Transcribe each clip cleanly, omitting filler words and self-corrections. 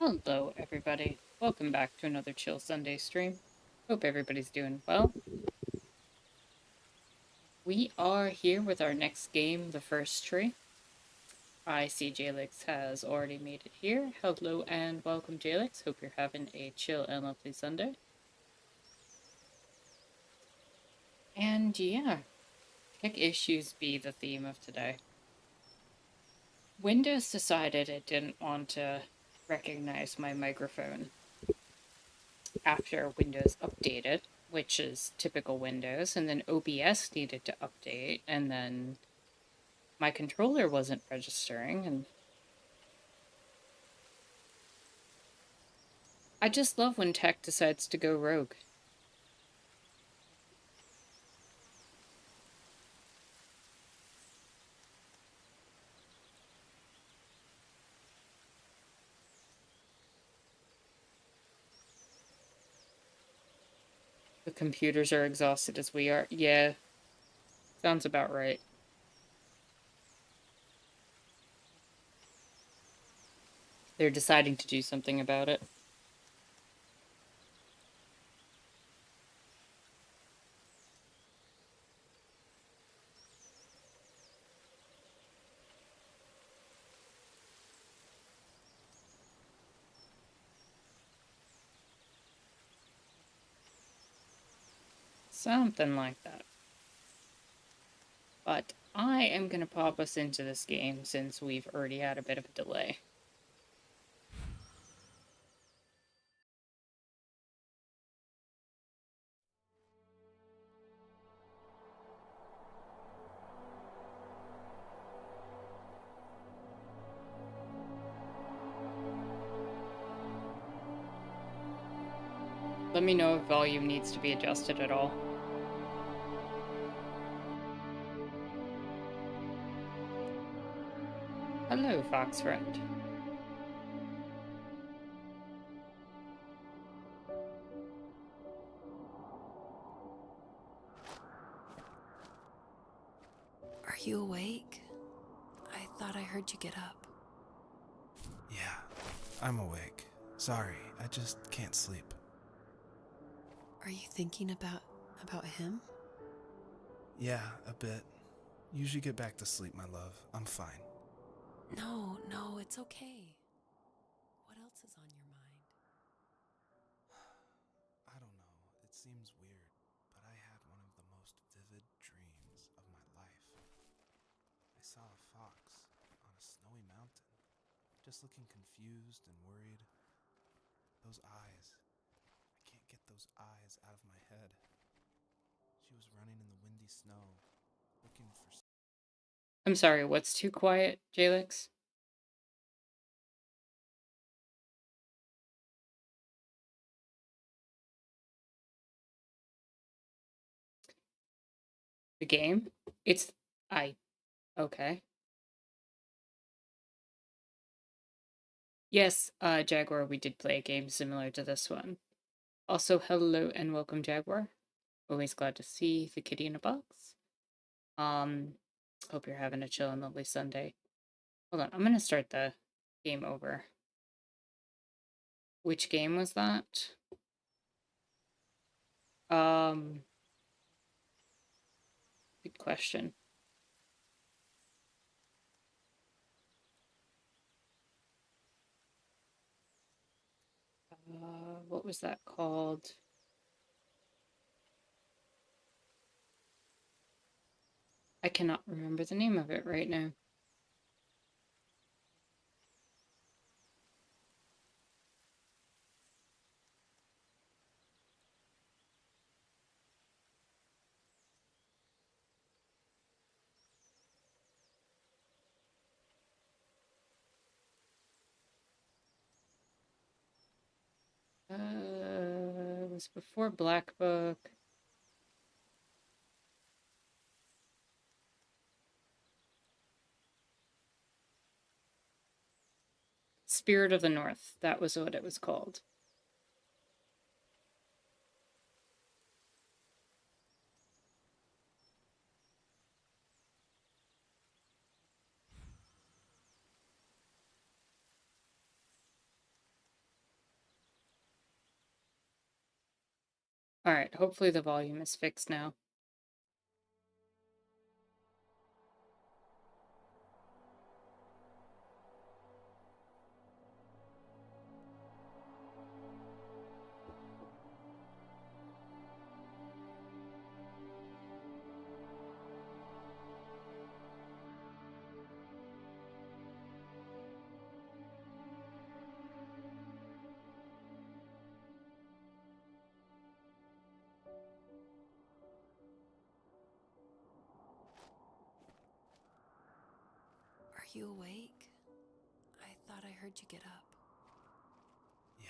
Hello, everybody. Welcome back to another Chill Sunday stream. Hope everybody's doing well. We are here with our next game, The First Tree. I see Jalix has already made it here. Hello and welcome, Jalix. Hope you're having a chill and lovely Sunday. And yeah, tech issues be the theme of today. Windows decided it didn't want to recognize my microphone after Windows updated, which is typical Windows, and then OBS needed to update, and then my controller wasn't registering, and I just love when tech decides to go rogue. The computers are exhausted as we are. Yeah, sounds about right. They're deciding to do something about it. Something like that. But I am going to pop us into this game since we've already had a bit of a delay. Let me know if volume needs to be adjusted at all. Hello, Fox Friend. Are you awake? I thought I heard you get up. Yeah, I'm awake. Sorry, I just can't sleep. Are you thinking about him? Yeah, a bit. You should get back to sleep, my love. I'm fine. No, it's okay. What else is on your mind? I don't know. It seems weird, but I had one of the most vivid dreams of my life. I saw a fox on a snowy mountain, just looking confused and worried. Those eyes. I can't get those eyes out of my head. She was running in the windy snow, looking for. I'm sorry, what's too quiet, Jalix? The game? It's... Okay. Yes, Jaguar, we did play a game similar to this one. Also, hello and welcome, Jaguar. Always glad to see the kitty in a box. Hope you're having a chill and lovely Sunday. Hold on, I'm gonna start the game over. Which game was that? Good question. What was that called? I cannot remember the name of it right now. It was before Black Book. Spirit of the North. That was what it was called. Alright, hopefully the volume is fixed now. Are you awake? I thought I heard you get up. Yeah,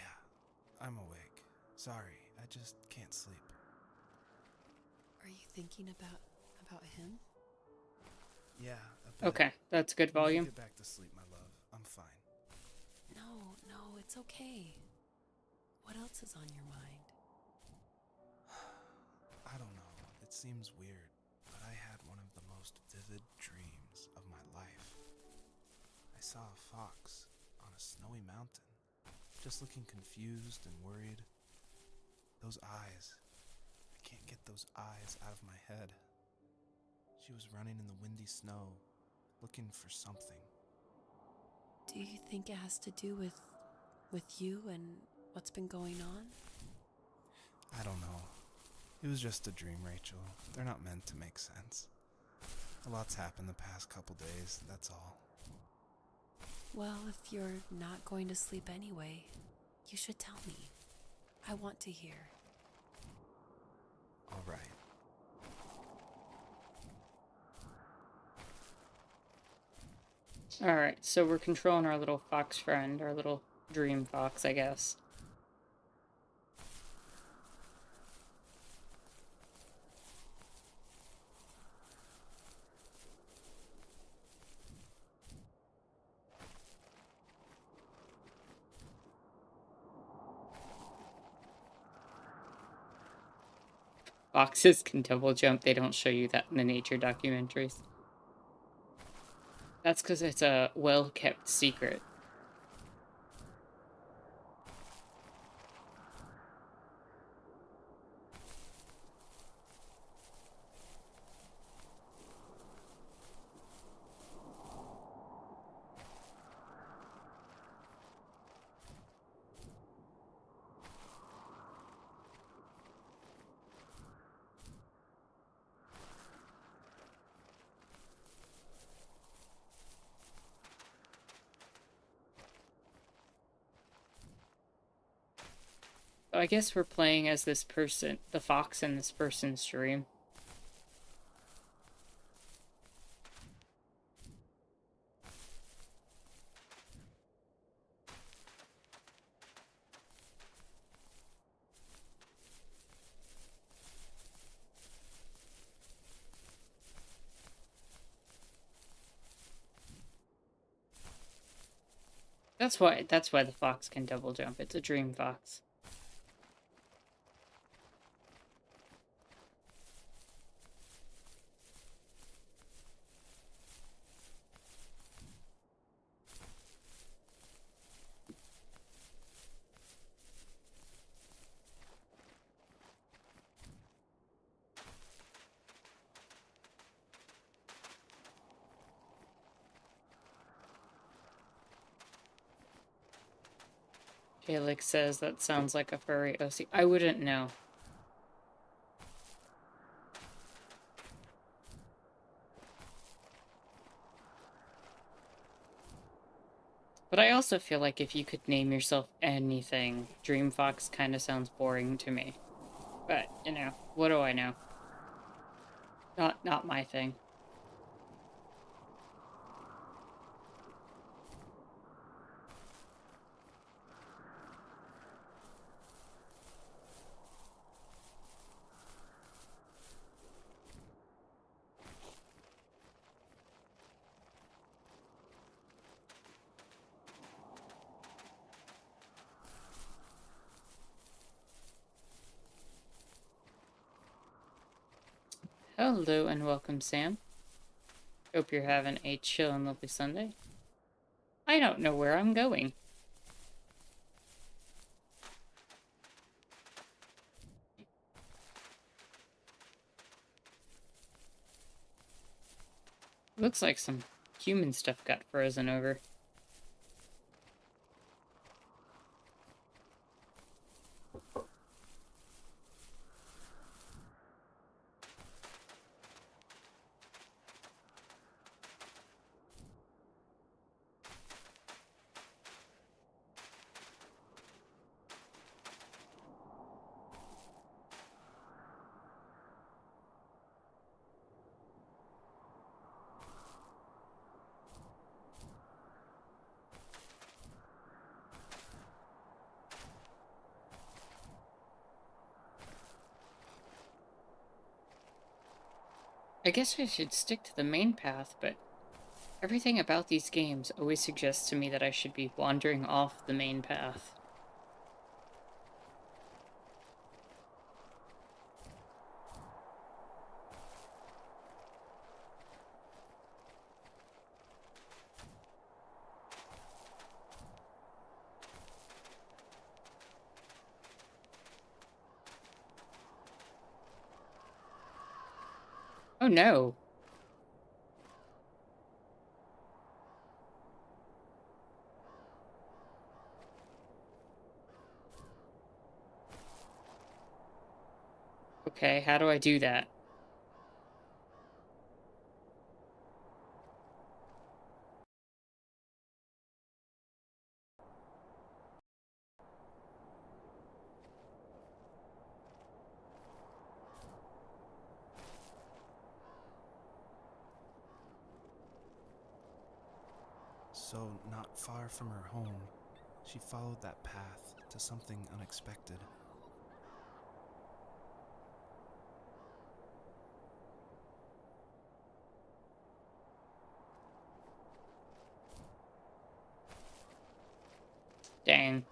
I'm awake. Sorry, I just can't sleep. Are you thinking about him? Yeah, a bit. Okay, that's good You should volume. get back to sleep, my love. I'm fine. No, it's okay. What else is on your mind? I don't know. It seems weird, but I had one of the most vivid dreams of my life. I saw a fox on a snowy mountain, just looking confused and worried. Those eyes. I can't get those eyes out of my head. She was running in the windy snow, looking for something. Do you think it has to do with you and what's been going on? I don't know. It was just a dream, Rachel. They're not meant to make sense. A lot's happened the past couple days, that's all. Well, if you're not going to sleep anyway, you should tell me. I want to hear. All right. Alright, so we're controlling our little fox friend, our little dream fox, I guess. Foxes can double jump. They don't show you that in the nature documentaries. That's because it's a well-kept secret. So I guess we're playing as this person, the fox in this person's dream. That's why the fox can double jump. It's a dream fox. Felix says that sounds like a furry OC. I wouldn't know. But I also feel like if you could name yourself anything, Dream Fox kind of sounds boring to me. But, you know, what do I know? Not my thing. Hello and welcome, Sam. Hope you're having a chill and lovely Sunday. I don't know where I'm going. Looks like some human stuff got frozen over. I guess I should stick to the main path, but everything about these games always suggests to me that I should be wandering off the main path. Oh no. Okay, how do I do that? So, not far from her home, she followed that path to something unexpected. Dang.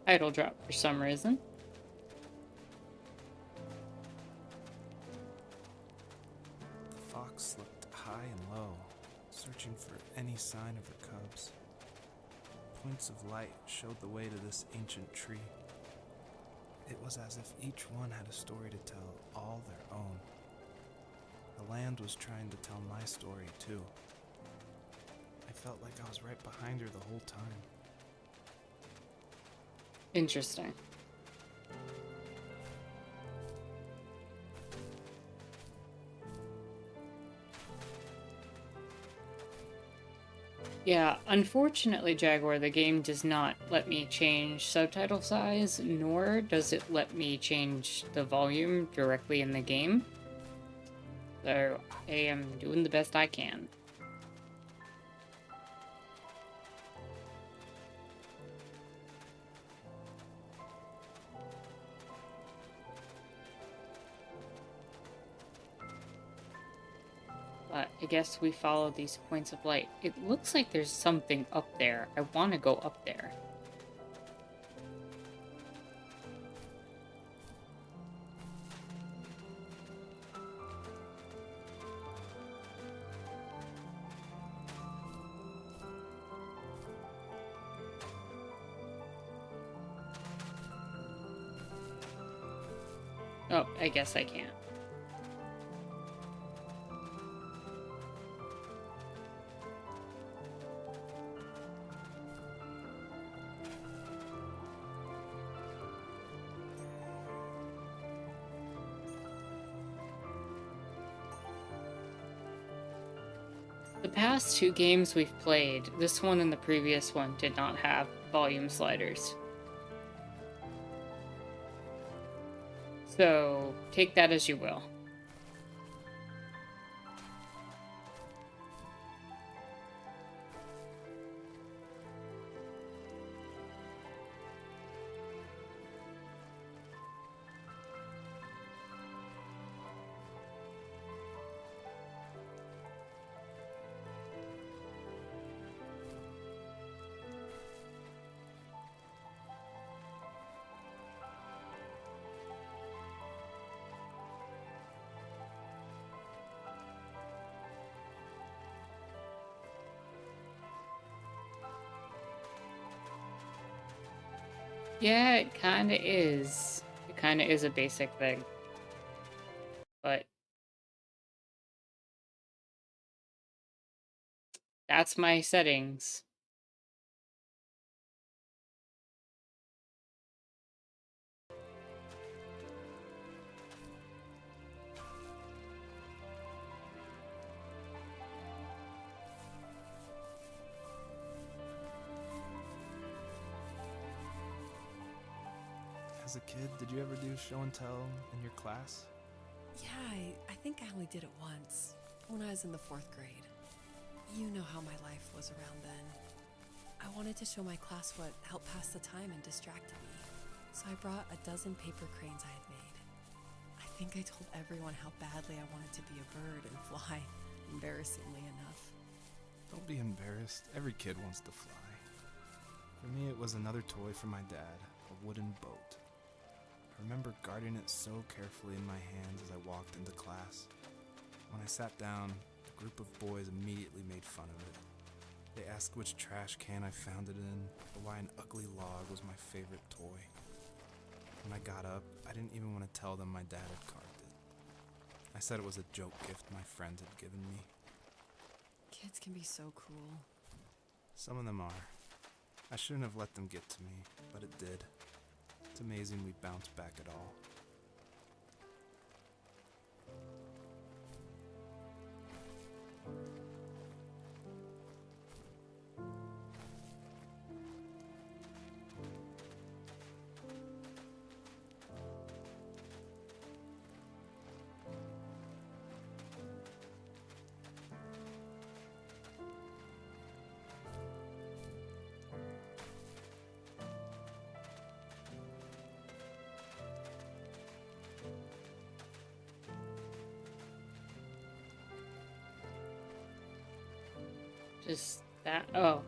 Idle drop for some reason. The fox looked high and low, searching for any sign of her cubs. Points of light showed the way to this ancient tree. It was as if each one had a story to tell, all their own. The land was trying to tell my story, too. I felt like I was right behind her the whole time. Interesting. Yeah, unfortunately, Jaguar, the game does not let me change subtitle size, nor does it let me change the volume directly in the game. So I am doing the best I can. But I guess we follow these points of light. It looks like there's something up there. I want to go up there. Oh, I guess I can't. The past two games we've played, this one and the previous one, did not have volume sliders. So take that as you will. Yeah, it kinda is. It kinda is a basic thing. But that's my settings. As a kid, did you ever do show and tell in your class? Yeah, I think I only did it once, when I was in the 4th grade. You know how my life was around then. I wanted to show my class what helped pass the time and distracted me, so I brought a dozen paper cranes I had made. I think I told everyone how badly I wanted to be a bird and fly, embarrassingly enough. Don't be embarrassed. Every kid wants to fly. For me, it was another toy from my dad, a wooden boat. I remember guarding it so carefully in my hands as I walked into class. When I sat down, a group of boys immediately made fun of it. They asked which trash can I found it in, or why an ugly log was my favorite toy. When I got up, I didn't even want to tell them my dad had carved it. I said it was a joke gift my friends had given me. Kids can be so cruel. Some of them are. I shouldn't have let them get to me, but it did. It's amazing we bounced back at all. Just that. Oh.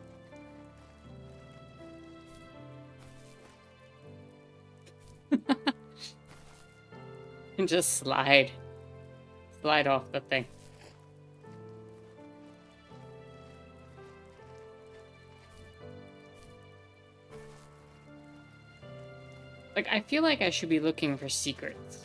And just slide. Slide off the thing. Like, I feel like I should be looking for secrets.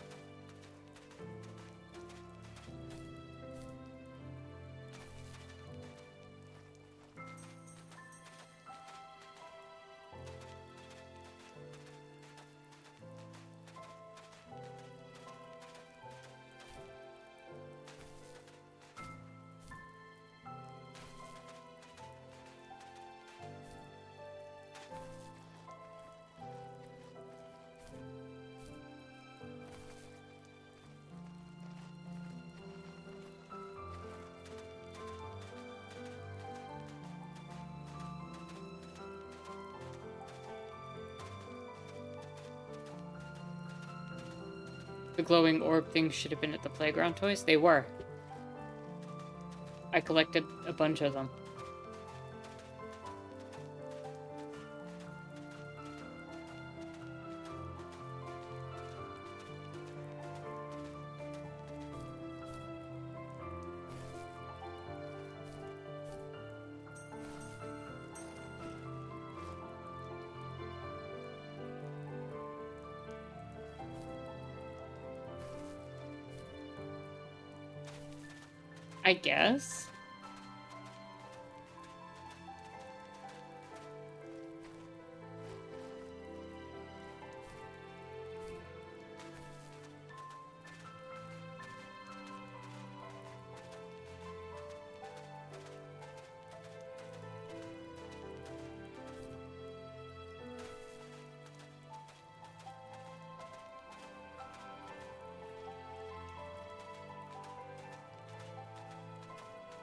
The glowing orb things should have been at the playground toys. They were. I collected a bunch of them. I guess.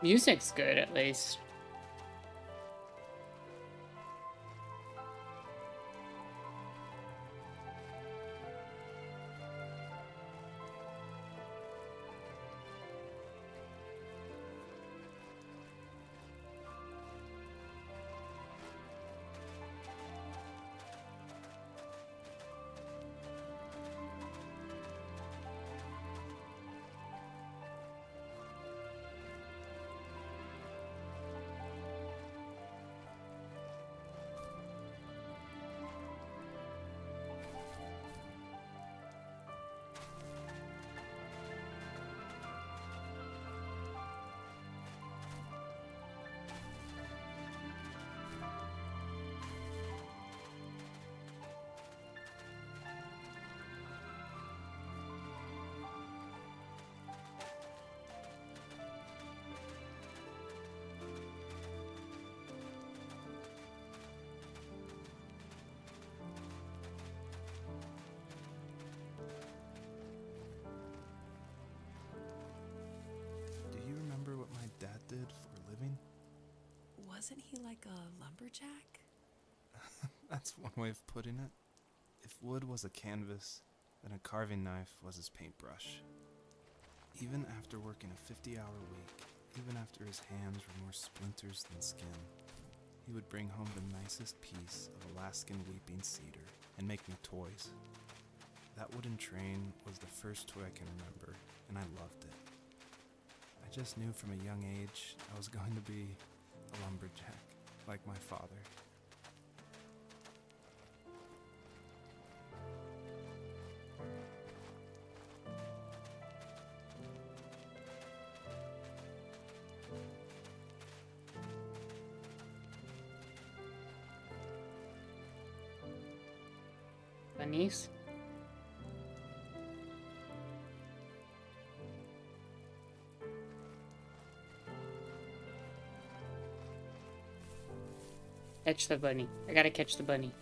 Music's good, at least. Do you remember what my dad did for a living? Wasn't he like a lumberjack? That's one way of putting it. If wood was a canvas, then a carving knife was his paintbrush. Even after working a 50-hour week, even after his hands were more splinters than skin, he would bring home the nicest piece of Alaskan weeping cedar and make me toys. That wooden train was the first toy I can remember, and I loved it. I just knew from a young age I was going to be a lumberjack, like my father. Bunnies. Catch the bunny. I gotta catch the bunny.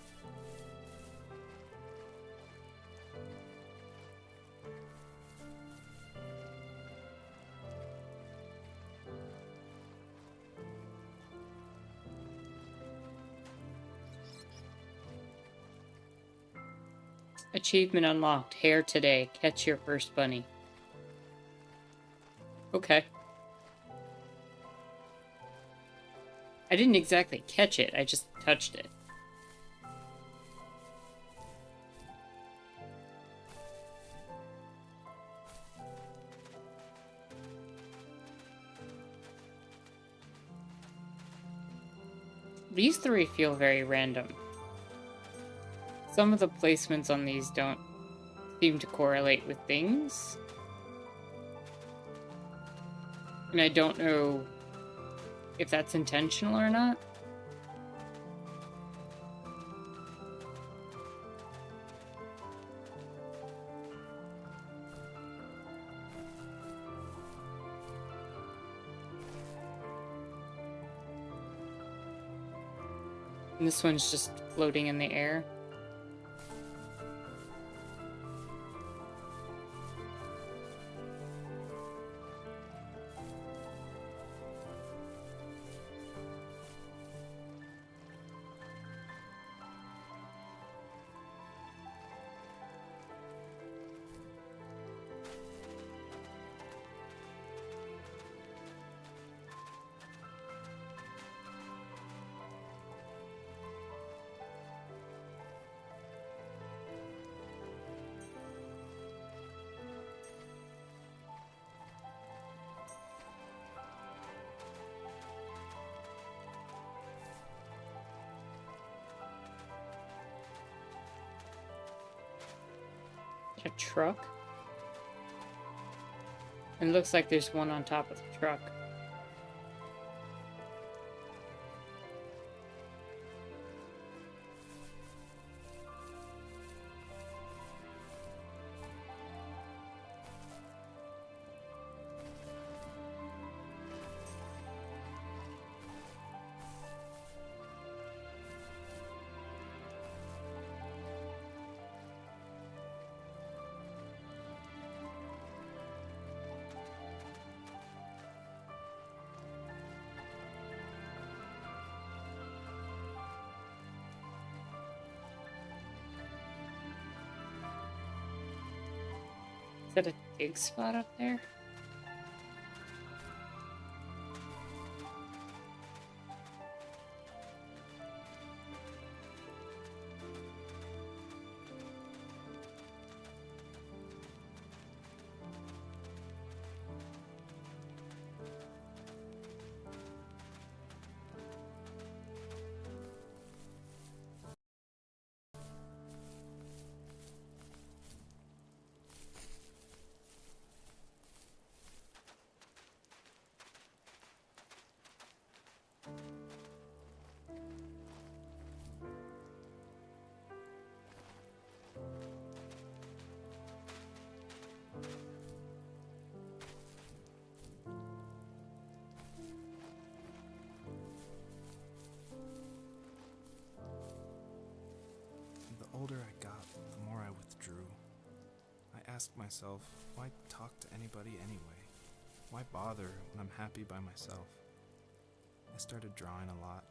Achievement unlocked. Hair today. Catch your first bunny. Okay. I didn't exactly catch it. I just touched it. These three feel very random. Some of the placements on these don't seem to correlate with things. And I don't know if that's intentional or not. And this one's just floating in the air. A truck? It looks like there's one on top of the truck. Is that a dig spot up there? The older I got, the more I withdrew. I asked myself, why talk to anybody anyway? Why bother when I'm happy by myself? I started drawing a lot,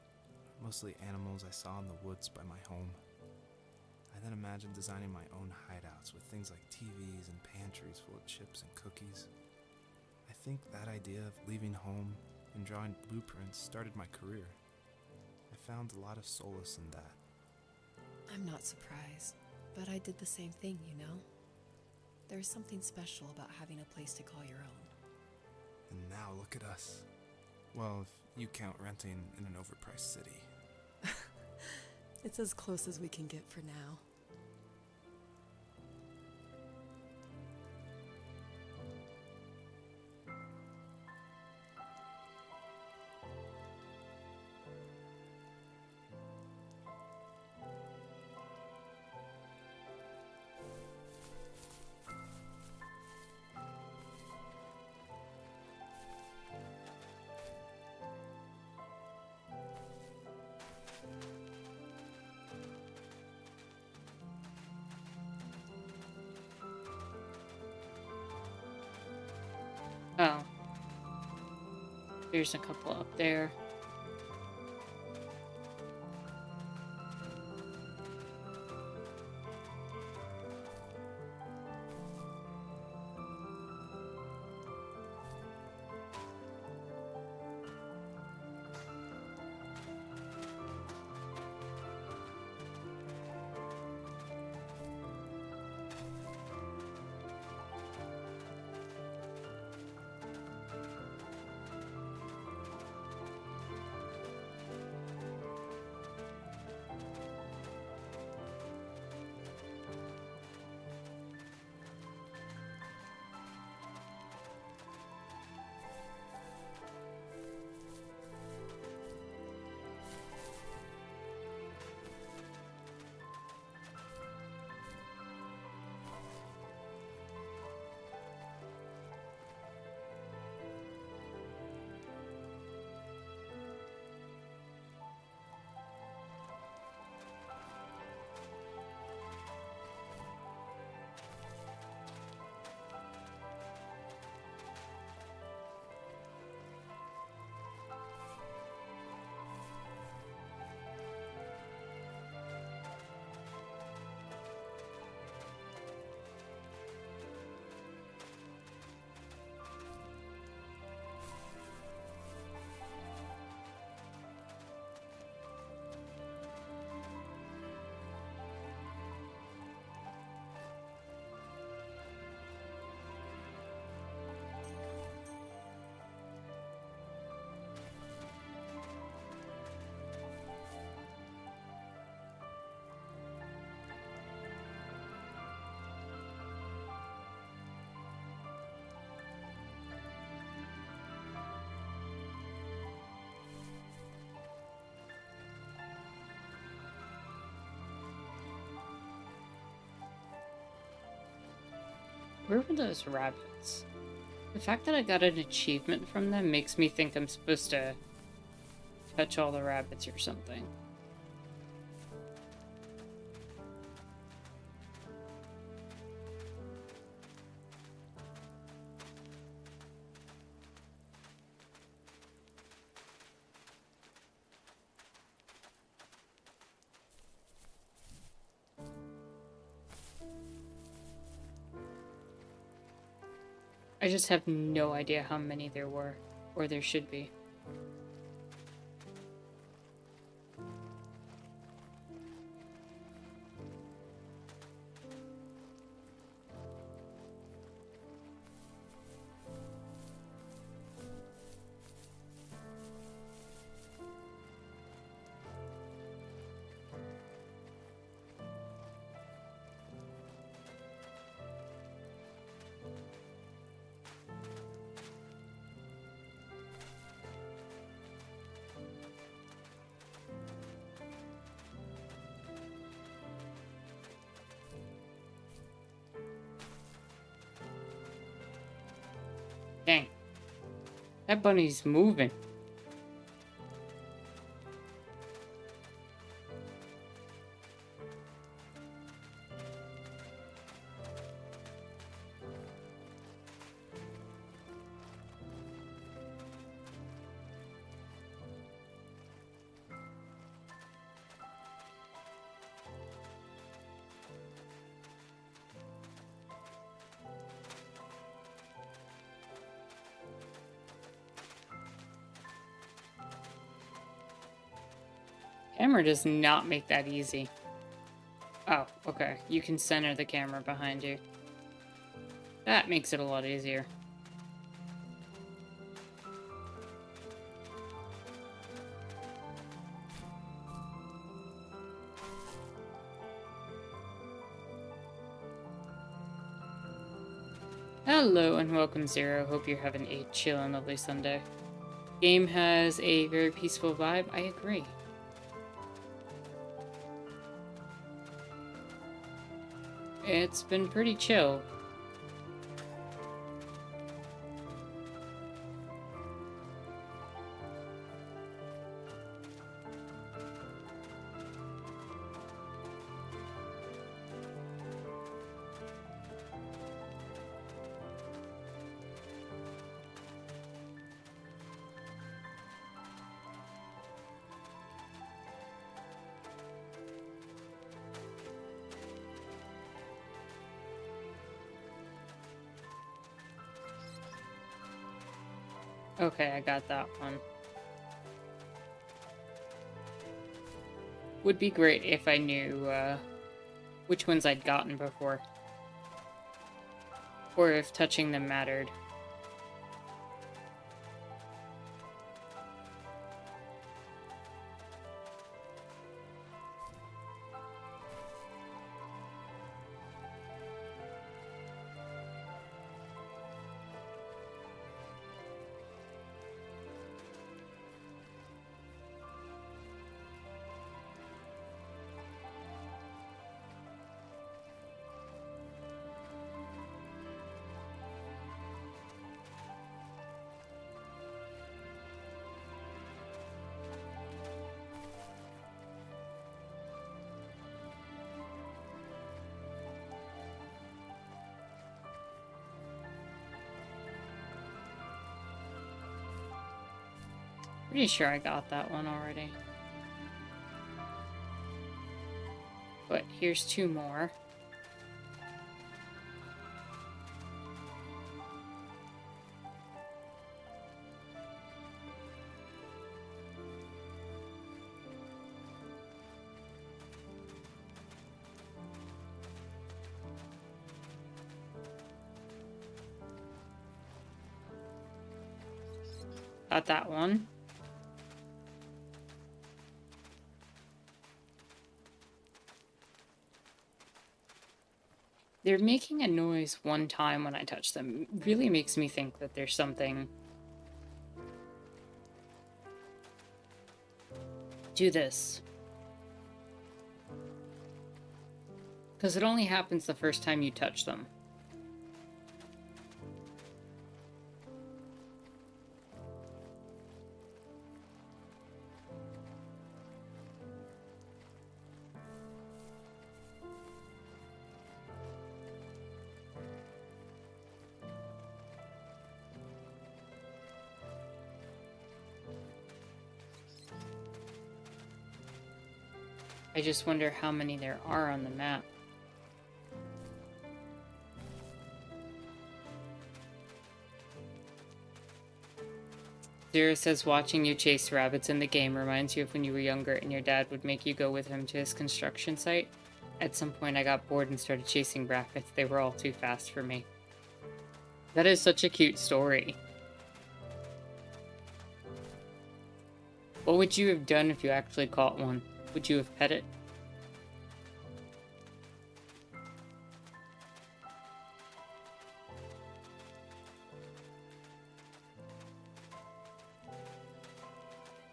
mostly animals I saw in the woods by my home. I then imagined designing my own hideouts with things like TVs and pantries full of chips and cookies. I think that idea of leaving home and drawing blueprints started my career. I found a lot of solace in that. I'm not surprised, but I did the same thing, you know? There's something special about having a place to call your own. And now look at us. Well, if you count renting in an overpriced city. It's as close as we can get for now. Oh. There's a couple up there. Where were those rabbits? The fact that I got an achievement from them makes me think I'm supposed to catch all the rabbits or something. I just have no idea how many there were, or there should be. Dang. That bunny's moving. Camera does not make that easy. Oh, okay. You can center the camera behind you. That makes it a lot easier. Hello and welcome, Zero. Hope you're having a chill and lovely Sunday. Game has a very peaceful vibe. I agree. It's been pretty chill. Okay, I got that one. Would be great if I knew which ones I'd gotten before. Or if touching them mattered. Pretty sure I got that one already. But here's two more. Got that one. They're making a noise one time when I touch them. It really makes me think that there's something to this. Because it only happens the first time you touch them. I just wonder how many there are on the map. Zero says watching you chase rabbits in the game reminds you of when you were younger and your dad would make you go with him to his construction site. At some point I got bored and started chasing rabbits. They were all too fast for me. That is such a cute story. What would you have done if you actually caught one? Would you have pet it?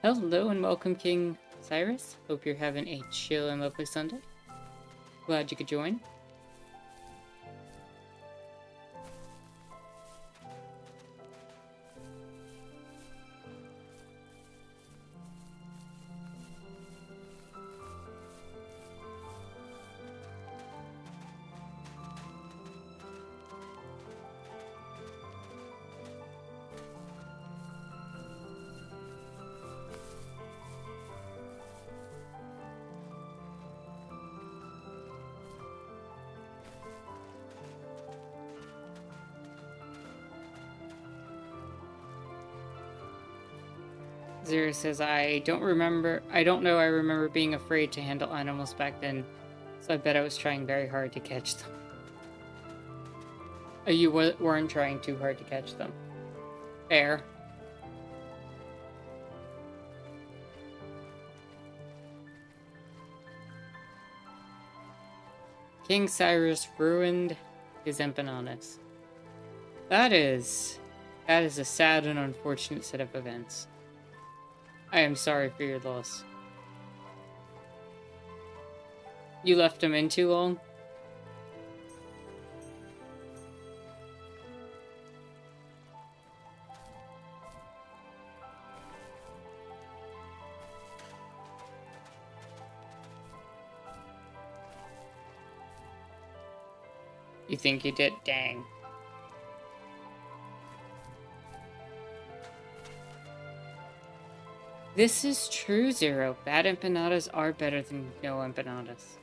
Hello and welcome, King Cyrus. Hope you're having a chill and lovely Sunday. Glad you could join. Zero says, I don't know I remember being afraid to handle animals back then, so I bet I was trying very hard to catch them. You weren't trying too hard to catch them. Fair. King Cyrus ruined his empanadas. That is a sad and unfortunate set of events. I am sorry for your loss. You left him in too long? You think you did? Dang. This is true, Zero. Bad empanadas are better than no empanadas.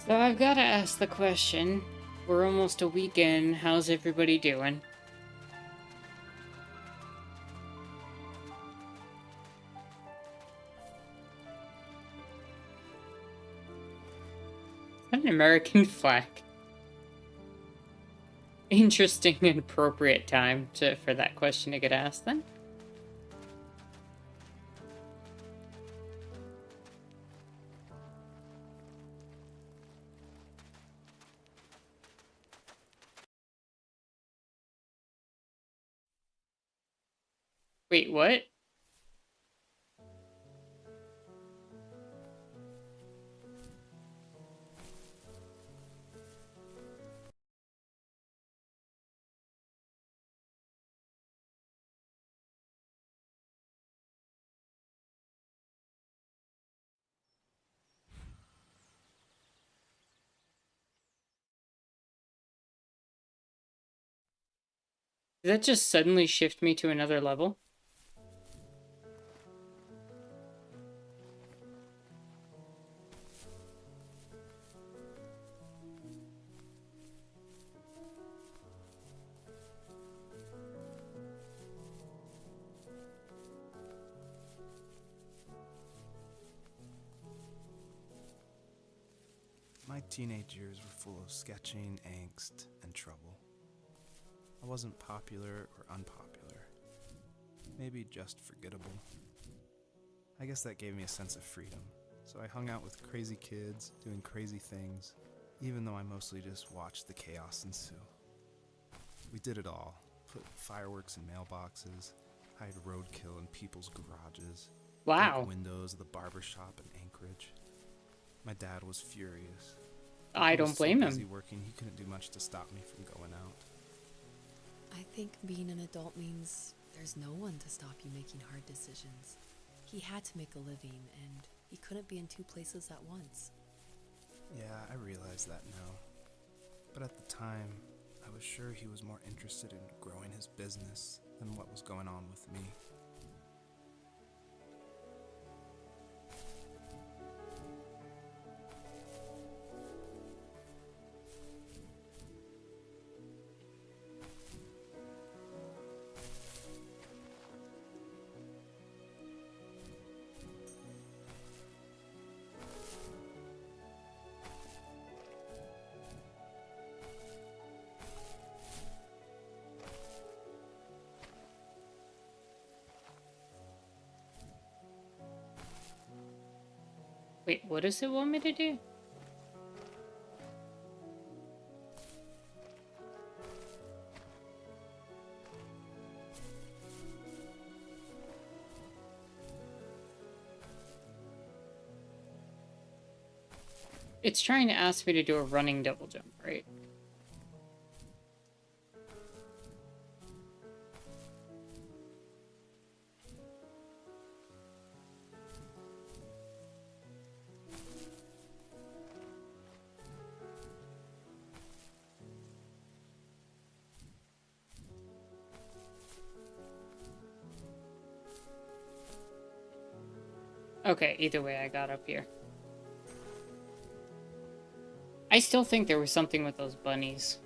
So I've got to ask the question. We're almost a week in. How's everybody doing? Is that an American flag? Interesting and appropriate time for that question to get asked then. Wait, what? Did that just suddenly shift me to another level? My teenage years were full of sketching, angst, and trouble. I wasn't popular or unpopular. Maybe just forgettable. I guess that gave me a sense of freedom, so I hung out with crazy kids, doing crazy things, even though I mostly just watched the chaos ensue. We did it all. Put fireworks in mailboxes, hide roadkill in people's garages, Wow. break windows of the barber shop in Anchorage. My dad was furious. I He don't was so blame busy him. working, he couldn't do much to stop me from going out. I think being an adult means There's no one to stop you making hard decisions. He had to make a living, and he couldn't be in two places at once. Yeah, I realize that now. But at the time, I was sure he was more interested in growing his business than what was going on with me. Wait, what does it want me to do? It's trying to ask me to do a running double jump, right? Okay, either way, I got up here. I still think there was something with those bunnies.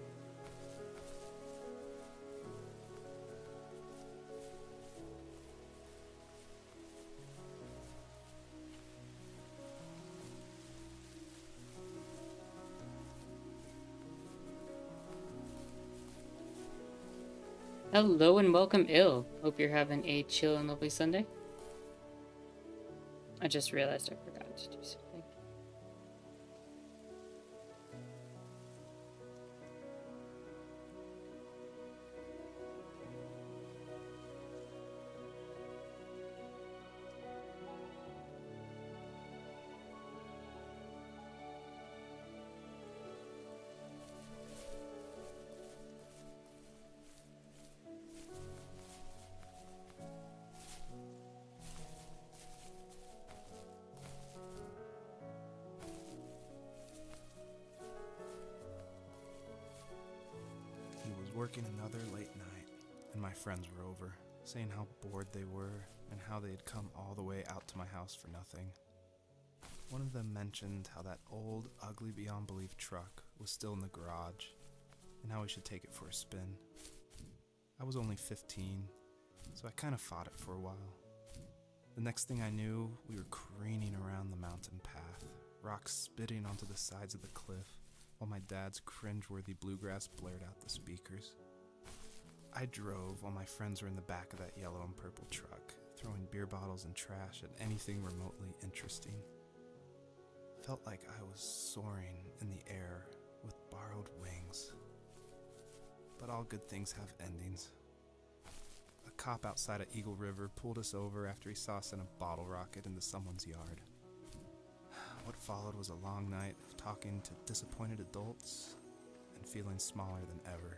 Hello and welcome, Ill. Hope you're having a chill and lovely Sunday. I just realized I forgot to do something. He was working another late night, and my friends were over, saying how bored they were and how they had come all the way out to my house for nothing. One of them mentioned how that old, ugly beyond belief truck was still in the garage, and how we should take it for a spin. I was only 15, so I kind of fought it for a while. The next thing I knew, we were careening around the mountain path, rocks spitting onto the sides of the cliff, while my dad's cringeworthy bluegrass blared out the speakers. I drove while my friends were in the back of that yellow and purple truck, throwing beer bottles and trash at anything remotely interesting. Felt like I was soaring in the air with borrowed wings. But all good things have endings. A cop outside of Eagle River pulled us over after he saw us send a bottle rocket into someone's yard. What followed was a long night of talking to disappointed adults and feeling smaller than ever.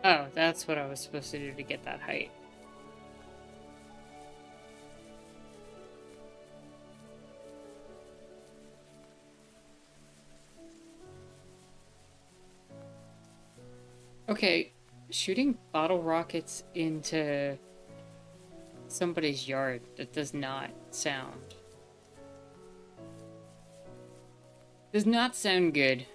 Oh, that's what I was supposed to do to get that height. Okay, shooting bottle rockets into somebody's yard, that does not sound... does not sound good.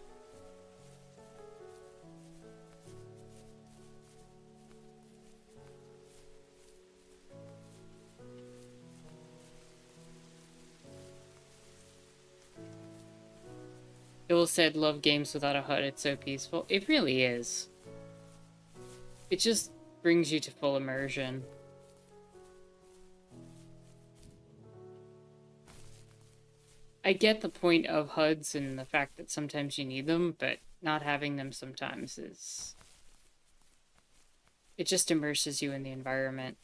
Bill said, love games without a HUD, it's so peaceful. It really is. It just brings you to full immersion. I get the point of HUDs and the fact that sometimes you need them, but not having them sometimes is It just immerses you in the environment.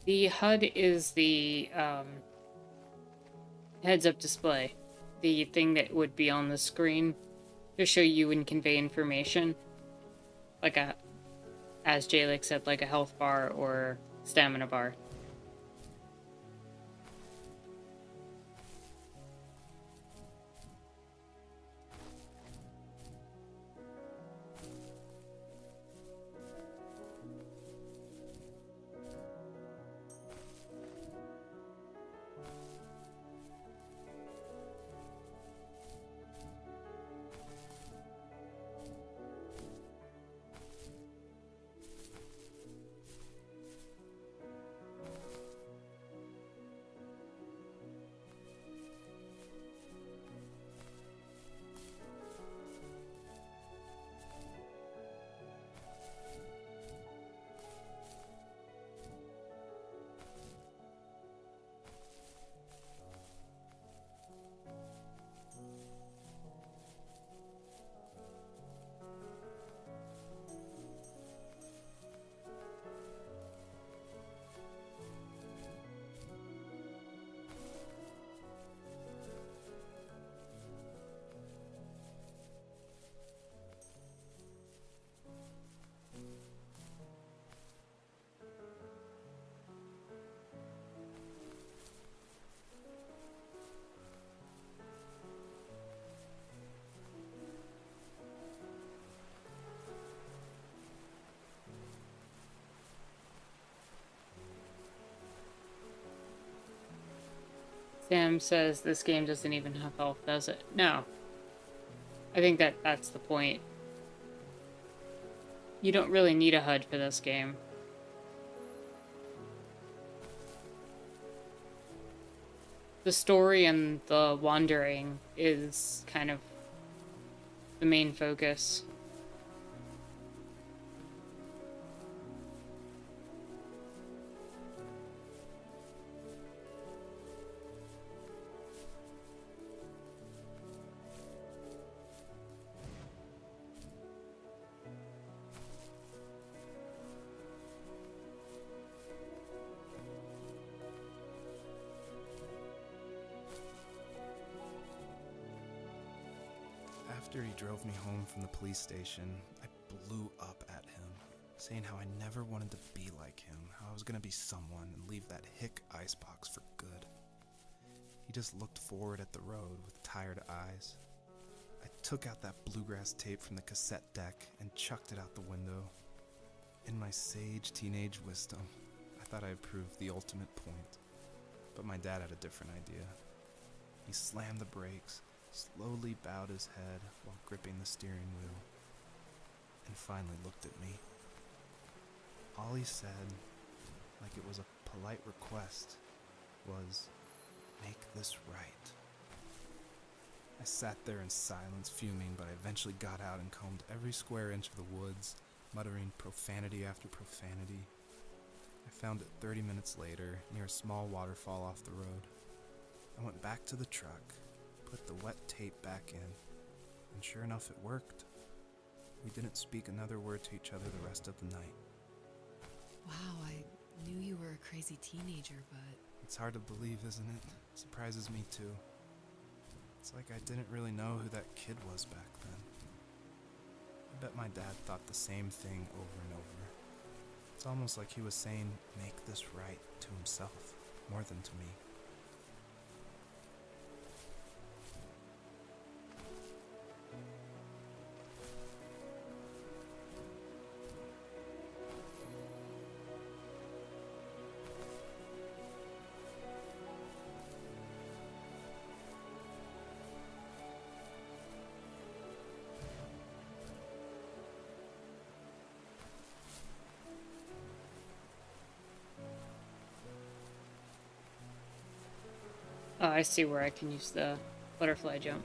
The HUD is the heads-up display, the thing that would be on the screen to show you and convey information, like a, as Jalik said, like a health bar or stamina bar. Sam says this game doesn't even have health, does it? No. I think that's the point. You don't really need a HUD for this game. The story and the wandering is kind of the main focus. After he drove me home from the police station, I blew up at him, saying how I never wanted to be like him, how I was gonna be someone and leave that hick icebox for good. He just looked forward at the road with tired eyes. I took out that bluegrass tape from the cassette deck and chucked it out the window. In my sage teenage wisdom, I thought I had proved the ultimate point, but my dad had a different idea. He slammed the brakes, slowly bowed his head while gripping the steering wheel, and finally looked at me. All he said, like it was a polite request, was, "Make this right." I sat there in silence, fuming, but I eventually got out and combed every square inch of the woods, muttering profanity after profanity. I found it 30 minutes later, near a small waterfall off the road. I went back to the truck, put the wet tape back in, and sure enough it worked. We didn't speak another word to each other the rest of the night. Wow, I knew you were a crazy teenager, but... It's hard to believe, isn't it? Surprises me too. It's like I didn't really know who that kid was back then. I bet my dad thought the same thing over and over. It's almost like he was saying, "Make this right," to himself, more than to me. I see where I can use the butterfly jump.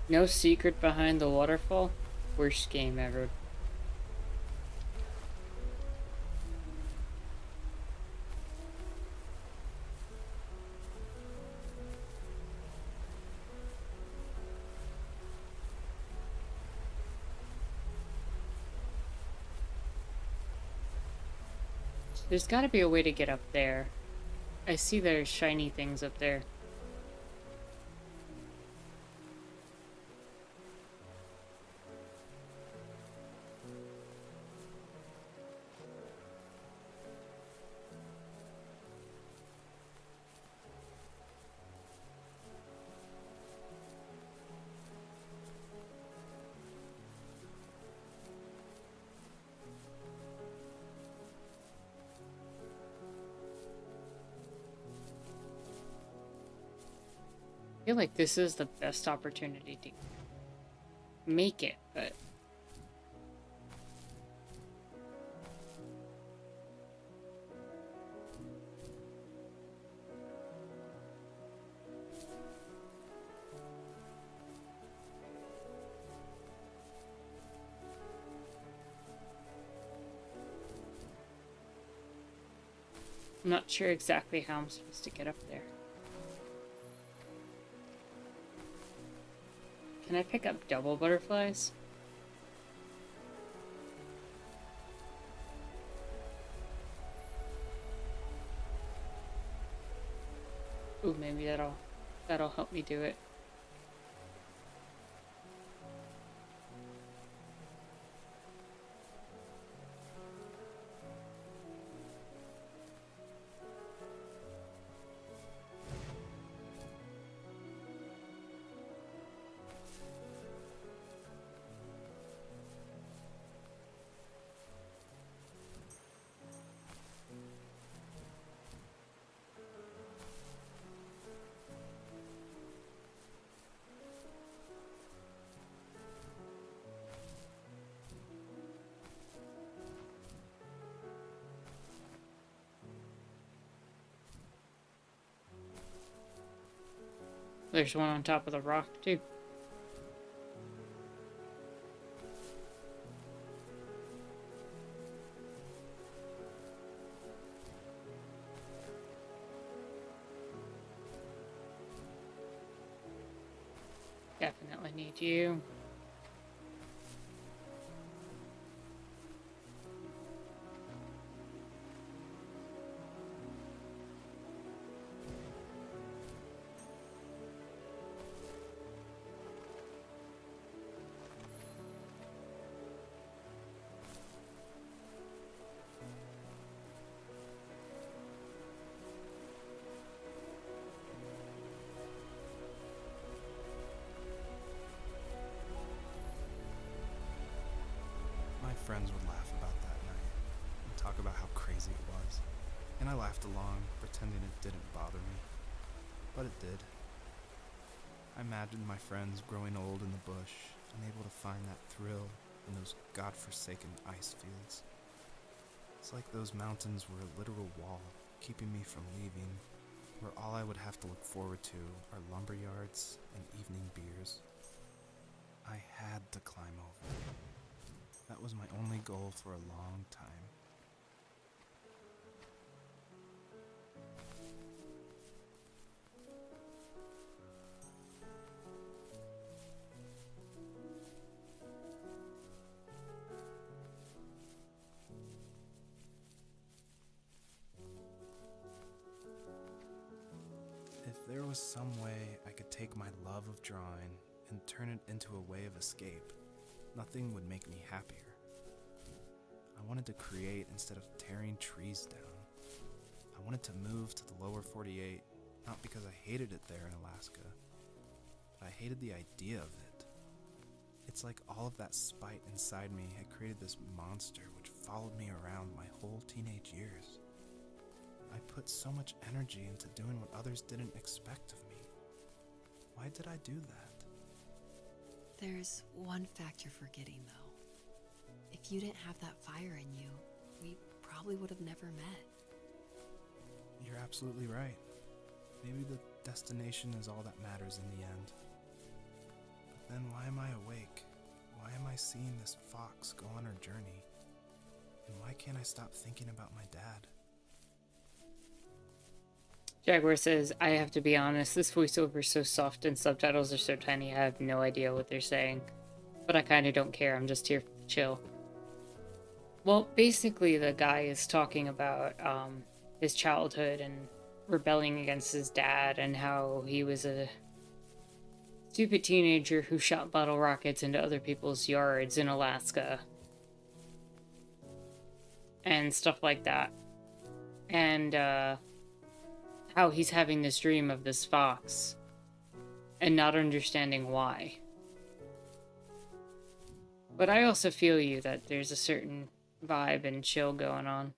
No secret behind the waterfall? Worst game ever. There's gotta be a way to get up there. I see there's shiny things up there. I feel like this is the best opportunity to make it, but I'm not sure exactly how I'm supposed to get up there. Can I pick up double butterflies? Ooh, maybe that'll help me do it. There's one on top of the rock, too. Definitely need you. My friends would laugh about that night and talk about how crazy it was. And I laughed along, pretending it didn't bother me. But it did. I imagined my friends growing old in the bush, unable to find that thrill in those godforsaken ice fields. It's like those mountains were a literal wall, keeping me from leaving, where all I would have to look forward to are lumber yards and evening beers. I had to climb over. That was my only goal for a long time. there was some way I could take my love of drawing and turn it into a way of escape, nothing would make me happier. I wanted to create instead of tearing trees down. I wanted to move to the lower 48, not because I hated it there in Alaska, but I hated the idea of it. It's like all of that spite inside me had created this monster which followed me around my whole teenage years. I put so much energy into doing what others didn't expect of me. Why did I do that? There's one fact you're forgetting, though. If you didn't have that fire in you, we probably would have never met. You're absolutely right. Maybe the destination is all that matters in the end. But then why am I awake? Why am I seeing this fox go on her journey? And why can't I stop thinking about my dad? Jaguar says, I have to be honest, this voiceover is so soft and subtitles are so tiny, I have no idea what they're saying. But I kind of don't care, I'm just here for the chill. Well, basically the guy is talking about his childhood and rebelling against his dad and how he was a stupid teenager who shot bottle rockets into other people's yards in Alaska. And stuff like that. And, how he's having this dream of this fox and not understanding why. But I also feel you that there's a certain vibe and chill going on.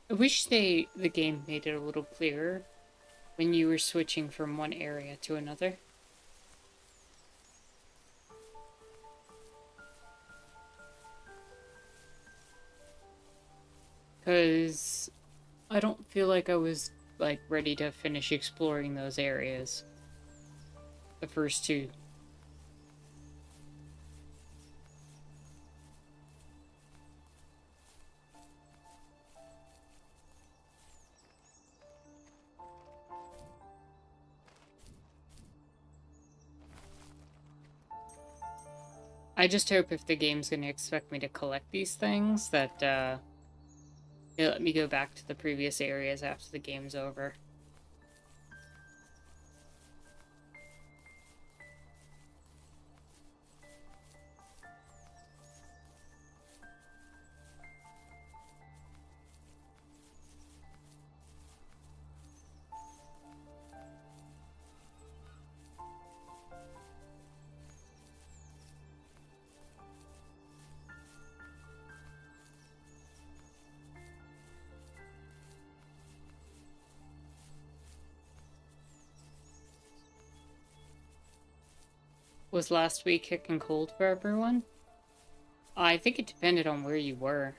I wish the game made it a little clearer when you were switching from one area to another. Because I don't feel like I was like ready to finish exploring those areas. The first two. I just hope if the game's going to expect me to collect these things, that it'll let me go back to the previous areas after the game's over. Was last week kicking cold for everyone? I think it depended on where you were.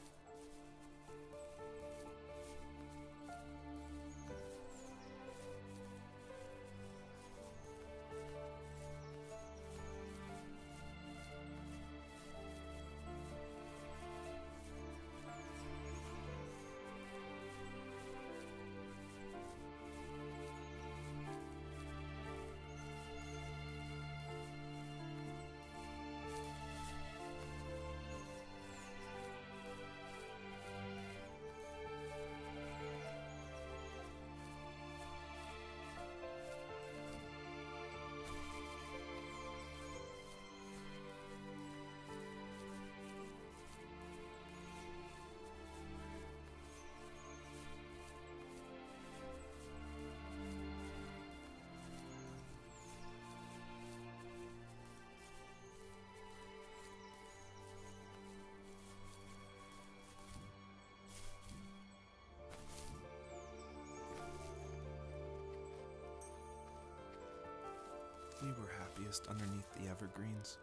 forest underneath the evergreens.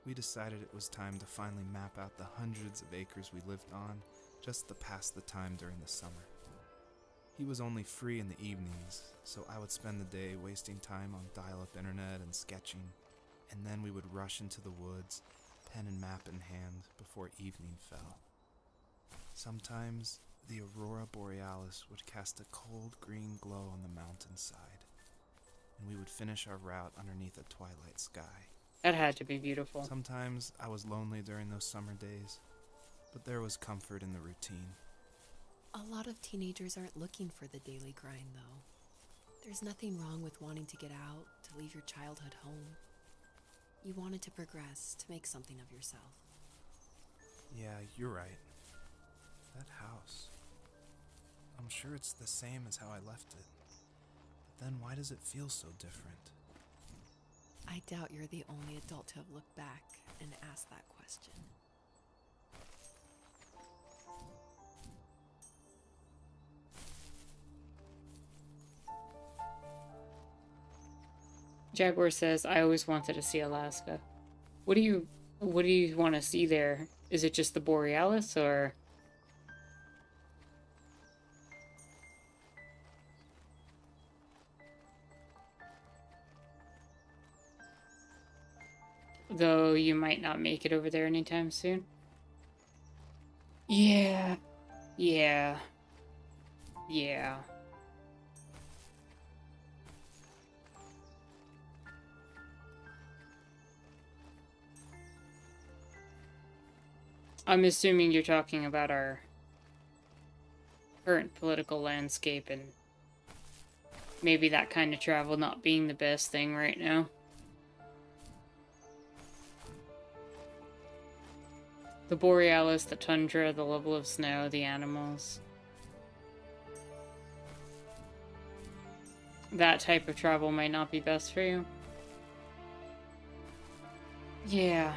We decided it was time to finally map out the hundreds of acres we lived on just to pass the time during the summer. He was only free in the evenings, so I would spend the day wasting time on dial-up internet and sketching, and then we would rush into the woods, pen and map in hand, before evening fell. Sometimes, the aurora borealis would cast a cold green glow on the mountainside, and we would finish our route underneath a twilight sky. That had to be beautiful. Sometimes I was lonely during those summer days, but there was comfort in the routine. A lot of teenagers aren't looking for the daily grind, though. There's nothing wrong with wanting to get out, to leave your childhood home. You wanted to progress, to make something of yourself. Yeah, you're right. That house. I'm sure it's the same as how I left it. But then why does it feel so different? I doubt you're the only adult to have looked back and asked that question. Jaguar says, I always wanted to see Alaska. What do you want to see there? Is it just the Borealis, or... Though you might not make it over there anytime soon. Yeah. Yeah. Yeah. I'm assuming you're talking about our current political landscape and maybe that kind of travel not being the best thing right now. The Borealis, the tundra, the level of snow, the animals. That type of travel might not be best for you. Yeah.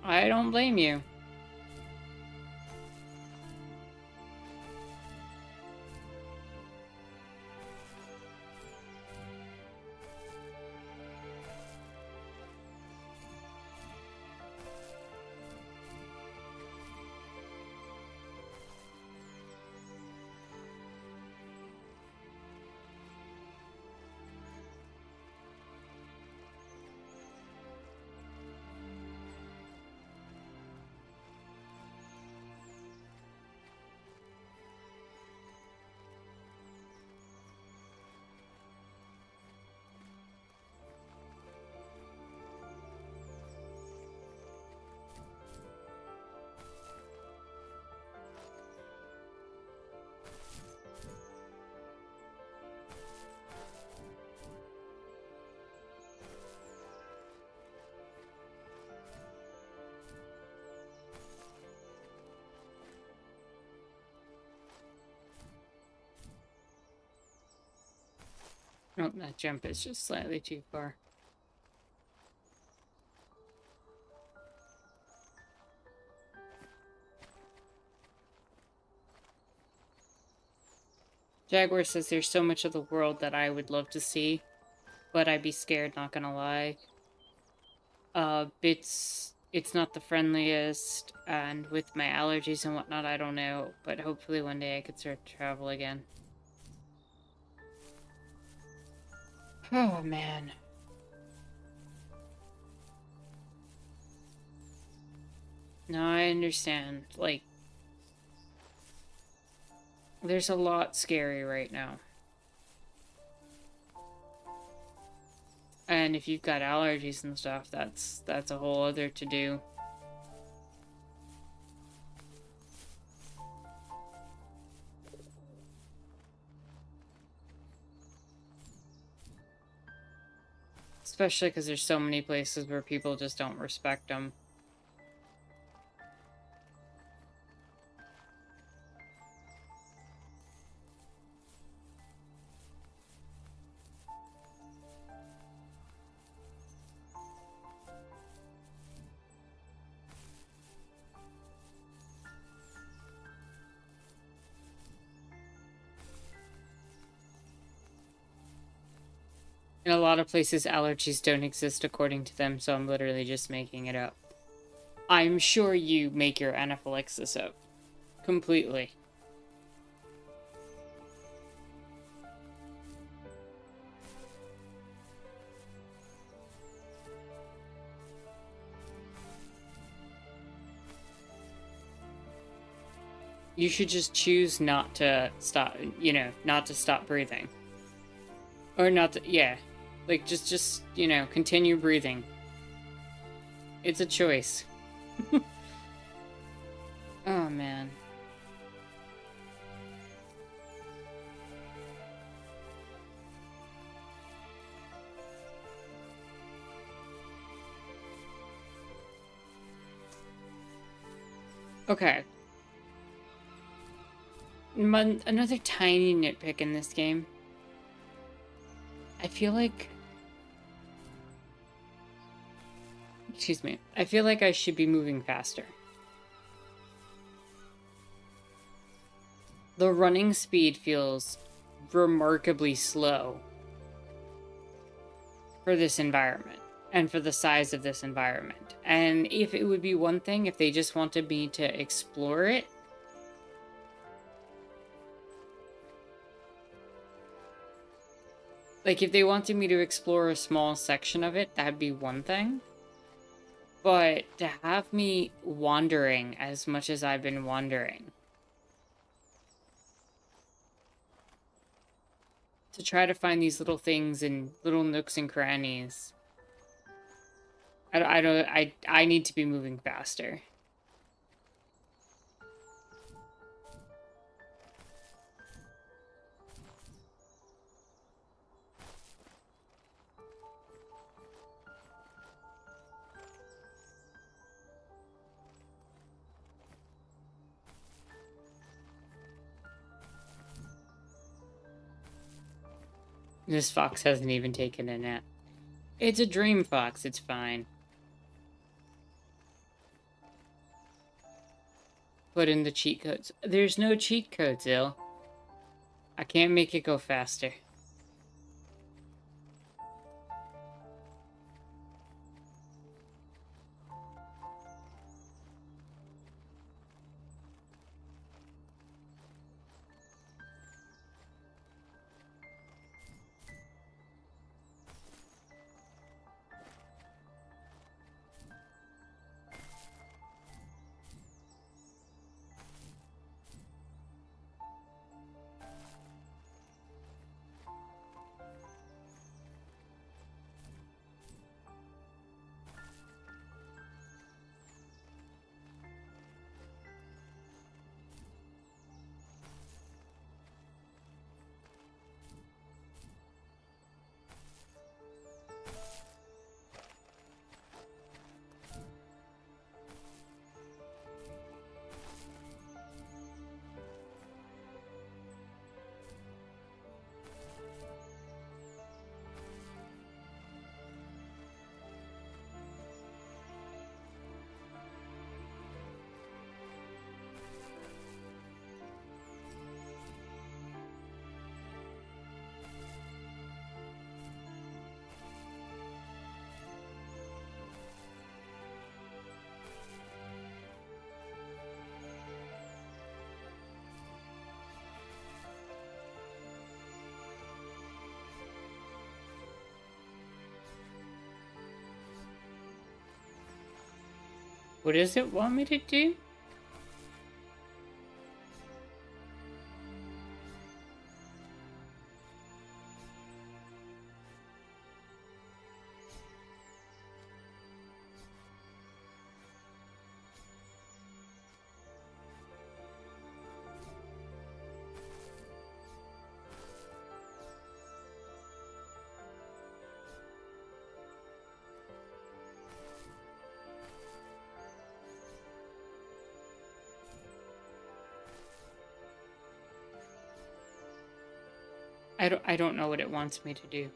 I don't blame you. Oh, that jump is just slightly too far. Jaguar says there's so much of the world that I would love to see, but I'd be scared, not gonna lie. It's not the friendliest, and with my allergies and whatnot, I don't know, but hopefully one day I could start to travel again. Oh, man. No, I understand. Like, there's a lot scary right now. And if you've got allergies and stuff, that's a whole other to-do. Especially because there's so many places where people just don't respect them. In a lot of places, allergies don't exist according to them, so I'm literally just making it up. I'm sure you make your anaphylaxis up. Completely. You should just choose not to stop, not to stop breathing. Or not to, yeah. Like, just, continue breathing. It's a choice. Oh, man. Okay. Another tiny nitpick in this game. I feel like... Excuse me. I feel like I should be moving faster. The running speed feels remarkably slow for this environment and for the size of this environment. And if it would be one thing if they just wanted me to explore it, like if they wanted me to explore a small section of it, that'd be one thing. But to have me wandering as much as I've been wandering, to try to find these little things and little nooks and crannies, I need to be moving faster. This fox hasn't even taken a nap. It's a dream fox, it's fine. Put in the cheat codes. There's no cheat codes, Il. I can't make it go faster. What does it want me to do? I don't know what it wants me to do.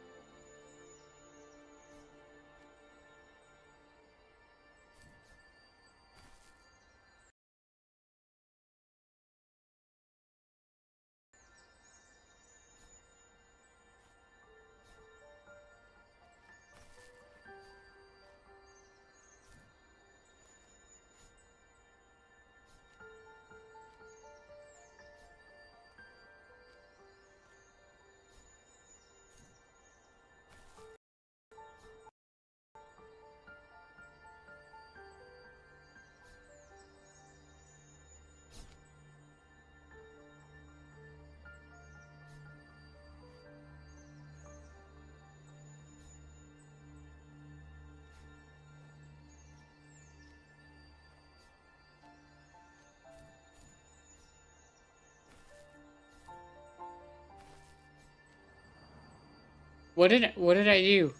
What did I do?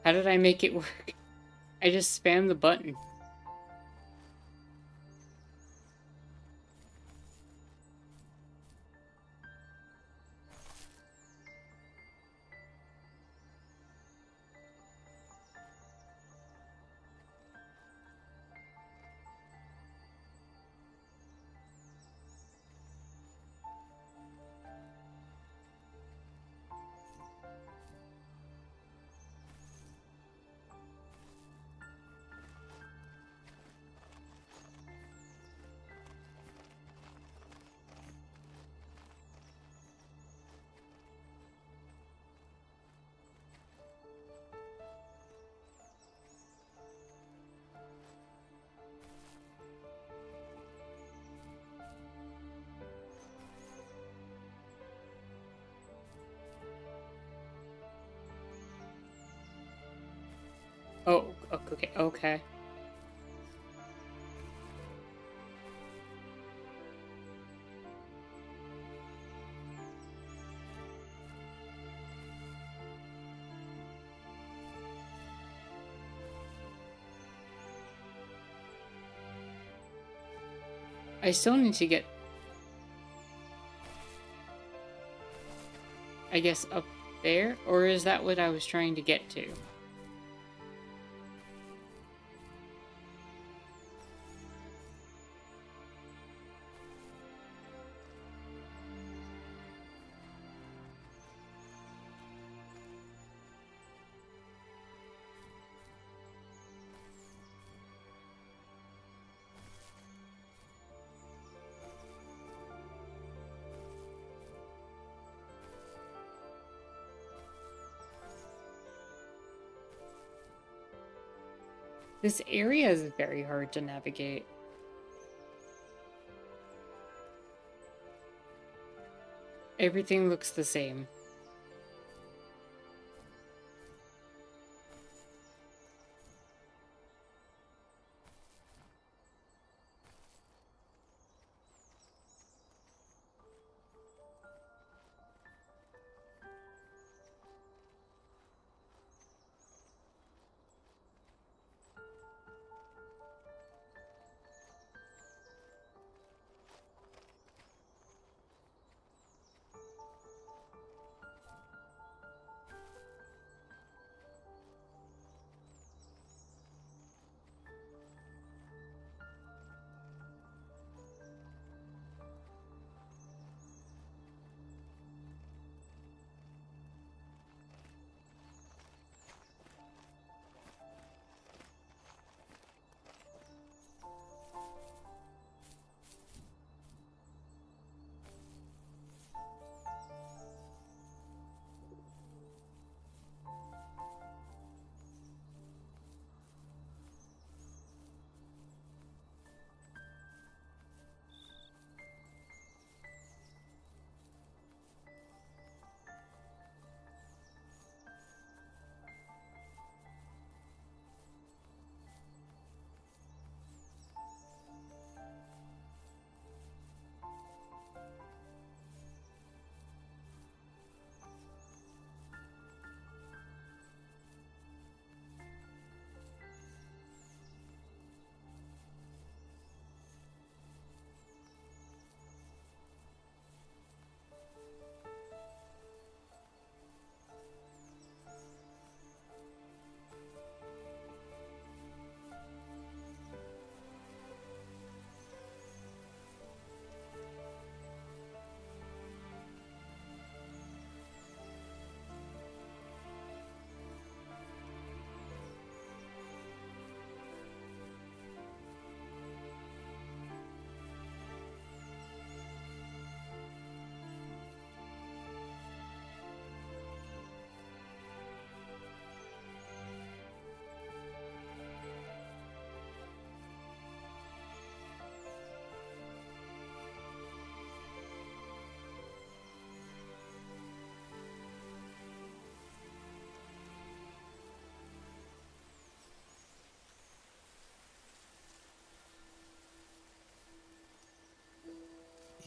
How did I make it work? I just spammed the button. Oh, okay, okay. I still need to get, I guess, up there? Or is that what I was trying to get to? This area is very hard to navigate. Everything looks the same.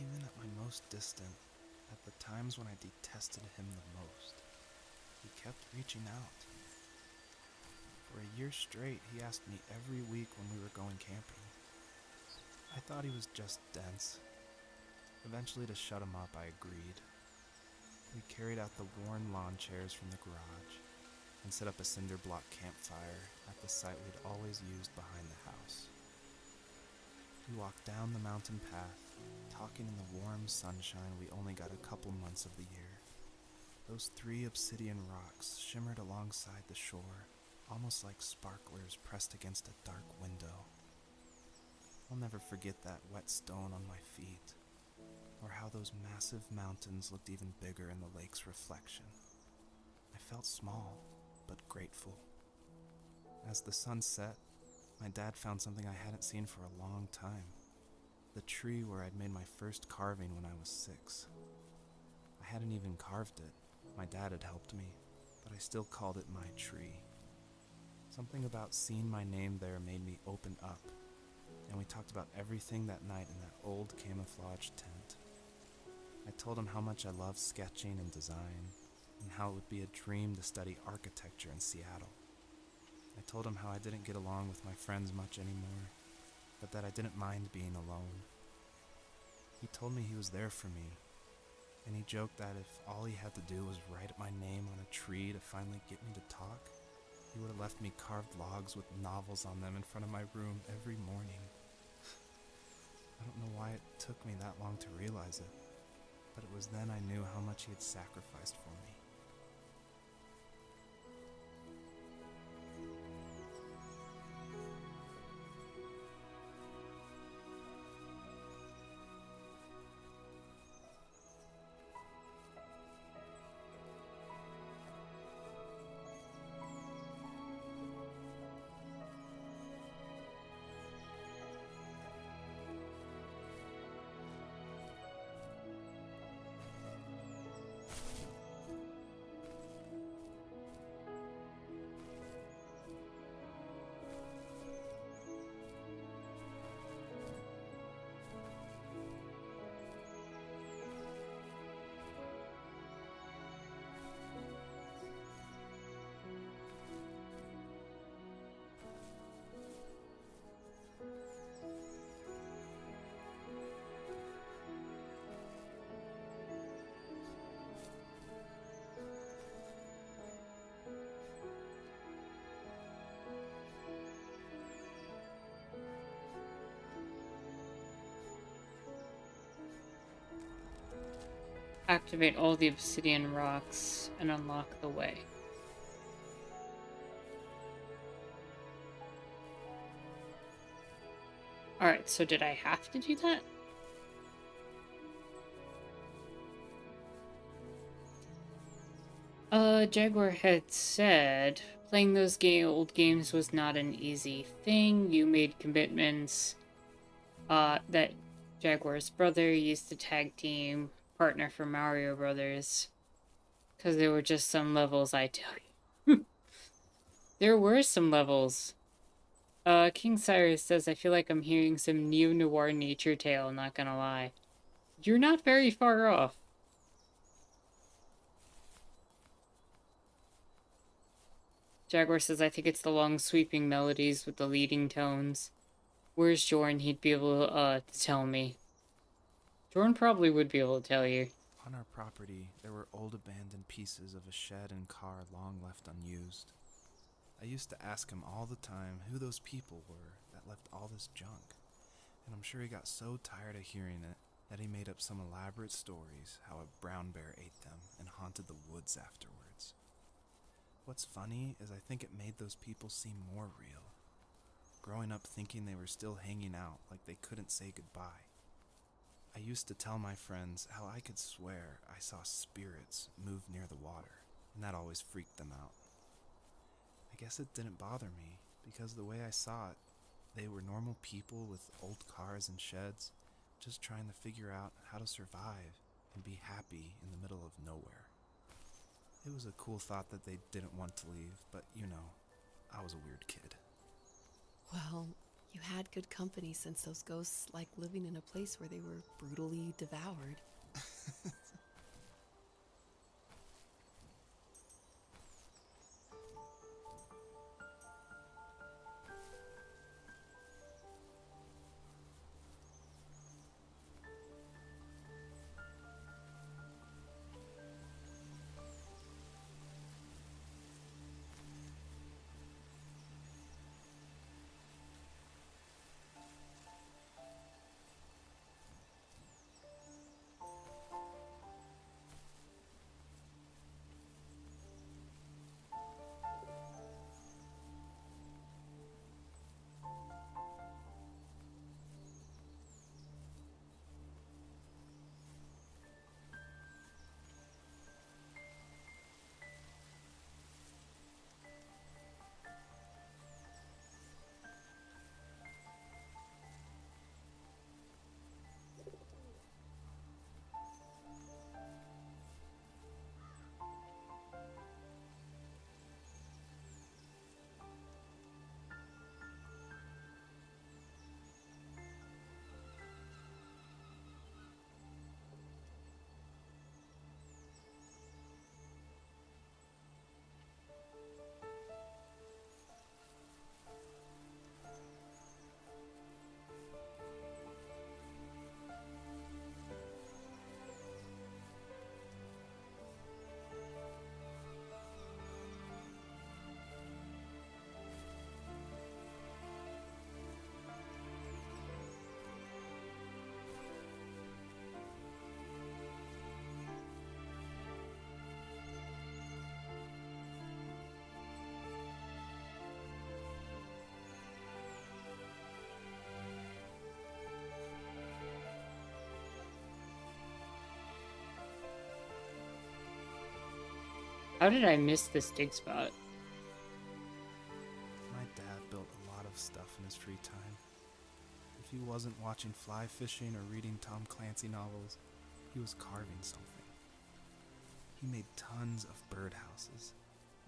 Even at my most distant, at the times when I detested him the most, kept reaching out. For a year straight, he asked me every week when we were going camping. I thought he was just dense. Eventually, to shut him up, I agreed. We carried out the worn lawn chairs from the garage and set up a cinder block campfire at the site we'd always used behind the house. We walked down the mountain path, talking in the warm sunshine we only got a couple months of the year. Those 3 obsidian rocks shimmered alongside the shore, almost like sparklers pressed against a dark window. I'll never forget that wet stone on my feet, or how those massive mountains looked even bigger in the lake's reflection. I felt small, but grateful. As the sun set, my dad found something I hadn't seen for a long time. The tree where I'd made my first carving when I was 6. I hadn't even carved it. My dad had helped me, but I still called it my tree. Something about seeing my name there made me open up, and we talked about everything that night in that old camouflage tent. I told him how much I loved sketching and design, and how it would be a dream to study architecture in Seattle. I told him how I didn't get along with my friends much anymore, but that I didn't mind being alone. He told me he was there for me, and he joked that if all he had to do was write my name on a tree to finally get me to talk, he would have left me carved logs with novels on them in front of my room every morning. I don't know why it took me that long to realize it, but it was then I knew how much he had sacrificed for me. Activate all the obsidian rocks and unlock the way. Alright, so did I have to do that? Jaguar had said playing those old games was not an easy thing. You made commitments that Jaguar's brother used to tag team partner for Mario Brothers, because there were just some levels, I tell you. There were some levels. King Cyrus says, I feel like I'm hearing some neo-noir nature tale, not gonna lie. You're not very far off. Jaguar says, I think it's the long sweeping melodies with the leading tones. Where's Jorn? He'd be able to tell me. Jorn probably would be able to tell you. On our property, there were old abandoned pieces of a shed and car long left unused. I used to ask him all the time who those people were that left all this junk, and I'm sure he got so tired of hearing it that he made up some elaborate stories how a brown bear ate them and haunted the woods afterwards. What's funny is I think it made those people seem more real. Growing up thinking they were still hanging out like they couldn't say goodbye. I used to tell my friends how I could swear I saw spirits move near the water, and that always freaked them out. I guess it didn't bother me, because the way I saw it, they were normal people with old cars and sheds, just trying to figure out how to survive and be happy in the middle of nowhere. It was a cool thought that they didn't want to leave, but you know, I was a weird kid. Well, you had good company since those ghosts like living in a place where they were brutally devoured. How did I miss this dig spot? My dad built a lot of stuff in his free time. If he wasn't watching fly fishing or reading Tom Clancy novels, he was carving something. He made tons of birdhouses.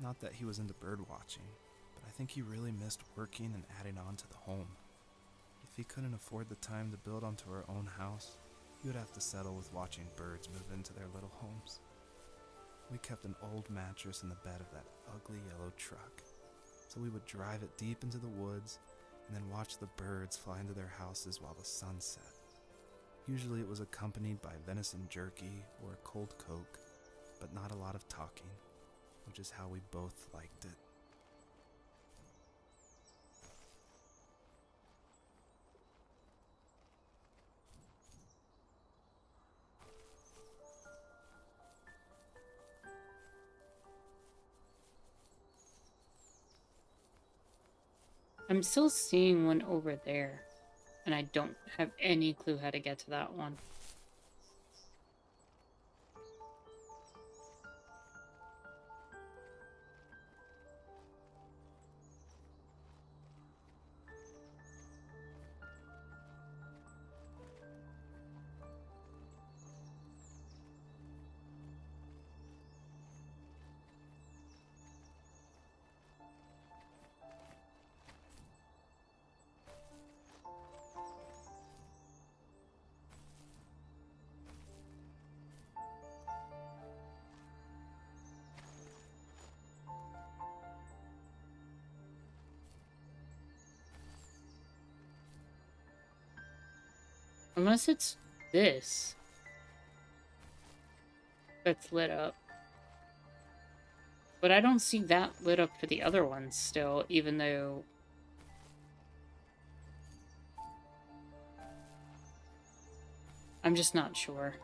Not that he was into bird watching, but I think he really missed working and adding on to the home. If he couldn't afford the time to build onto our own house, he would have to settle with watching birds move into their little homes. We kept an old mattress in the bed of that ugly yellow truck, so we would drive it deep into the woods and then watch the birds fly into their houses while the sun set. Usually it was accompanied by venison jerky or a cold Coke, but not a lot of talking, which is how we both liked it. I'm still seeing one over there, and I don't have any clue how to get to that one. Unless it's this that's lit up. But I don't see that lit up for the other ones still, even though... I'm just not sure.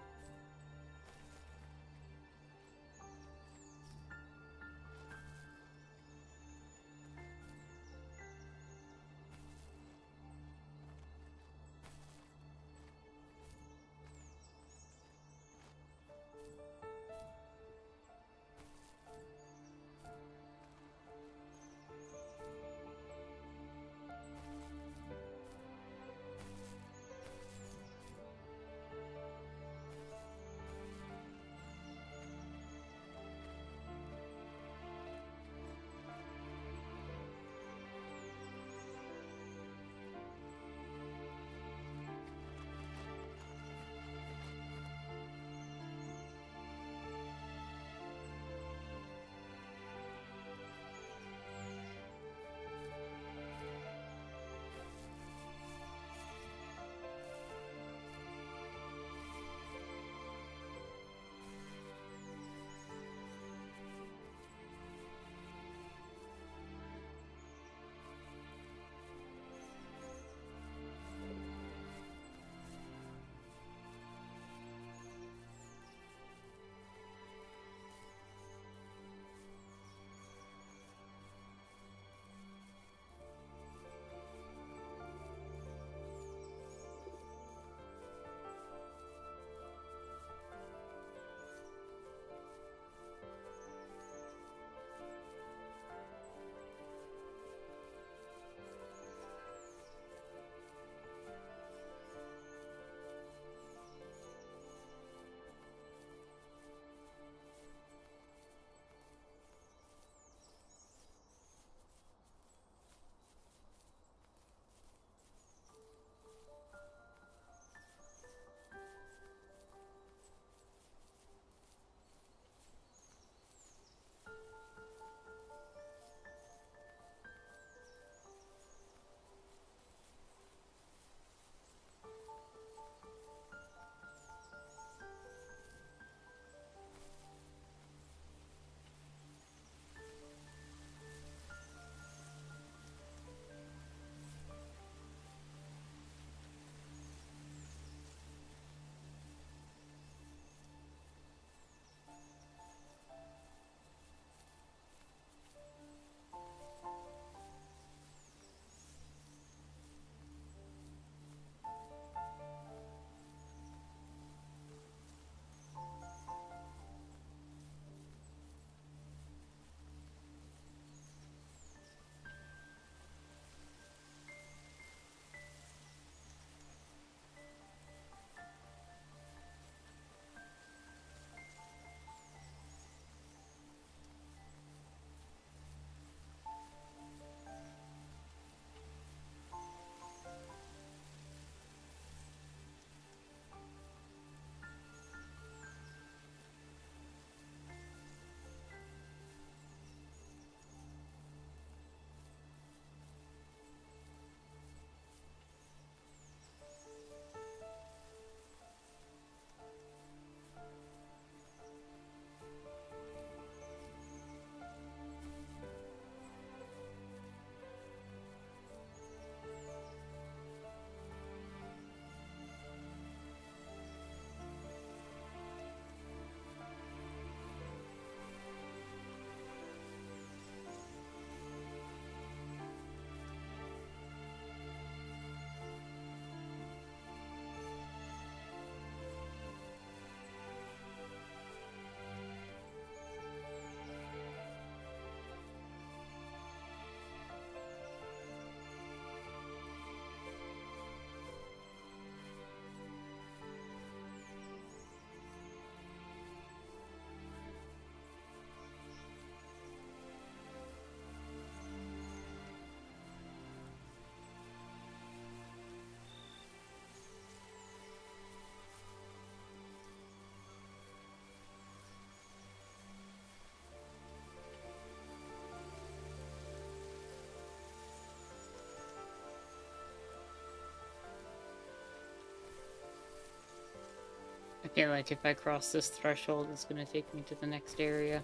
feel like if I cross this threshold, it's gonna take me to the next area.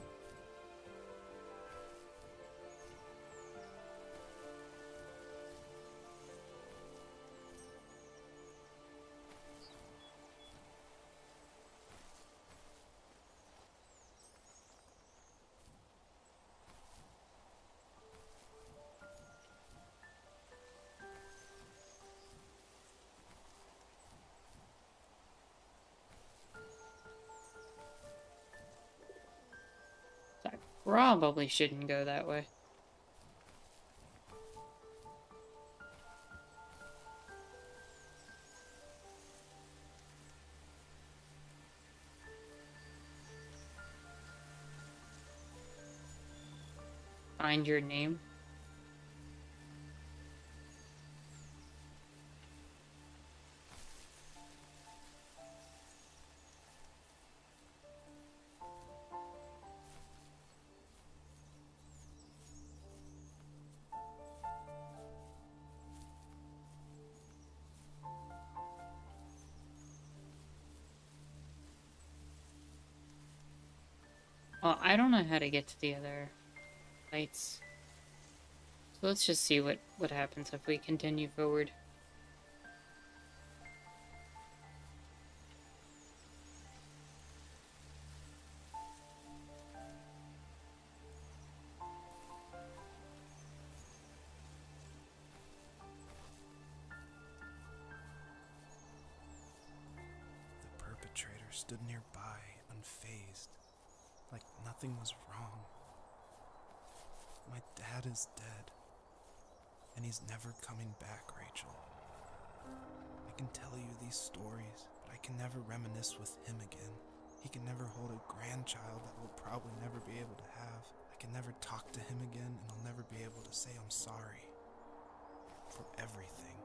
So I probably shouldn't go that way. Find your name. Well, I don't know how to get to the other lights. So let's just see what happens if we continue forward. The perpetrator stood nearby, unfazed, like nothing was wrong. My dad is dead, and he's never coming back, Rachel. I can tell you these stories, but I can never reminisce with him again. He can never hold a grandchild that we'll probably never be able to have. I can never talk to him again, and I'll never be able to say I'm sorry for everything.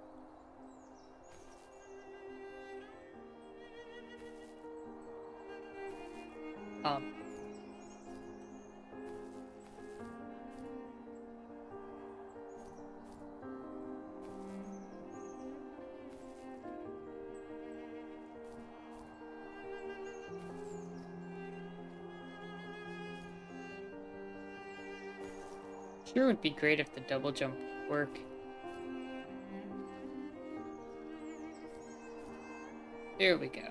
Um, Sure would be great if the double jump would work. There we go.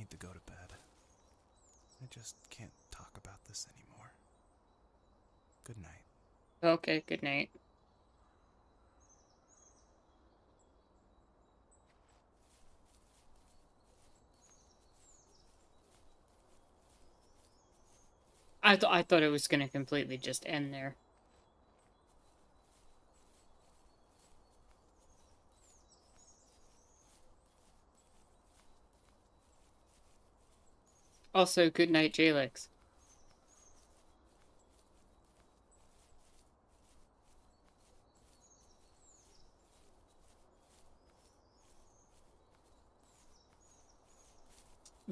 need to go to bed. I just can't talk about this anymore. Good night. Okay, good night. I thought it was gonna completely just end there. Also, good night, Jalix.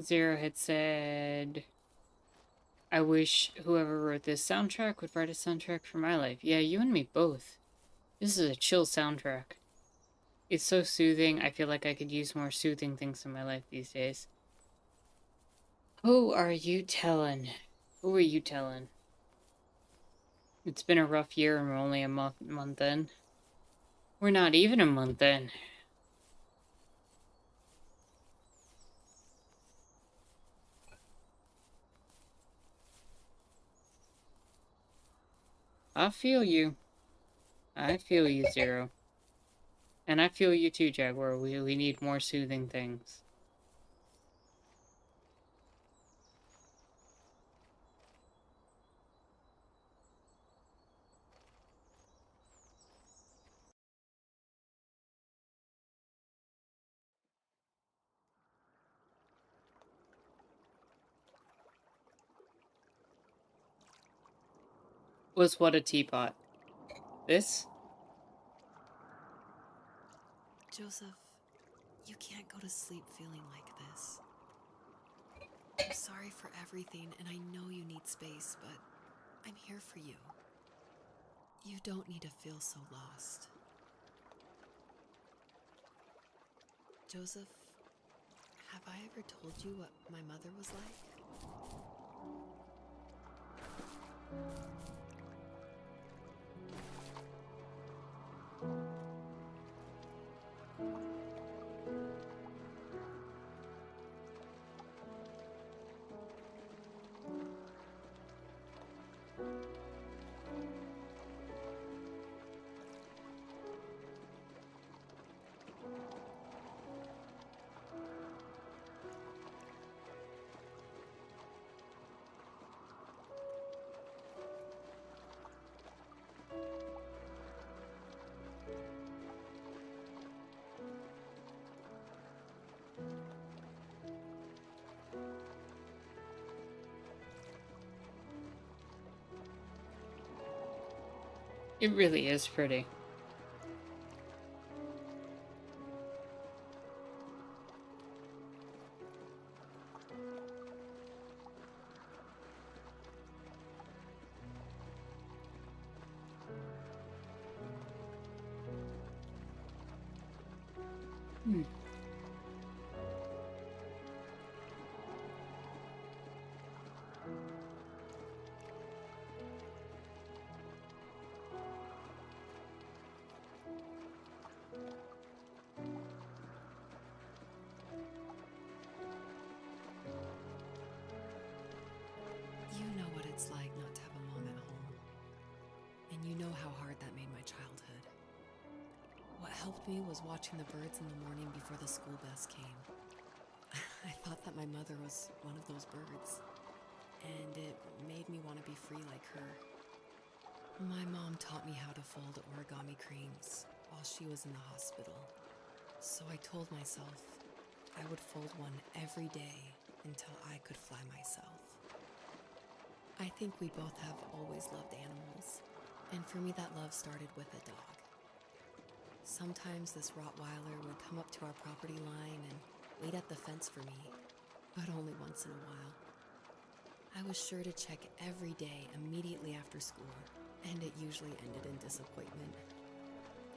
Zero had said, I wish whoever wrote this soundtrack would write a soundtrack for my life. Yeah, you and me both. This is a chill soundtrack. It's so soothing. I feel like I could use more soothing things in my life these days. Who are you telling? Who are you telling? It's been a rough year and we're only a month in. We're not even a month in. I feel you. I feel you, Zero. And I feel you too, Jaguar. We need more soothing things. Was what a teapot? This? Joseph, you can't go to sleep feeling like this. I'm sorry for everything, and I know you need space, but I'm here for you. You don't need to feel so lost. Joseph, have I ever told you what my mother was like? It really is pretty. Hmm. You know what it's like not to have a mom at home. And you know how hard that made my childhood. What helped me was watching the birds in the morning before the school bus came. I thought that my mother was one of those birds, and it made me want to be free like her. My mom taught me how to fold origami cranes while she was in the hospital. So I told myself I would fold one every day until I could fly myself. I think we both have always loved animals, and for me that love started with a dog. Sometimes this Rottweiler would come up to our property line and wait at the fence for me, but only once in a while. I was sure to check every day immediately after school, and it usually ended in disappointment.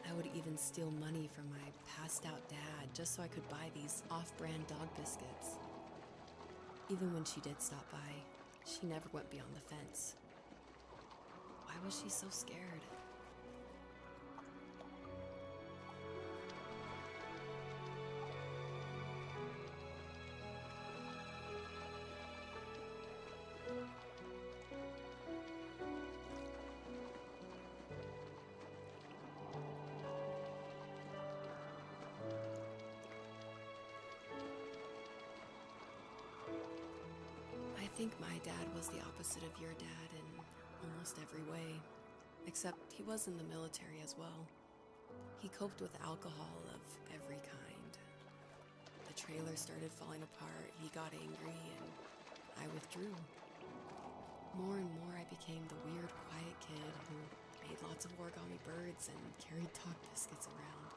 I would even steal money from my passed-out dad just so I could buy these off-brand dog biscuits. Even when she did stop by, she never went beyond the fence. Why was she so scared? think my dad was the opposite of your dad in almost every way, except he was in the military as well. He coped with alcohol of every kind. The trailer started falling apart, he got angry, and I withdrew. More and more, I became the weird, quiet kid who made lots of origami birds and carried talk biscuits around.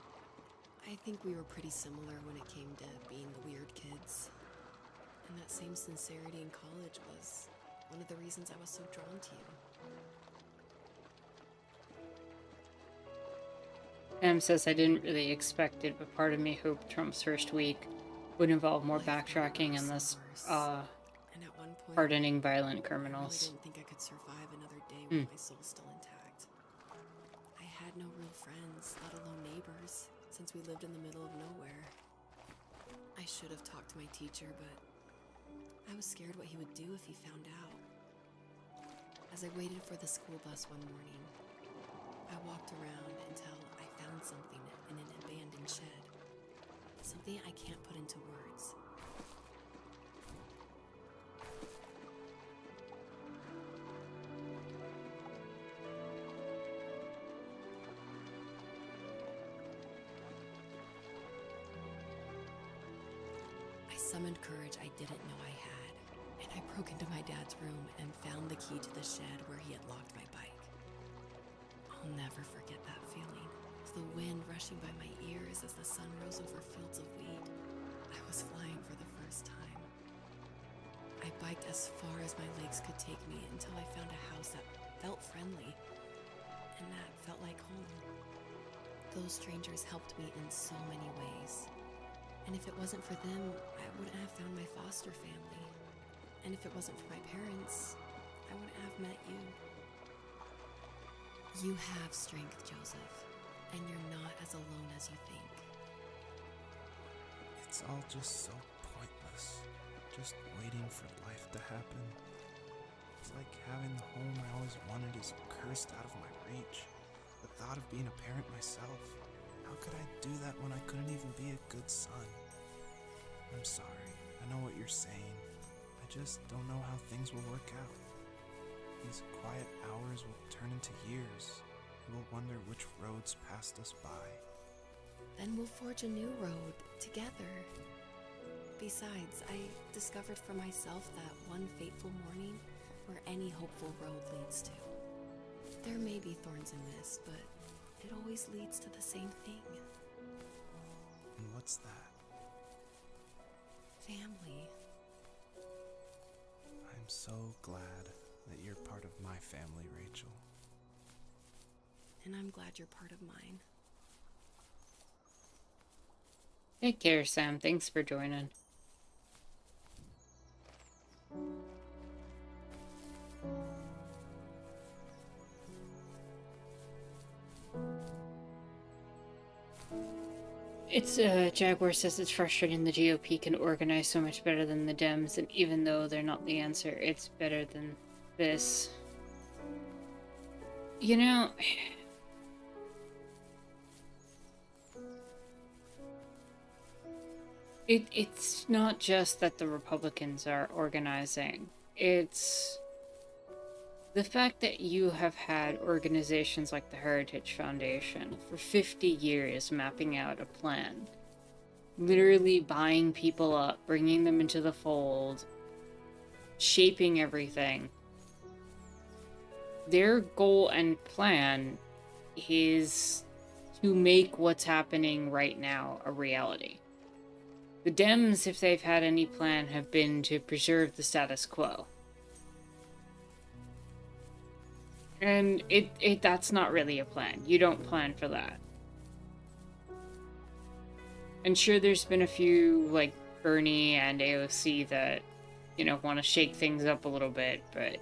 I think we were pretty similar when it came to being the weird kids. And that same sincerity in college was one of the reasons I was so drawn to you. Em says I didn't really expect it, but part of me hoped Trump's first week would involve more backtracking and less And at one point, pardoning violent I criminals. really didn't think I could survive another day with my soul still intact. I had no real friends, let alone neighbors, since we lived in the middle of nowhere. I should have talked to my teacher, but I was scared what he would do if he found out. As I waited for the school bus one morning, I walked around until I found something in an abandoned shed. Something I can't put into words. I summoned courage I didn't know I had, and I broke into my dad's room and found the key to the shed where he had locked my bike. I'll never forget that feeling. The wind rushing by my ears as the sun rose over fields of wheat. I was flying for the first time. I biked as far as my legs could take me until I found a house that felt friendly, and that felt like home. Those strangers helped me in so many ways. And if it wasn't for them, I wouldn't have found my foster family. And if it wasn't for my parents, I wouldn't have met you. You have strength, Joseph, and you're not as alone as you think. It's all just so pointless. Just waiting for life to happen. It's like having the home I always wanted is cursed out of my reach. The thought of being a parent myself. How could I do that when I couldn't even be a good son? I'm sorry. I know what you're saying. I just don't know how things will work out. These quiet hours will turn into years. We'll wonder which roads passed us by. Then we'll forge a new road together. Besides, I discovered for myself that one fateful morning where any hopeful road leads to. There may be thorns in this, but it always leads to the same thing. And what's that? Family. I'm so glad that you're part of my family, Rachel. And I'm glad you're part of mine. Take care, Sam. Thanks for joining. Jaguar says it's frustrating the GOP can organize so much better than the Dems, and even though they're not the answer, it's better than this. You know, it's not just that the Republicans are organizing. It's the fact that you have had organizations like the Heritage Foundation for 50 years mapping out a plan, literally buying people up, bringing them into the fold, shaping everything. Their goal and plan is to make what's happening right now a reality. The Dems, if they've had any plan, have been to preserve the status quo. And that's not really a plan. You don't plan for that. And sure, there's been a few, like Bernie and AOC, that, you know, want to shake things up a little bit, but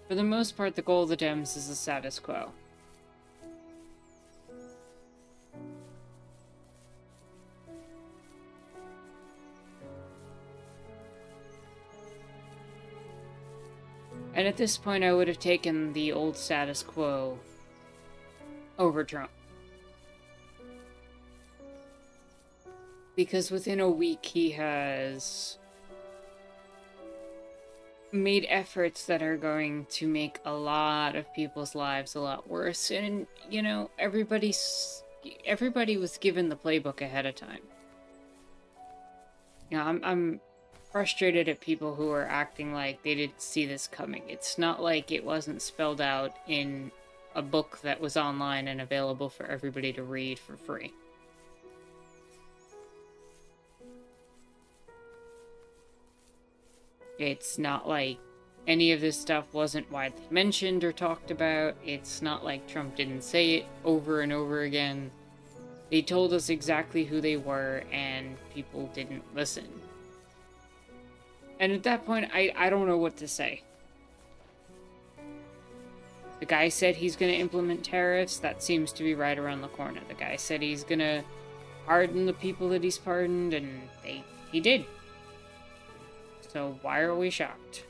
for the most part, the goal of the Dems is the status quo. And at this point, I would have taken the old status quo over Trump. Because within a week, he has made efforts that are going to make a lot of people's lives a lot worse. And, you know, everybody was given the playbook ahead of time. You know, I'm frustrated at people who are acting like they didn't see this coming. It's not like it wasn't spelled out in a book that was online and available for everybody to read for free. It's not like any of this stuff wasn't widely mentioned or talked about. It's not like Trump didn't say it over and over again. They told us exactly who they were, and people didn't listen. And at that point, I don't know what to say. The guy said he's going to implement tariffs. That seems to be right around the corner. The guy said he's going to pardon the people that he's pardoned, and he did. So why are we shocked?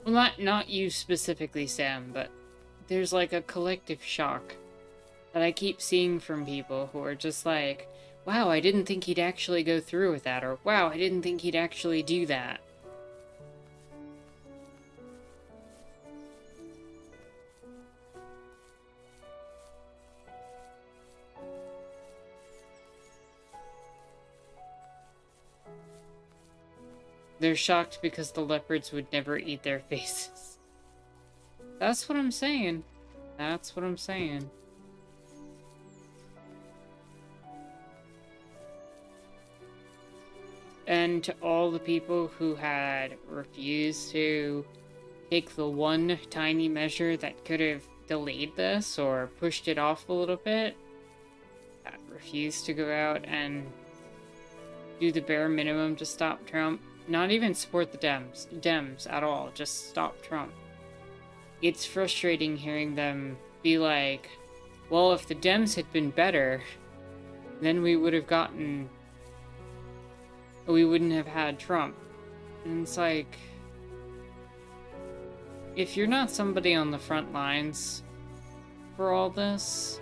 Well, not you specifically, Sam, but there's like a collective shock that I keep seeing from people who are just like, wow, I didn't think he'd actually go through with that, or wow, I didn't think he'd actually do that. They're shocked because the leopards would never eat their faces. That's what I'm saying. That's what I'm saying. And to all the people who had refused to take the one tiny measure that could have delayed this or pushed it off a little bit, that refused to go out and do the bare minimum to stop Trump. Not even support the Dems at all, just stop Trump. It's frustrating hearing them be like, well, if the Dems had been better, then we wouldn't have had Trump. And it's like, if you're not somebody on the front lines for all this,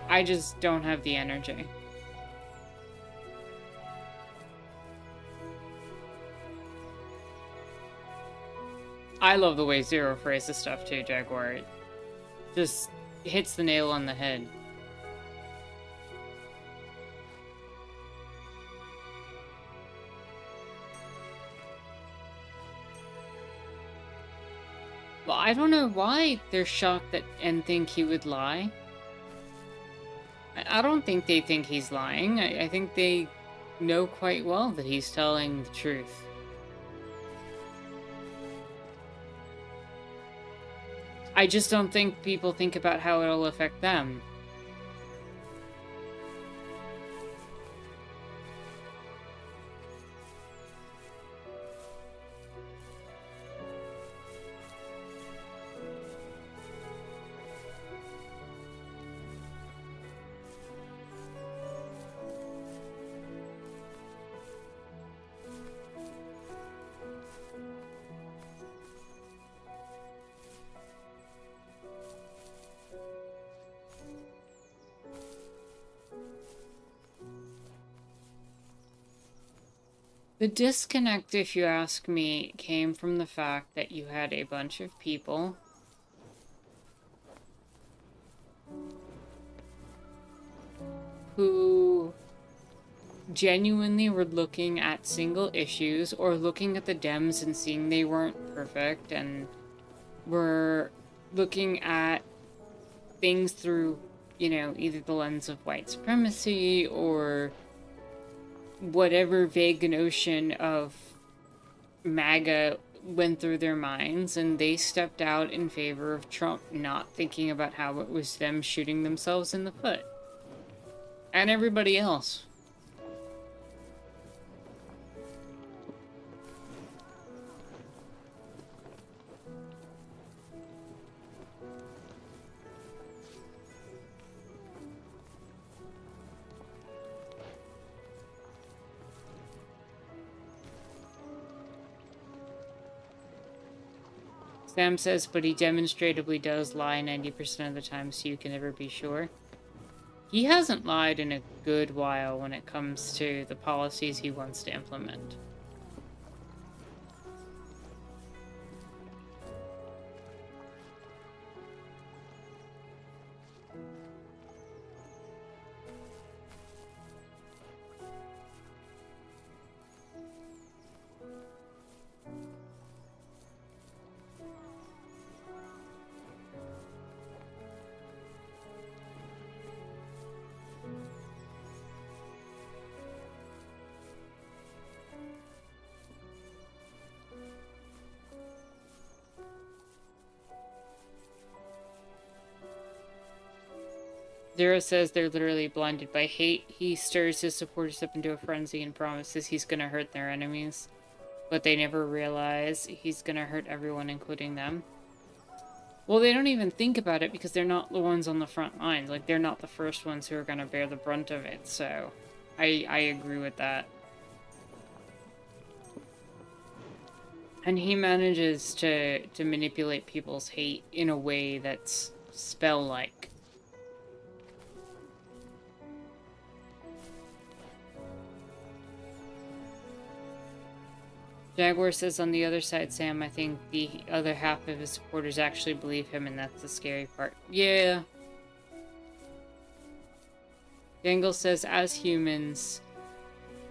I just don't have the energy. I love the way Zero phrases stuff too, Jaguar. It just hits the nail on the head. Well, I don't know why they're shocked and think he would lie. I don't think they think he's lying. I think they know quite well that he's telling the truth. I just don't think people think about how it'll affect them. The disconnect, if you ask me, came from the fact that you had a bunch of people who genuinely were looking at single issues or looking at the Dems and seeing they weren't perfect and were looking at things through, you know, either the lens of white supremacy or whatever vague notion of MAGA went through their minds, and they stepped out in favor of Trump, not thinking about how it was them shooting themselves in the foot. And everybody else. Sam says, but he demonstrably does lie 90% of the time, so you can never be sure. He hasn't lied in a good while when it comes to the policies he wants to implement. Zero says they're literally blinded by hate. He stirs his supporters up into a frenzy and promises he's gonna hurt their enemies. But they never realize he's gonna hurt everyone, including them. Well, they don't even think about it because they're not the ones on the front lines. Like, they're not the first ones who are gonna bear the brunt of it, so... I agree with that. And he manages to manipulate people's hate in a way that's spell-like. Jaguar says on the other side, Sam, I think the other half of his supporters actually believe him, and that's the scary part. Yeah. Dangle says, as humans,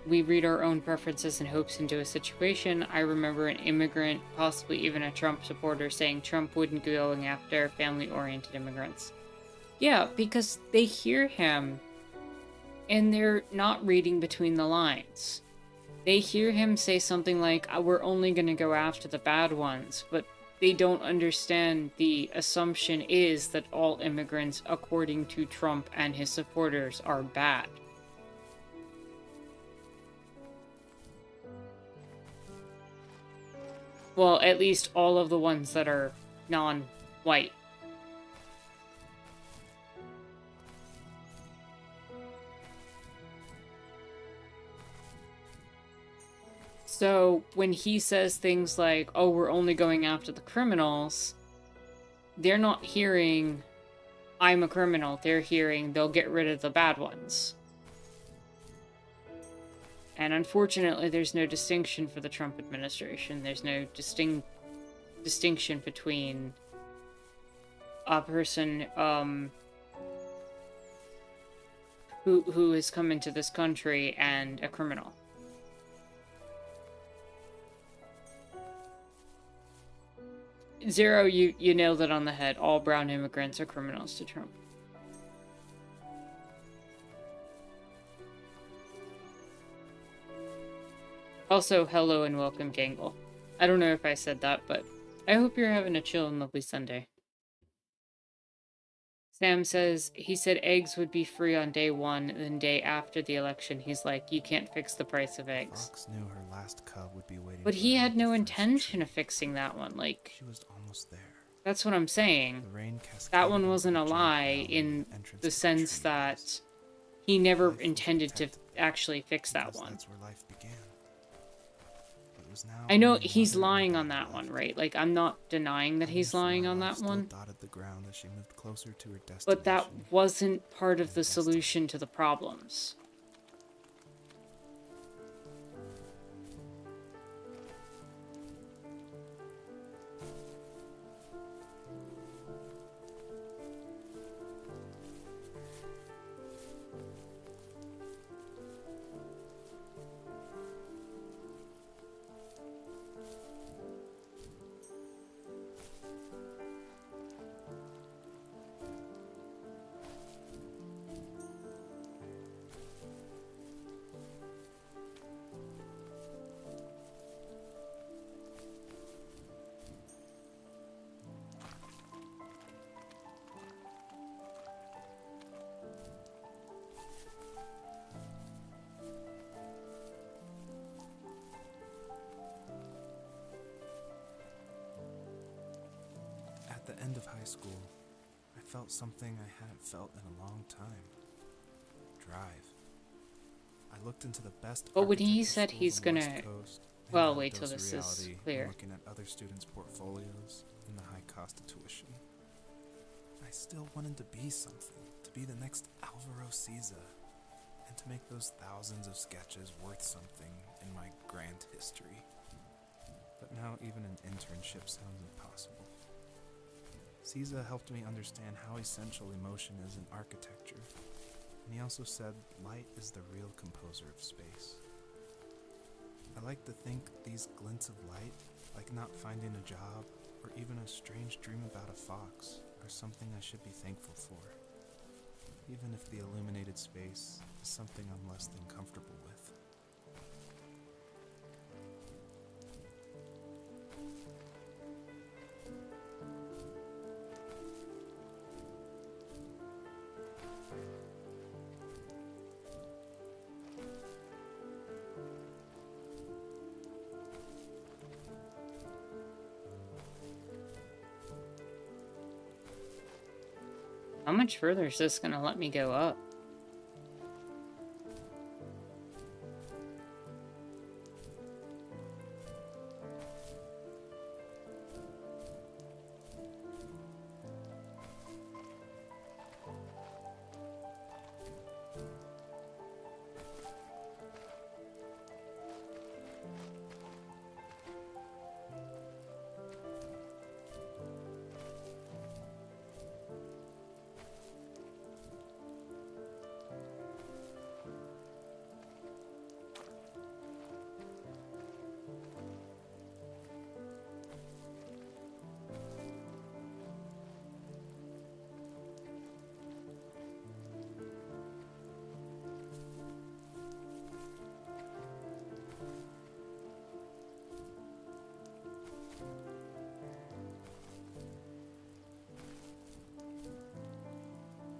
we read our own preferences and hopes into a situation. I remember an immigrant, possibly even a Trump supporter, saying Trump wouldn't be going after family-oriented immigrants. Yeah, because they hear him, and they're not reading between the lines. They hear him say something like, we're only going to go after the bad ones, but they don't understand the assumption is that all immigrants, according to Trump and his supporters, are bad. Well, at least all of the ones that are non-white. So when he says things like, oh, we're only going after the criminals, they're not hearing, I'm a criminal. They're hearing, they'll get rid of the bad ones. And unfortunately, there's no distinction for the Trump administration. There's no distinction between a person who has come into this country and a criminal. Zero, you nailed it on the head. All brown immigrants are criminals to Trump. Also, hello and welcome, Gangle. I don't know if I said that, but I hope you're having a chill and lovely Sunday. Sam says, he said eggs would be free on day 1, then day after the election, he's like, you can't fix the price of eggs. Fox knew her last cub would be waiting. But he for her had at no the first intention tree. of fixing that one, like... She was almost there. That's what I'm saying. The rain cascaded That one over wasn't the a giant lie valley in at entrance the of sense tree that house. he never Life was intended to protected actually fix that because one. That's where life began. It was now I know only he's mother and lying on daughter that one, left. right? Like, I'm not denying that he's Others from lying her on life that still one. dotted the ground as she moved closer to her destination. But that wasn't part of the solution to the problems. high school, I felt something I hadn't felt in a long time. Drive. I looked into the best But when he architecture said schools he's on the West gonna... Coast, I Well, got a wait till dose of this is reality clear. when looking at other students' portfolios and the high cost of tuition. I still wanted to be something, to be the next Alvaro Siza, and to make those thousands of sketches worth something in my grand history. But now even an internship sounds impossible. Siza helped me understand how essential emotion is in architecture, and he also said light is the real composer of space. I like to think these glints of light, like not finding a job, or even a strange dream about a fox, are something I should be thankful for, even if the illuminated space is something I'm less than comfortable with. How much further is this gonna let me go up?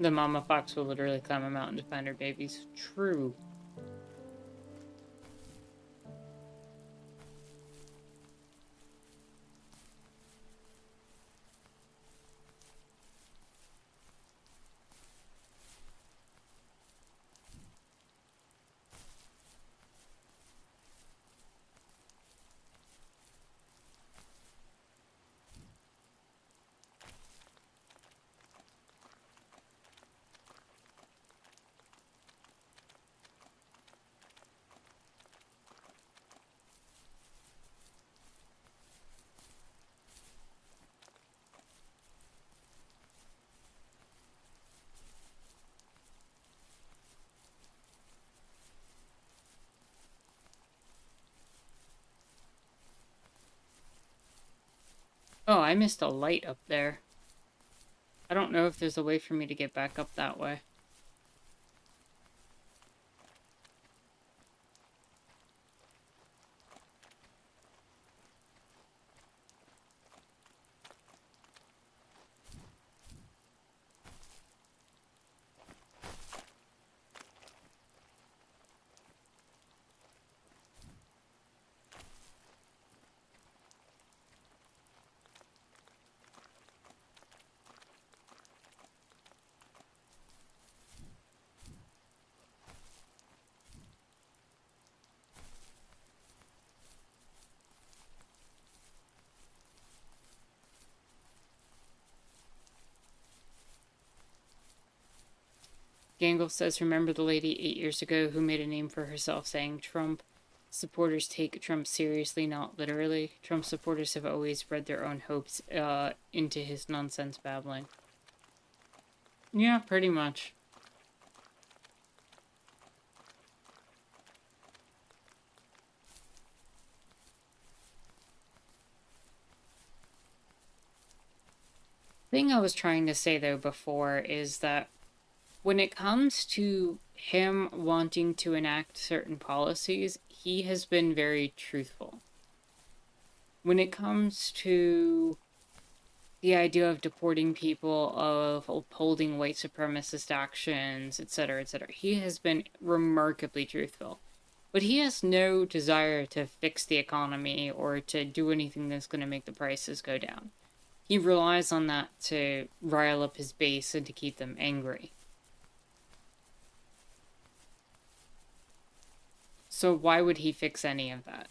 The mama fox will literally climb a mountain to find her babies. True. Oh, I missed a light up there. I don't know if there's a way for me to get back up that way. Gangle says, remember the lady 8 years ago who made a name for herself saying Trump supporters take Trump seriously, not literally. Trump supporters have always read their own hopes into his nonsense babbling. Yeah, pretty much. Thing I was trying to say though before is that when it comes to him wanting to enact certain policies, he has been very truthful. When it comes to the idea of deporting people, of upholding white supremacist actions, etc., etc., he has been remarkably truthful. But he has no desire to fix the economy or to do anything that's going to make the prices go down. He relies on that to rile up his base and to keep them angry. So why would he fix any of that?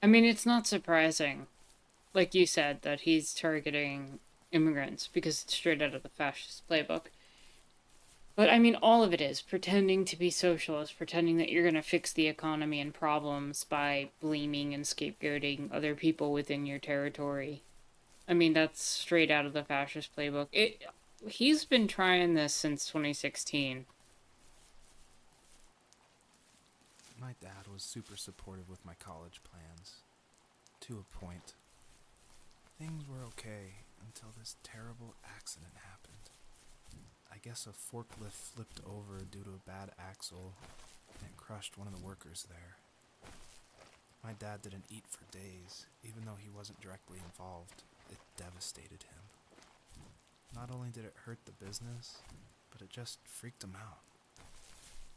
I mean, it's not surprising, like you said, that he's targeting immigrants because it's straight out of the fascist playbook. But I mean, all of it is pretending to be socialist, pretending that you're going to fix the economy and problems by blaming and scapegoating other people within your territory. I mean, that's straight out of the fascist playbook. He's been trying this since 2016. My dad was super supportive with my college plans. To a point. Things were okay until this terrible accident happened. I guess a forklift flipped over due to a bad axle and it crushed one of the workers there. My dad didn't eat for days, even though he wasn't directly involved. It devastated him. Not only did it hurt the business, but it just freaked him out.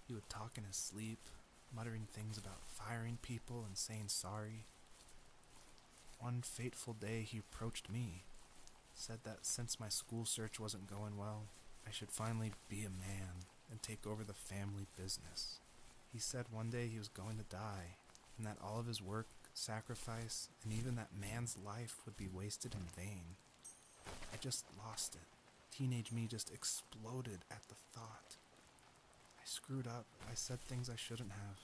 He would talk in his sleep, muttering things about firing people and saying sorry. One fateful day he approached me, said that since my school search wasn't going well, I should finally be a man and take over the family business. He said one day he was going to die, and that all of his work, sacrifice, and even that man's life would be wasted in vain. I just lost it. Teenage me just exploded at the thought. I screwed up. I said things I shouldn't have.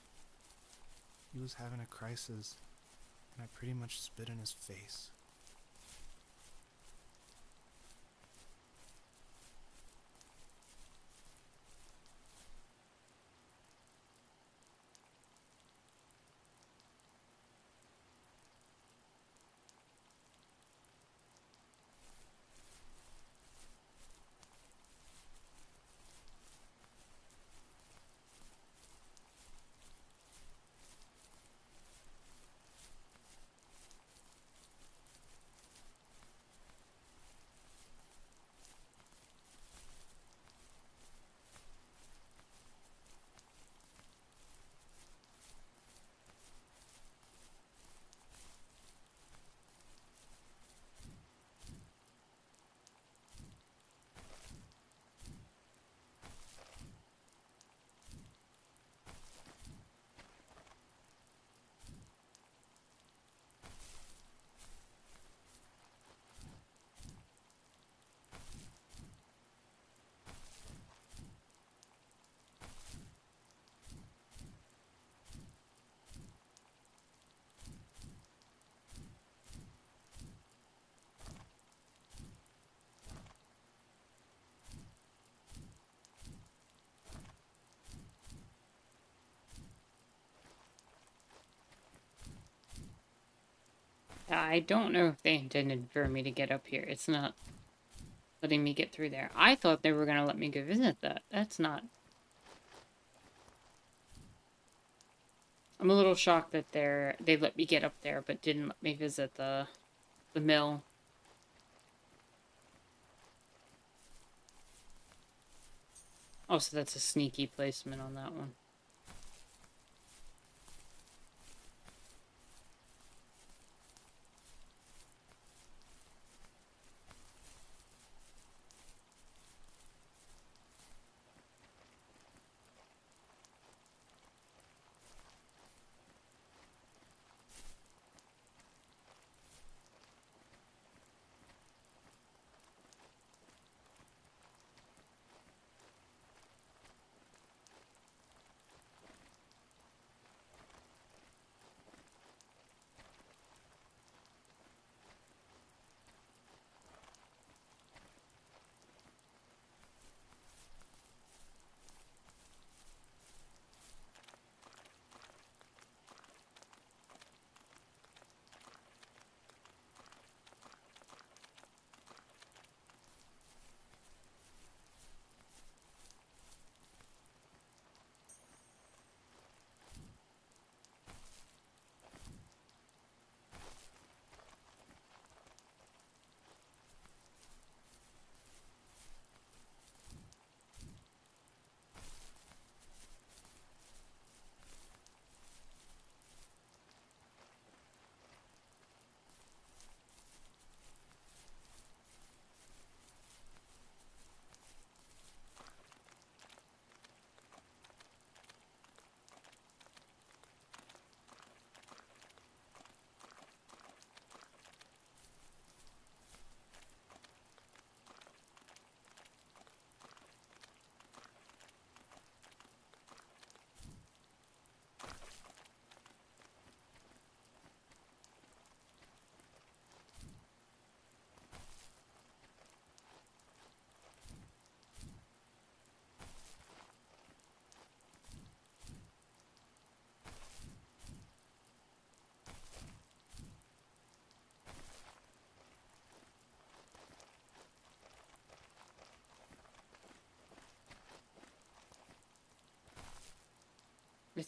He was having a crisis, and I pretty much spit in his face. I don't know if they intended for me to get up here. It's not letting me get through there. I thought they were going to let me go visit that. That's not... I'm a little shocked that they let me get up there, but didn't let me visit the mill. Oh, so that's a sneaky placement on that one.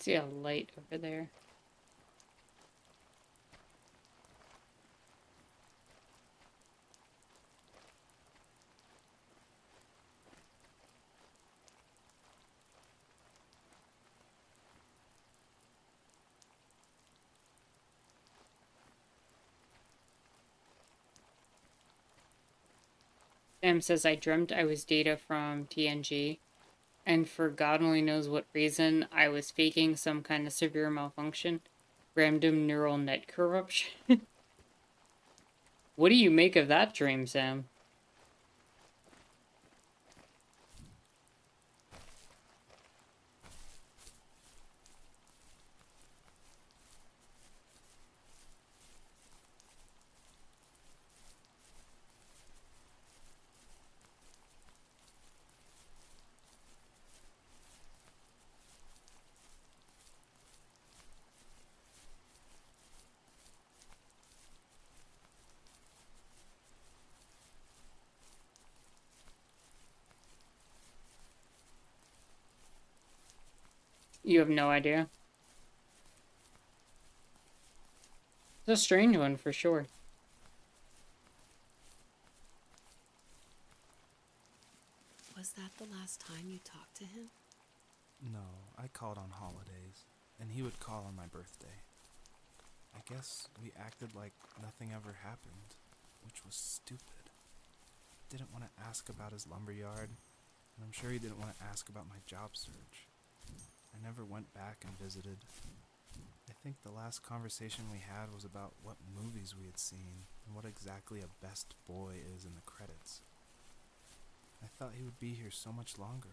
See a light over there. Sam says, I dreamt I was Data from TNG, and for God only knows what reason, I was faking some kind of severe malfunction. Random neural net corruption. What do you make of that dream, Sam? You have no idea. It's a strange one for sure. Was that the last time you talked to him? No, I called on holidays, and he would call on my birthday. I guess we acted like nothing ever happened, which was stupid. Didn't want to ask about his lumberyard, and I'm sure he didn't want to ask about my job search. I never went back and visited. I think the last conversation we had was about what movies we had seen and what exactly a best boy is in the credits. I thought he would be here so much longer.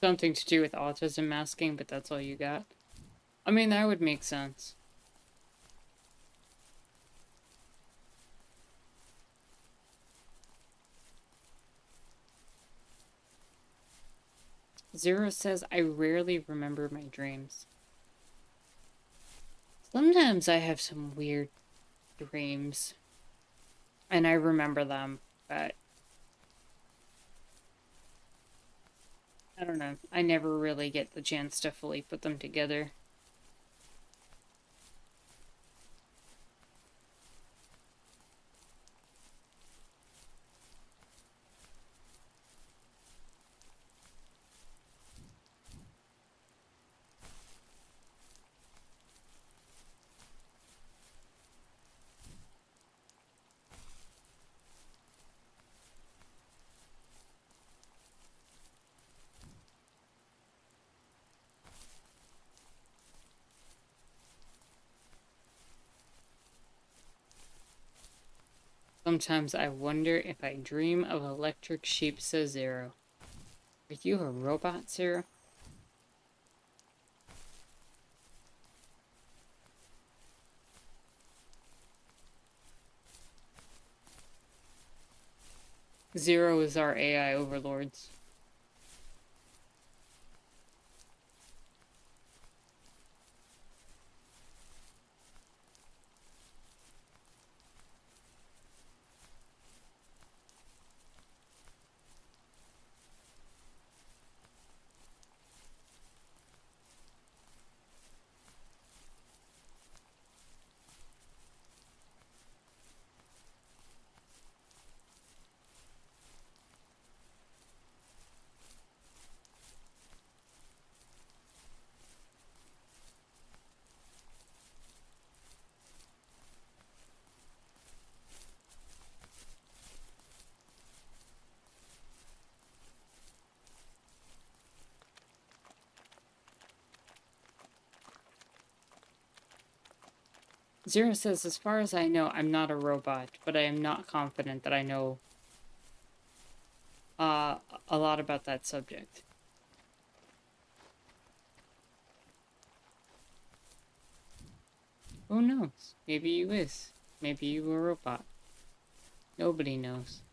Something to do with autism masking, but that's all you got. I mean, that would make sense. Zero says, I rarely remember my dreams. Sometimes I have some weird dreams, and I remember them, but I don't know. I never really get the chance to fully put them together. Sometimes I wonder if I dream of electric sheep, says Zero. Are you a robot, Zero? Zero is our AI overlords. Zero says, as far as I know, I'm not a robot, but I am not confident that I know a lot about that subject. Who knows? Maybe you is. Maybe you a robot. Nobody knows.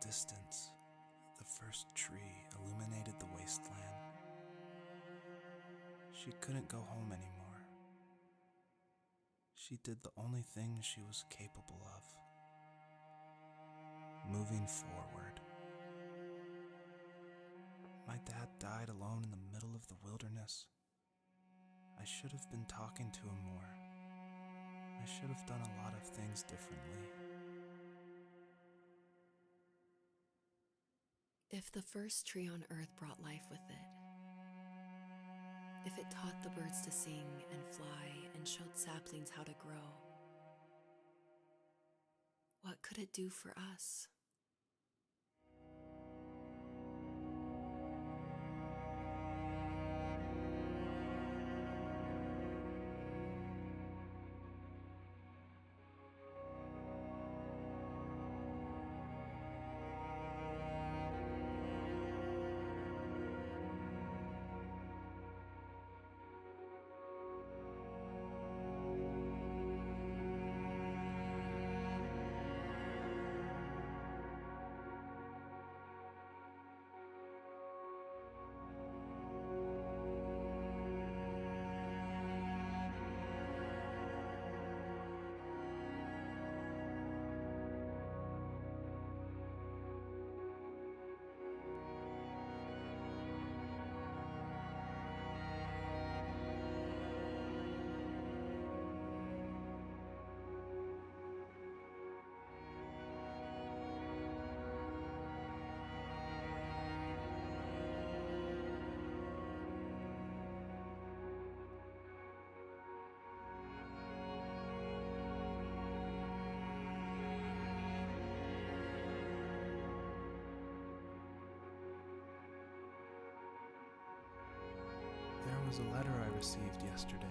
distance, the first tree illuminated the wasteland. She couldn't go home anymore. She did the only thing she was capable of: moving forward. My dad died alone in the middle of the wilderness. I should have been talking to him more. I should have done a lot of things differently. If the first tree on Earth brought life with it, if it taught the birds to sing and fly and showed saplings how to grow, what could it do for us? There was a letter I received yesterday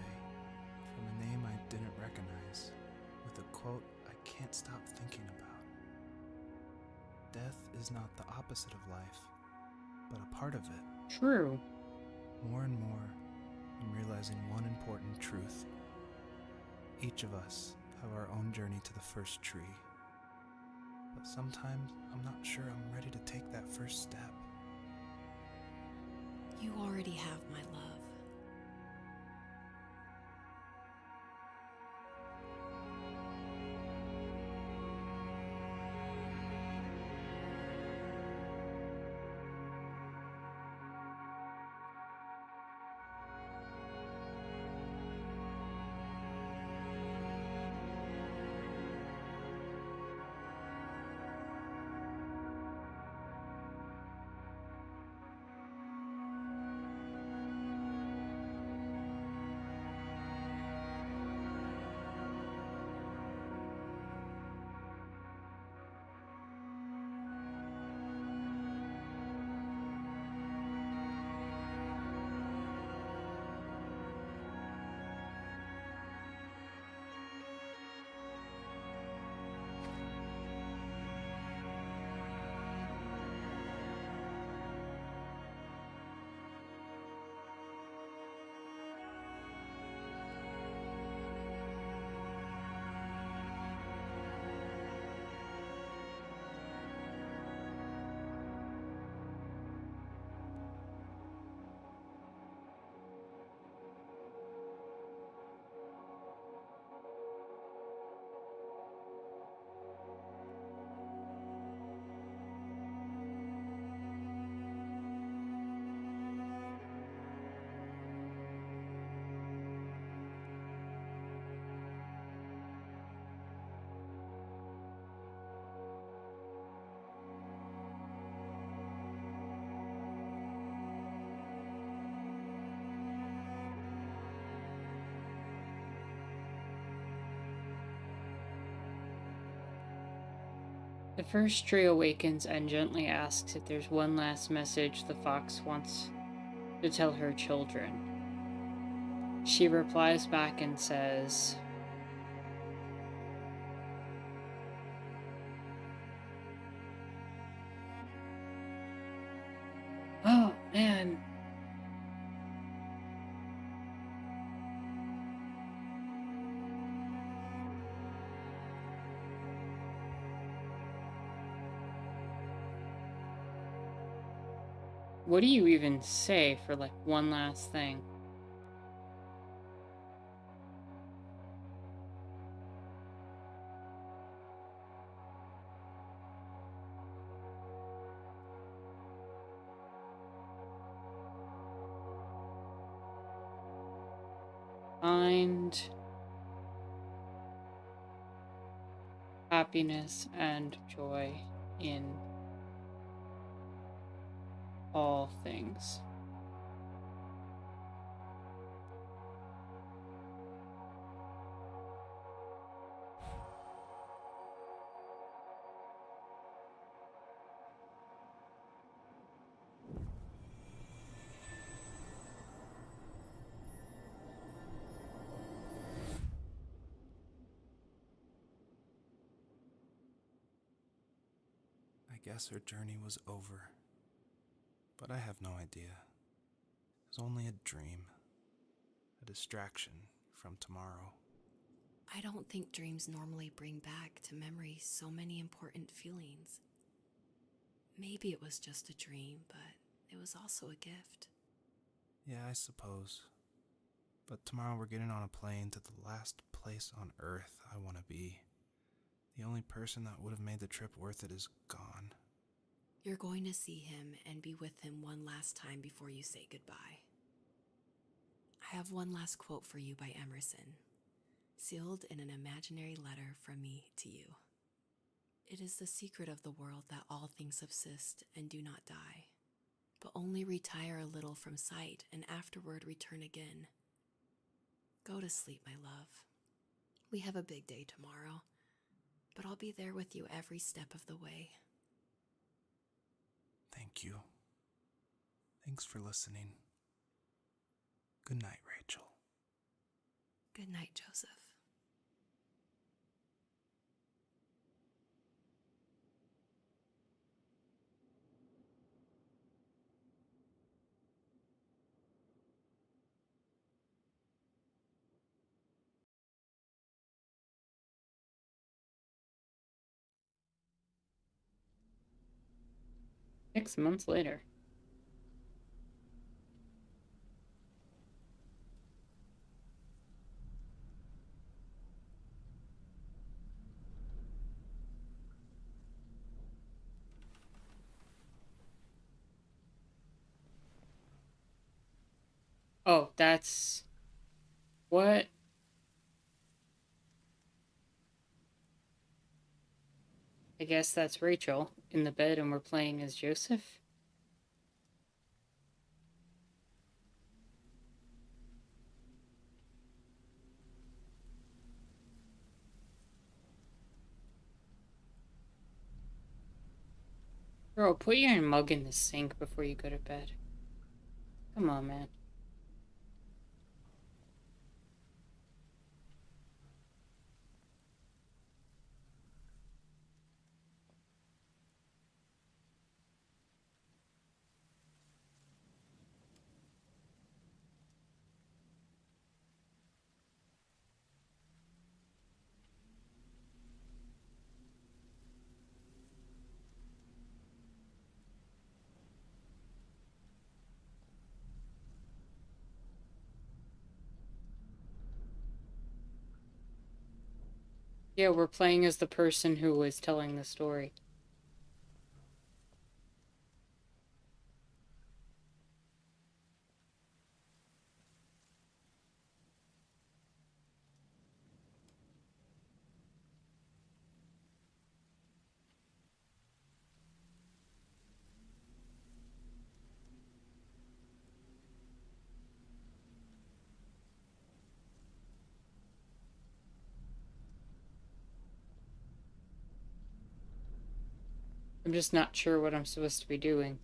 from a name I didn't recognize, with a quote I can't stop thinking about. Death is not the opposite of life, but a part of it. True. More and more, I'm realizing one important truth. Each of us have our own journey to the first tree. But sometimes I'm not sure I'm ready to take that first step. You already have my love. The first tree awakens and gently asks if there's one last message the fox wants to tell her children. She replies back and says, "Oh, man. what do you even say for like one last thing? Find happiness and joy in all things. I guess her journey was over. But I have no idea. It was only a dream, a distraction from tomorrow. I don't think dreams normally bring back to memory so many important feelings. Maybe it was just a dream, but it was also a gift. Yeah, I suppose. But tomorrow we're getting on a plane to the last place on Earth I want to be. The only person that would have made the trip worth it is gone. You're going to see him and be with him one last time before you say goodbye. I have one last quote for you by Emerson, sealed in an imaginary letter from me to you. It is the secret of the world that all things subsist and do not die, but only retire a little from sight and afterward return again. Go to sleep, my love. We have a big day tomorrow, but I'll be there with you every step of the way. Thank you. Thanks for listening. Good night, Rachel. Good night, Joseph. Six months later. Oh, that's what? I guess that's Rachel in the bed and we're playing as Joseph. Girl, put your mug in the sink before you go to bed. Come on, man. Yeah, we're playing as the person who was telling the story. I'm just not sure what I'm supposed to be doing.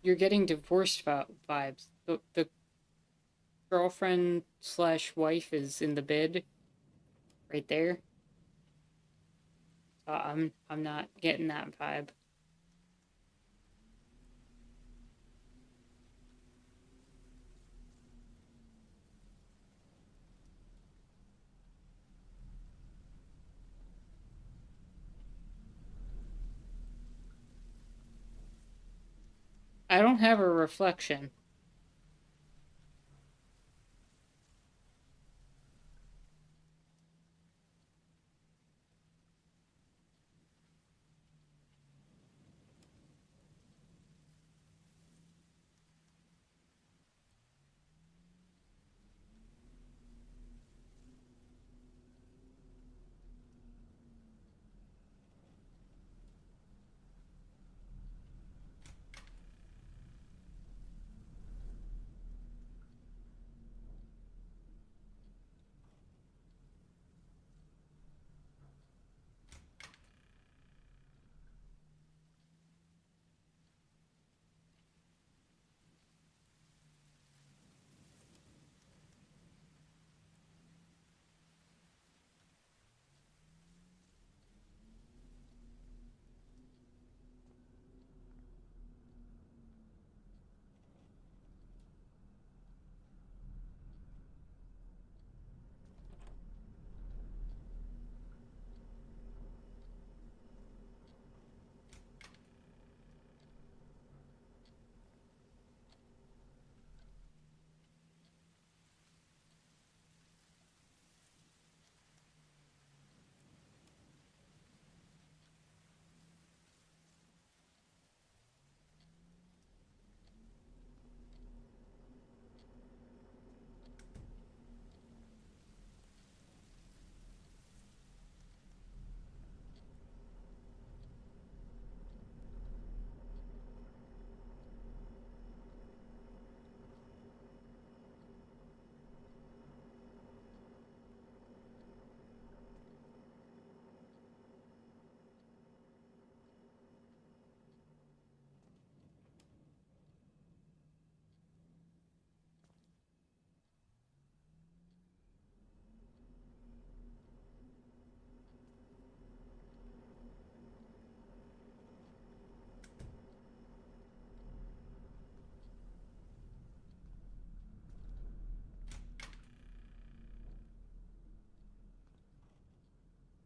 You're getting divorced vibes. The girlfriend slash wife is in the bed right there. I'm not getting that vibe. I don't have a reflection.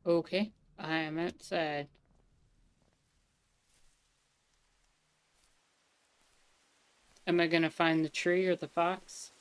Okay, I am outside. Am I gonna find the tree or the fox?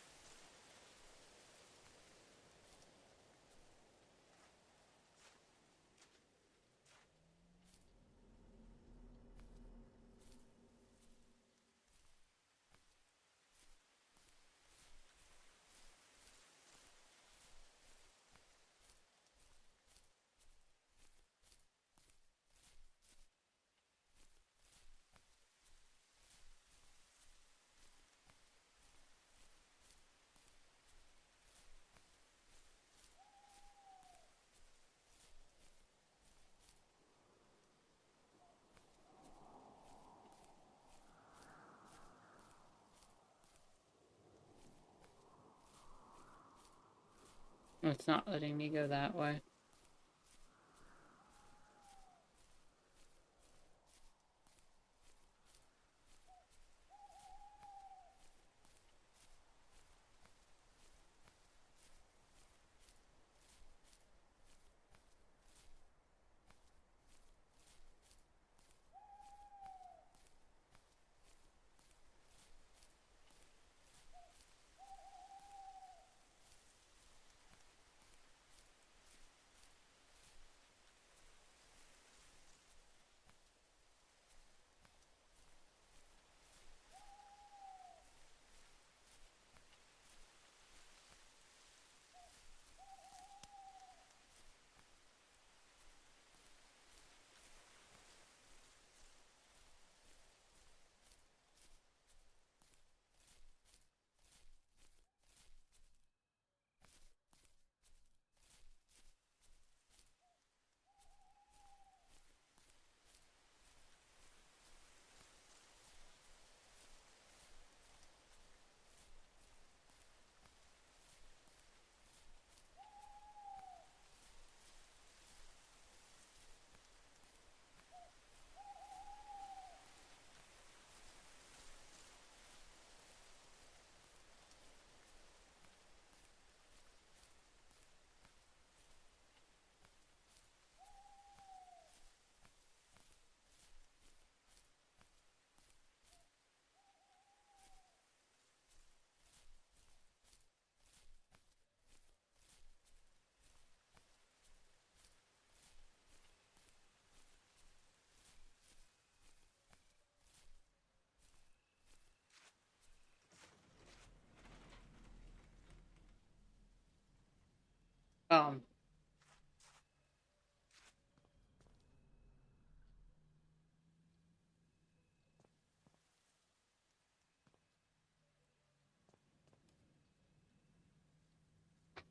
Oh, it's not letting me go that way.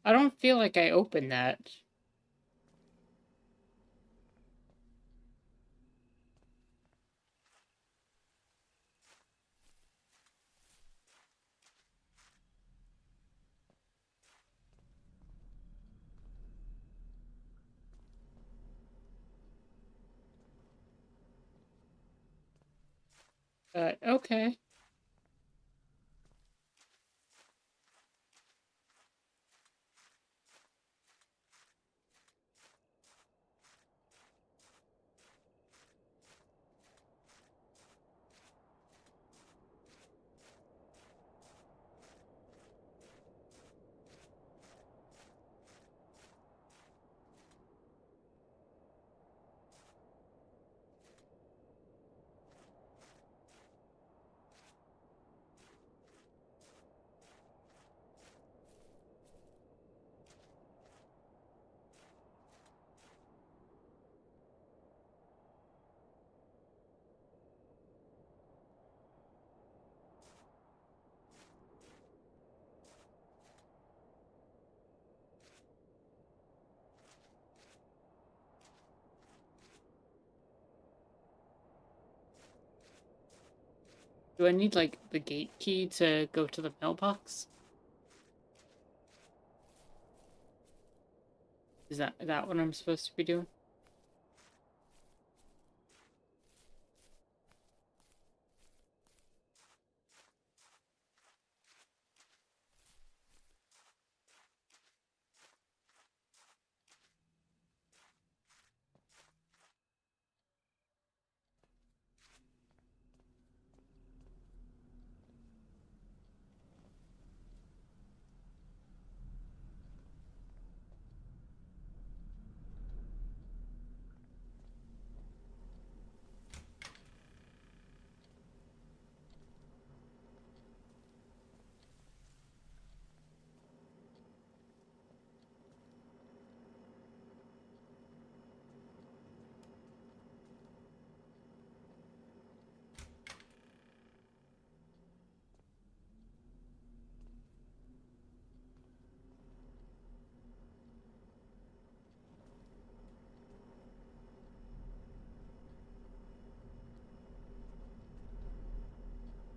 I don't feel like I opened that. But okay. Do I need, like, the gate key to go to the mailbox? Is that what I'm supposed to be doing?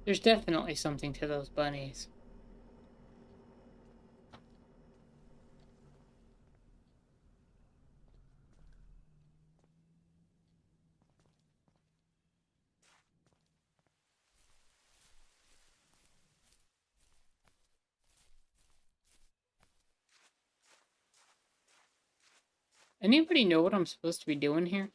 There's definitely something to those bunnies. Anybody know what I'm supposed to be doing here?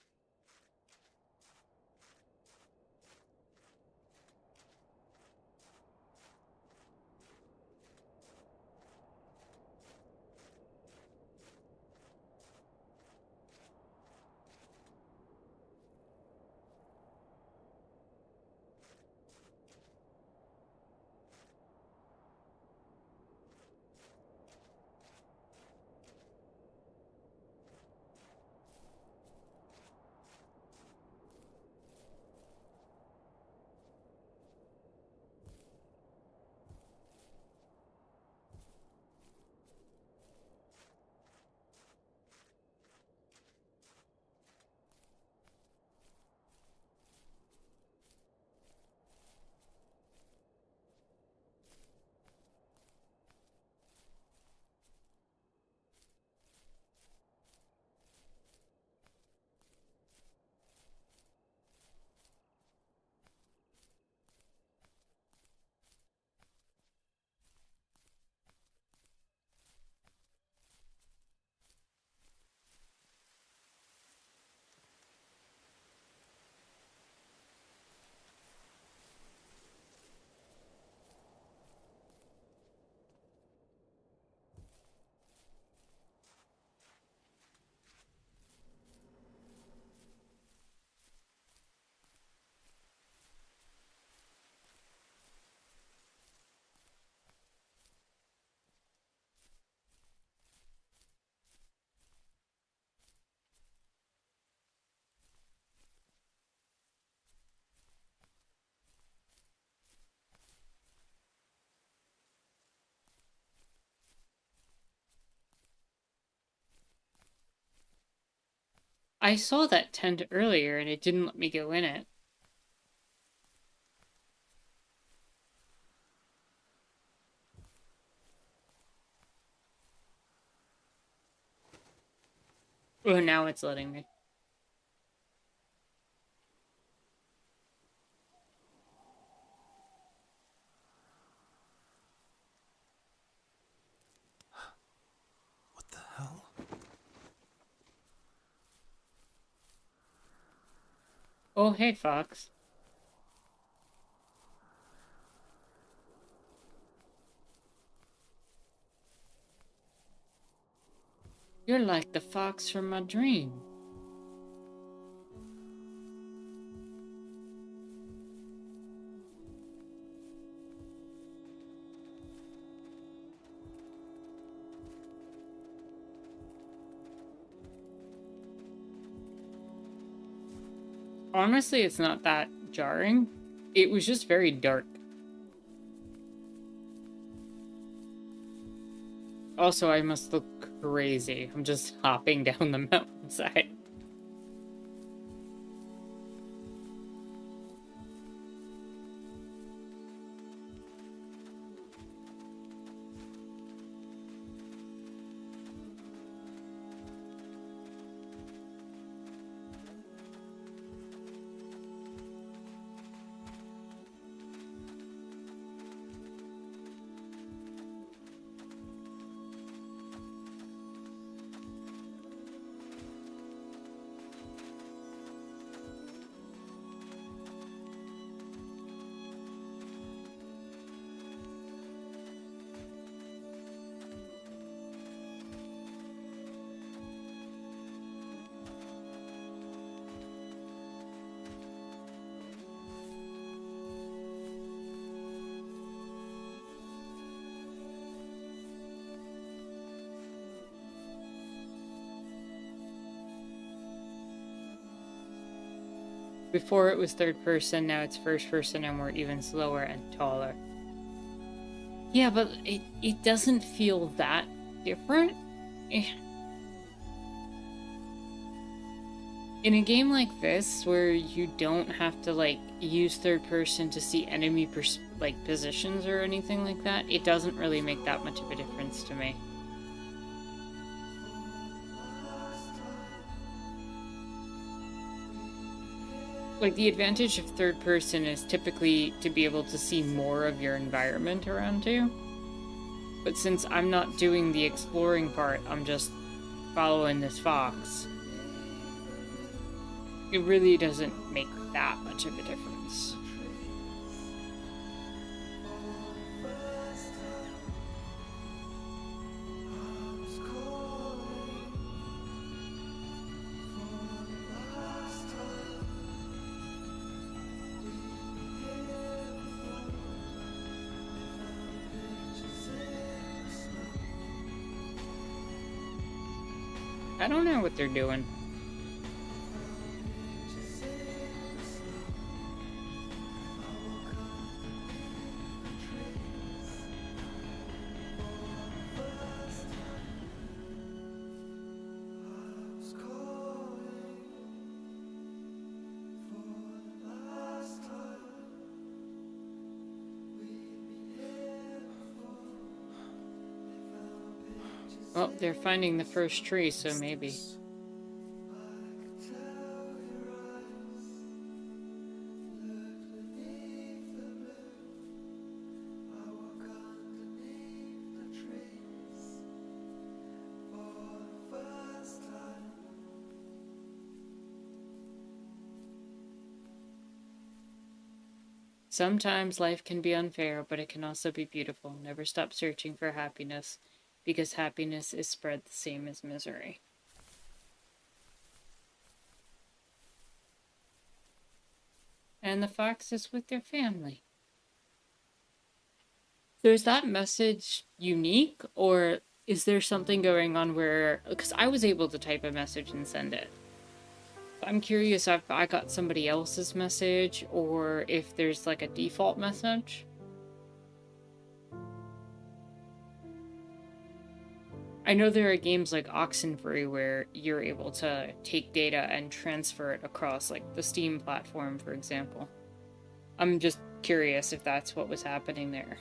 I saw that tent earlier and it didn't let me go in it. Oh, now it's letting me. What the hell? Oh, hey, Fox. You're like the fox from my dream. Honestly, it's not that jarring. It was just very dark. Also, I must look crazy. I'm just hopping down the mountainside. Before it was third person, now it's first person, and we're even slower and taller. Yeah, but it doesn't feel that different. In a game like this, where you don't have to, like, use third person to see enemy positions or anything like that, it doesn't really make that much of a difference to me. Like, the advantage of third person is typically to be able to see more of your environment around you. But since I'm not doing the exploring part, I'm just following this fox. It really doesn't make that much of a difference. I don't know what they're doing. Well, they're finding the first tree, so maybe. Sometimes life can be unfair, but it can also be beautiful. Never stop searching for happiness, because happiness is spread the same as misery. And the fox is with their family. So is that message unique, or is there something going on where... Because I was able to type a message and send it. I'm curious if I got somebody else's message, or if there's like a default message. I know there are games like Oxenfree where you're able to take data and transfer it across, like the Steam platform, for example. I'm just curious if that's what was happening there.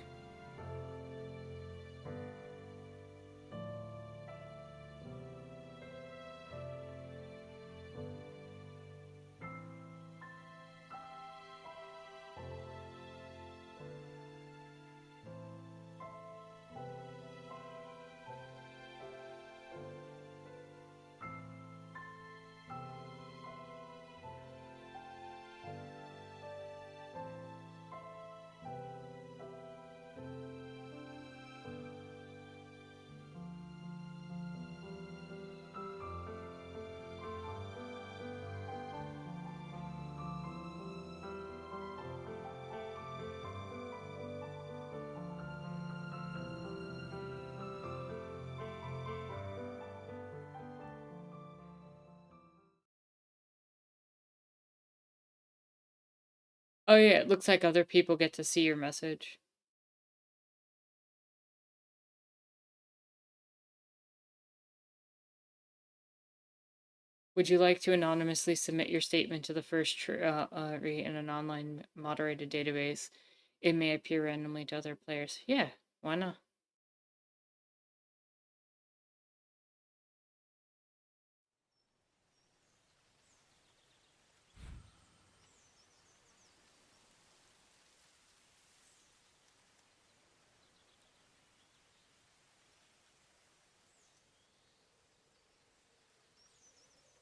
Oh yeah, it looks like other people get to see your message. Would you like to anonymously submit your statement to the first tree in an online moderated database? It may appear randomly to other players. Yeah, why not?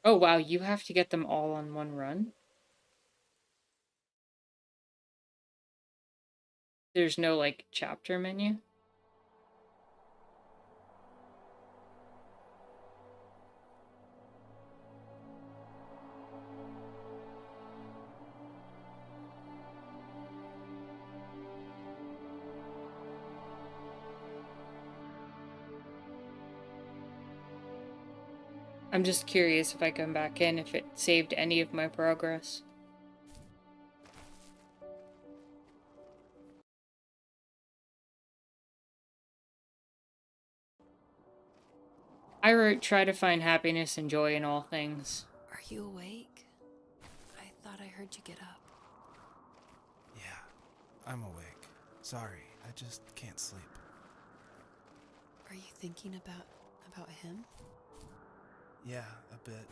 Oh wow, you have to get them all on one run? There's no, like, chapter menu? I'm just curious if I come back in, if it saved any of my progress. I wrote, try to find happiness and joy in all things. Are you awake? I thought I heard you get up. Yeah, I'm awake. Sorry, I just can't sleep. Are you thinking about him? Yeah, a bit.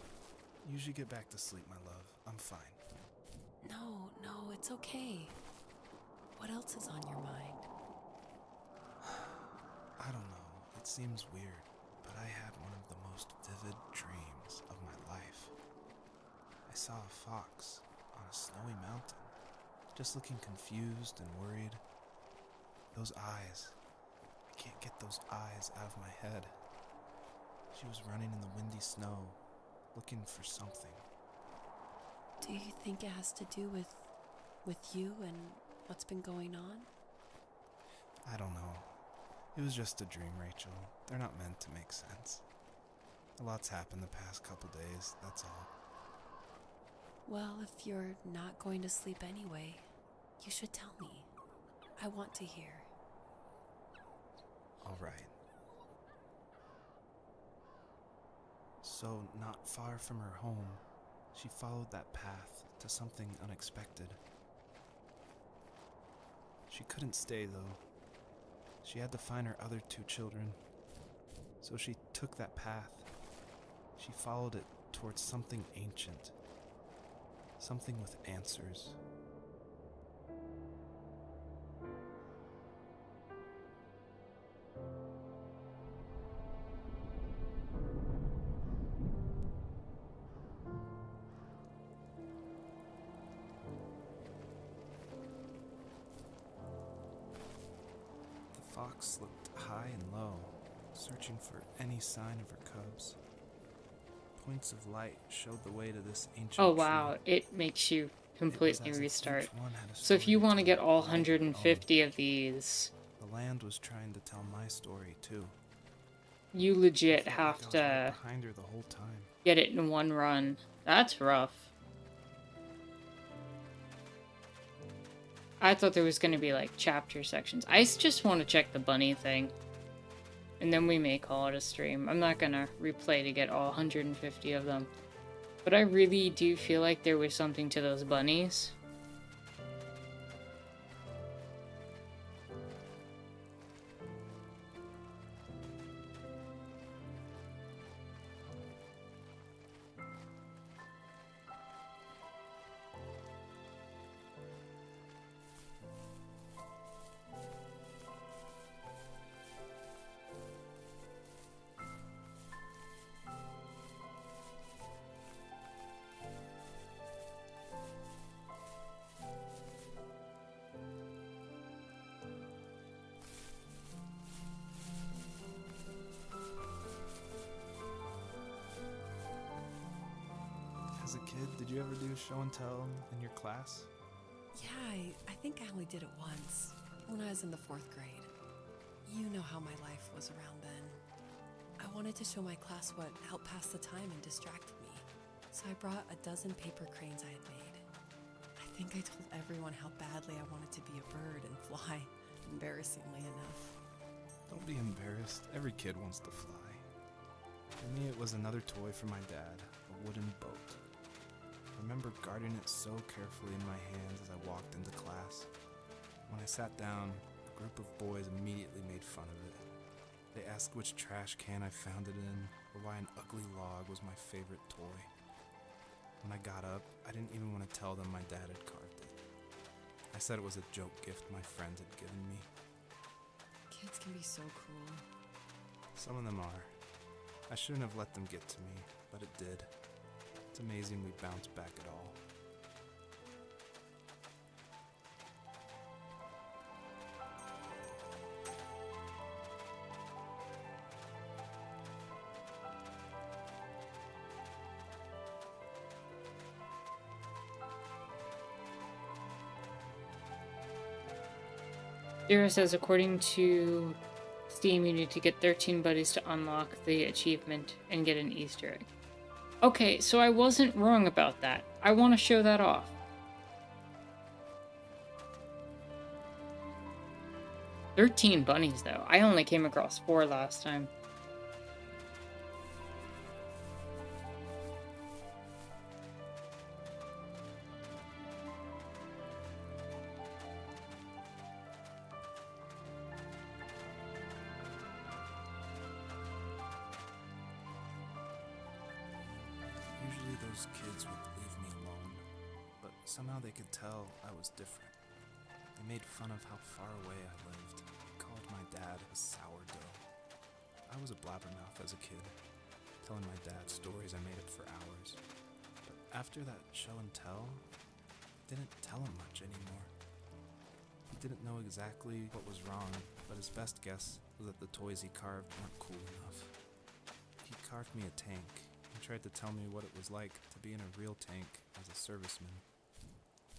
Usually get back to sleep, my love. I'm fine. No, it's okay. What else is on your mind? I don't know. It seems weird, but I had one of the most vivid dreams of my life. I saw a fox on a snowy mountain, just looking confused and worried. Those eyes. I can't get those eyes out of my head. She was running in the windy snow, looking for something. Do you think it has to do with you and what's been going on? I don't know. It was just a dream, Rachel. They're not meant to make sense. A lot's happened the past couple days, that's all. Well, if you're not going to sleep anyway, you should tell me. I want to hear. All right. So, not far from her home, she followed that path to something unexpected. She couldn't stay, though. She had to find her other 2 children. So she took that path. She followed it towards something ancient. Something with answers. The fox looked high and low, searching for any sign of her cubs. Points of light showed the way to this ancient Oh wow, tree. it makes you It was completely as if restart. each one had a So if you story want to tell get all all of their own. 150 of these, The land was trying to tell my story too. you I legit felt have like I was right to behind her the whole time. get it in one run. That's rough. I thought there was going to be like chapter sections. I just want to check the bunny thing and then we may call it a stream. I'm not gonna replay to get all 150 of them. But I really do feel like there was something to those bunnies. As a kid, did you ever do show and tell in your class? Yeah, I think I only did it once, when I was in the 4th grade. You know how my life was around then. I wanted to show my class what helped pass the time and distract me, so I brought a dozen paper cranes I had made. I think I told everyone how badly I wanted to be a bird and fly, embarrassingly enough. Don't be embarrassed. Every kid wants to fly. For me, it was another toy from my dad, a wooden boat. I remember guarding it so carefully in my hands as I walked into class. When I sat down, a group of boys immediately made fun of it. They asked which trash can I found it in, or why an ugly log was my favorite toy. When I got up, I didn't even want to tell them my dad had carved it. I said it was a joke gift my friend had given me. Kids can be so cruel. Some of them are. I shouldn't have let them get to me, but it did. It's amazing we bounced back at all. Zero says, according to Steam, you need to get 13 buddies to unlock the achievement and get an Easter egg. Okay, so I wasn't wrong about that. I want to show that off. "13 bunnies, though. I only came across 4 last time. Usually those kids would leave me alone, but somehow they could tell I was different. They made fun of how far away I lived, called my dad a sourdough. I was a blabbermouth as a kid, telling my dad stories I made up for hours. But after that show and tell, I didn't tell him much anymore. He didn't know exactly what was wrong, but his best guess was that the toys he carved weren't cool enough. He carved me a tank and tried to tell me what it was like to be in a real tank as a serviceman.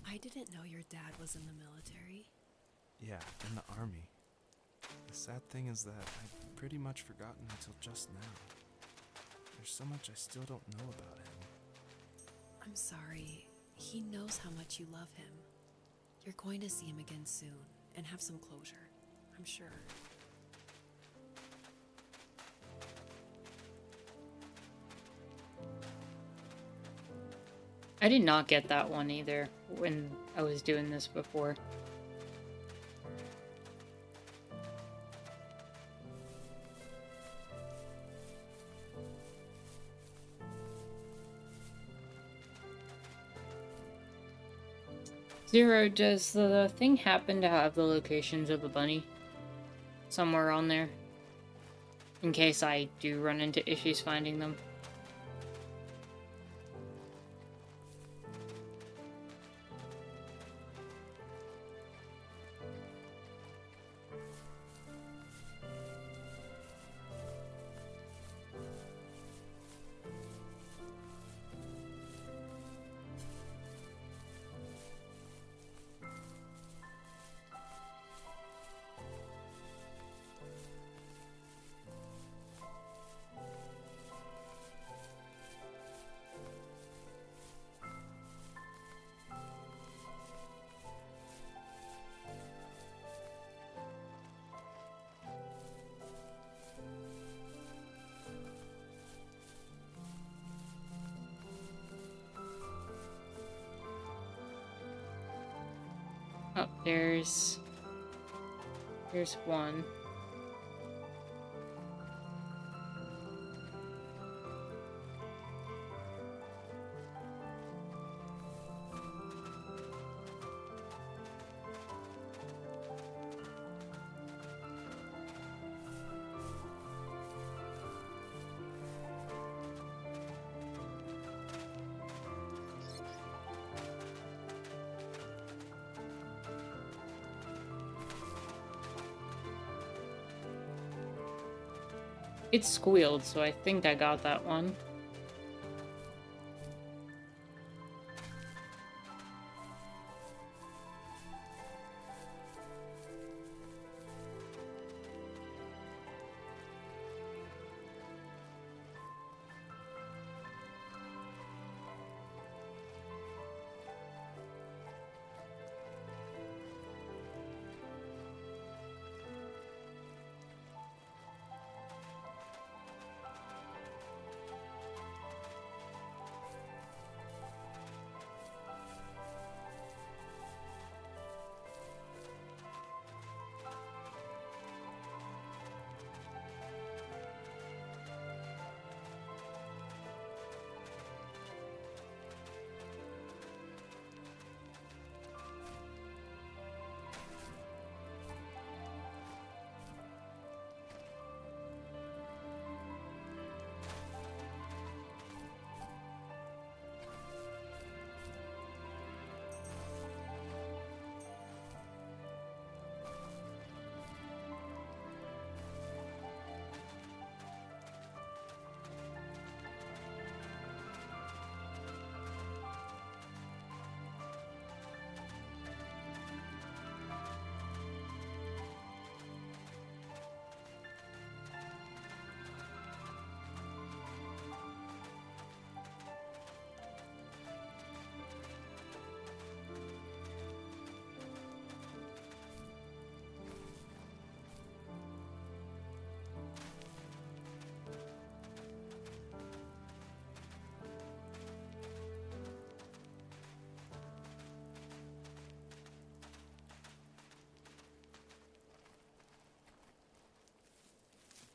I didn't know your dad was in the military. Yeah, in the army. The sad thing is that I'd pretty much forgotten until just now. There's so much I still don't know about him. I'm sorry. He knows how much you love him. You're going to see him again soon and have some closure, I'm sure. I did not get that one either when I was doing this before. Zero, does the thing happen to have the locations of the bunny somewhere on there? In case I do run into issues finding them. There's one. It squealed, so I think I got that one.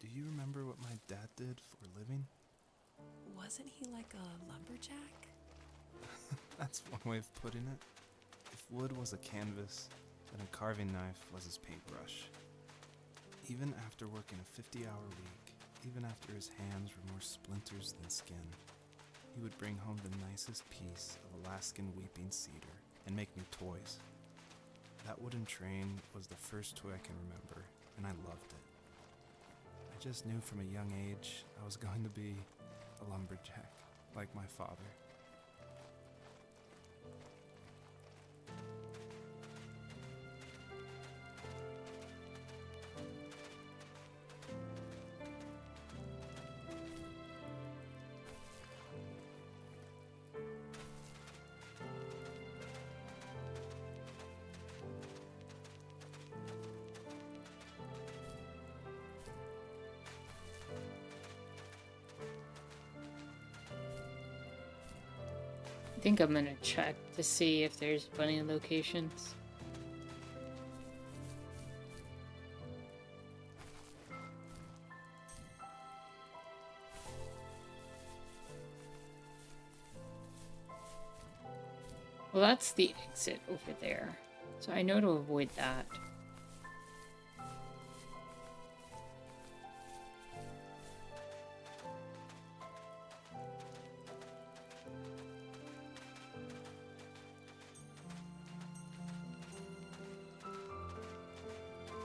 Do you remember what my dad did for a living? Wasn't he like a lumberjack? That's one way of putting it. If wood was a canvas, then a carving knife was his paintbrush. Even after working a 50-hour week, even after his hands were more splinters than skin, he would bring home the nicest piece of Alaskan weeping cedar and make me toys. That wooden train was the first toy I can remember, and I loved it. I just knew from a young age I was going to be a lumberjack, like my father. I think I'm gonna check to see if there's bunny locations. Well, that's the exit over there, so I know to avoid that.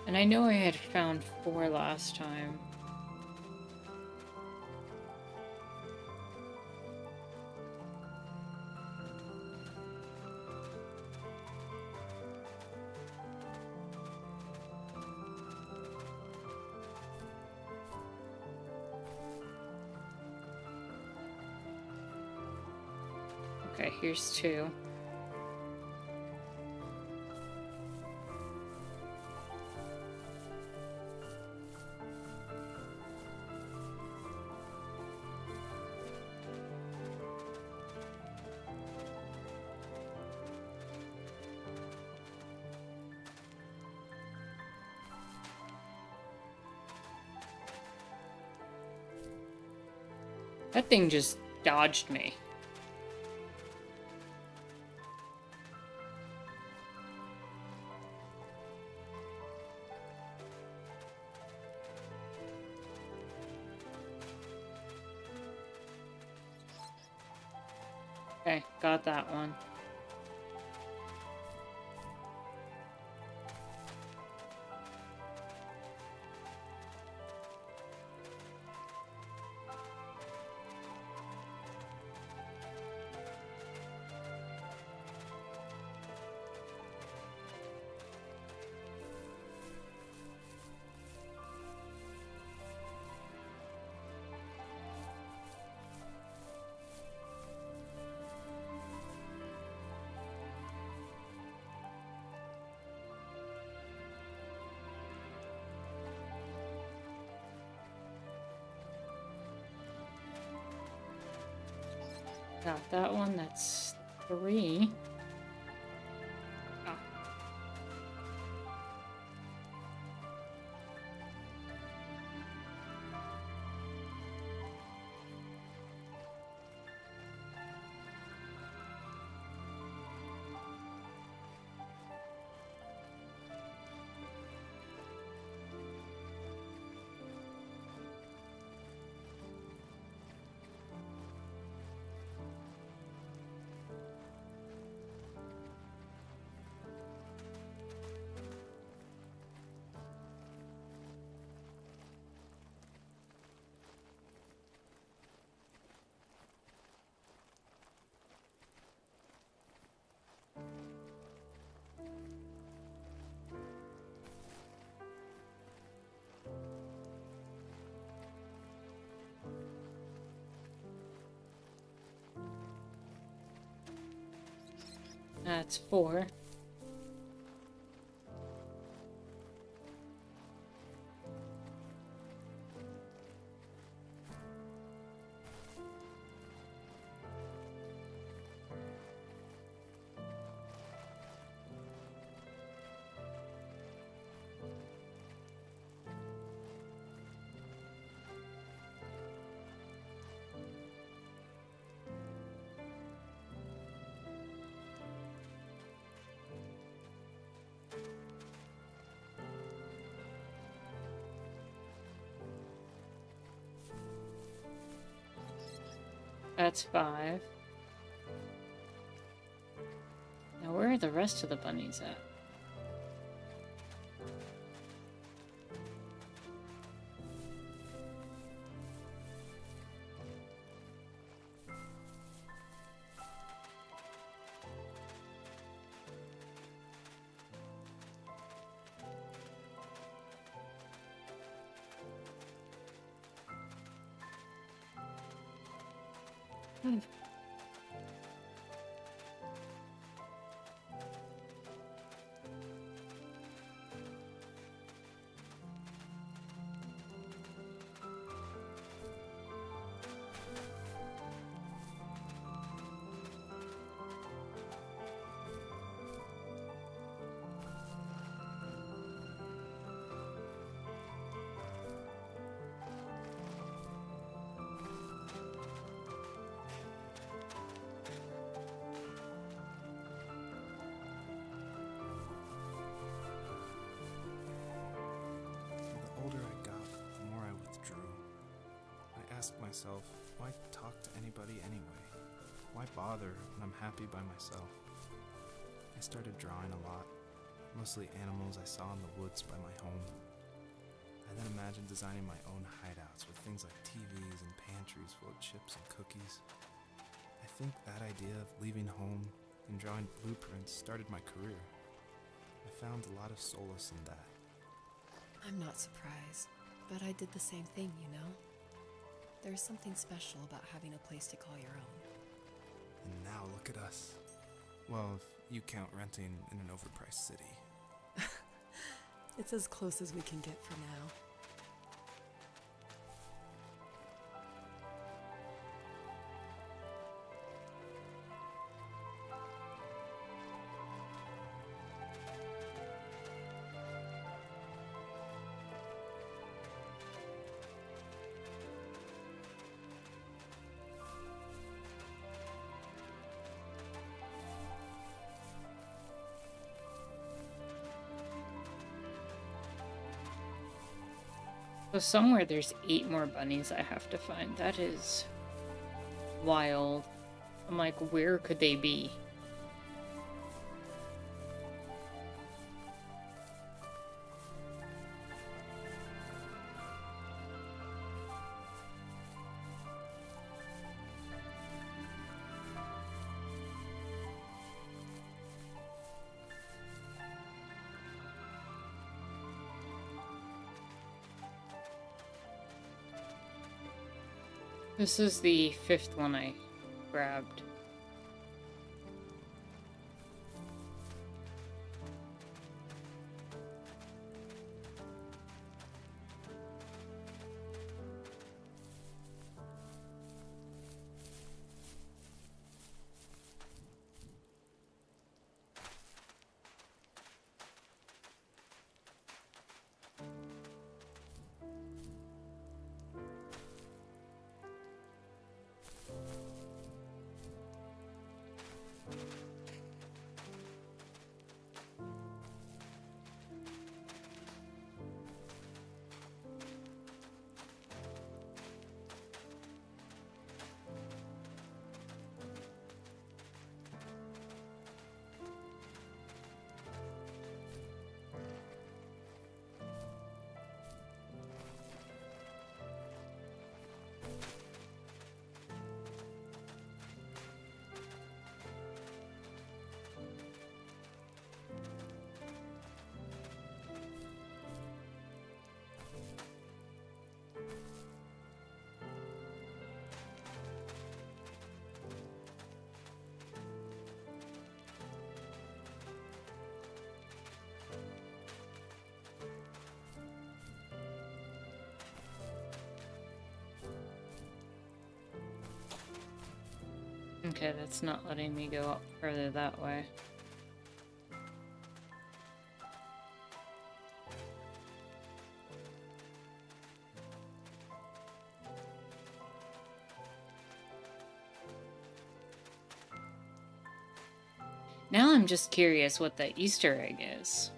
And I know I had found 4 last time. Okay, here's 2. That thing just dodged me. Okay, got that one. Got that one, that's 3. Oh. That's 4. That's 5. Now where are the rest of the bunnies at? The older I got, the more I withdrew. I asked myself, why talk to anybody anyway? Why bother when I'm happy by myself? I started drawing a lot, mostly animals I saw in the woods by my home. I then imagined designing my own hideouts with things like TVs and pantries full of chips and cookies. I think that idea of leaving home and drawing blueprints started my career. I found a lot of solace in that. I'm not surprised, but I did the same thing, you know? There's something special about having a place to call your own. And now look at us. Well, if you count renting in an overpriced city. It's as close as we can get for now. So somewhere there's 8 more bunnies I have to find. That is wild. I'm like, where could they be? This is the 5th one I grabbed. Okay, that's not letting me go up further that way. Now I'm just curious what the Easter egg is.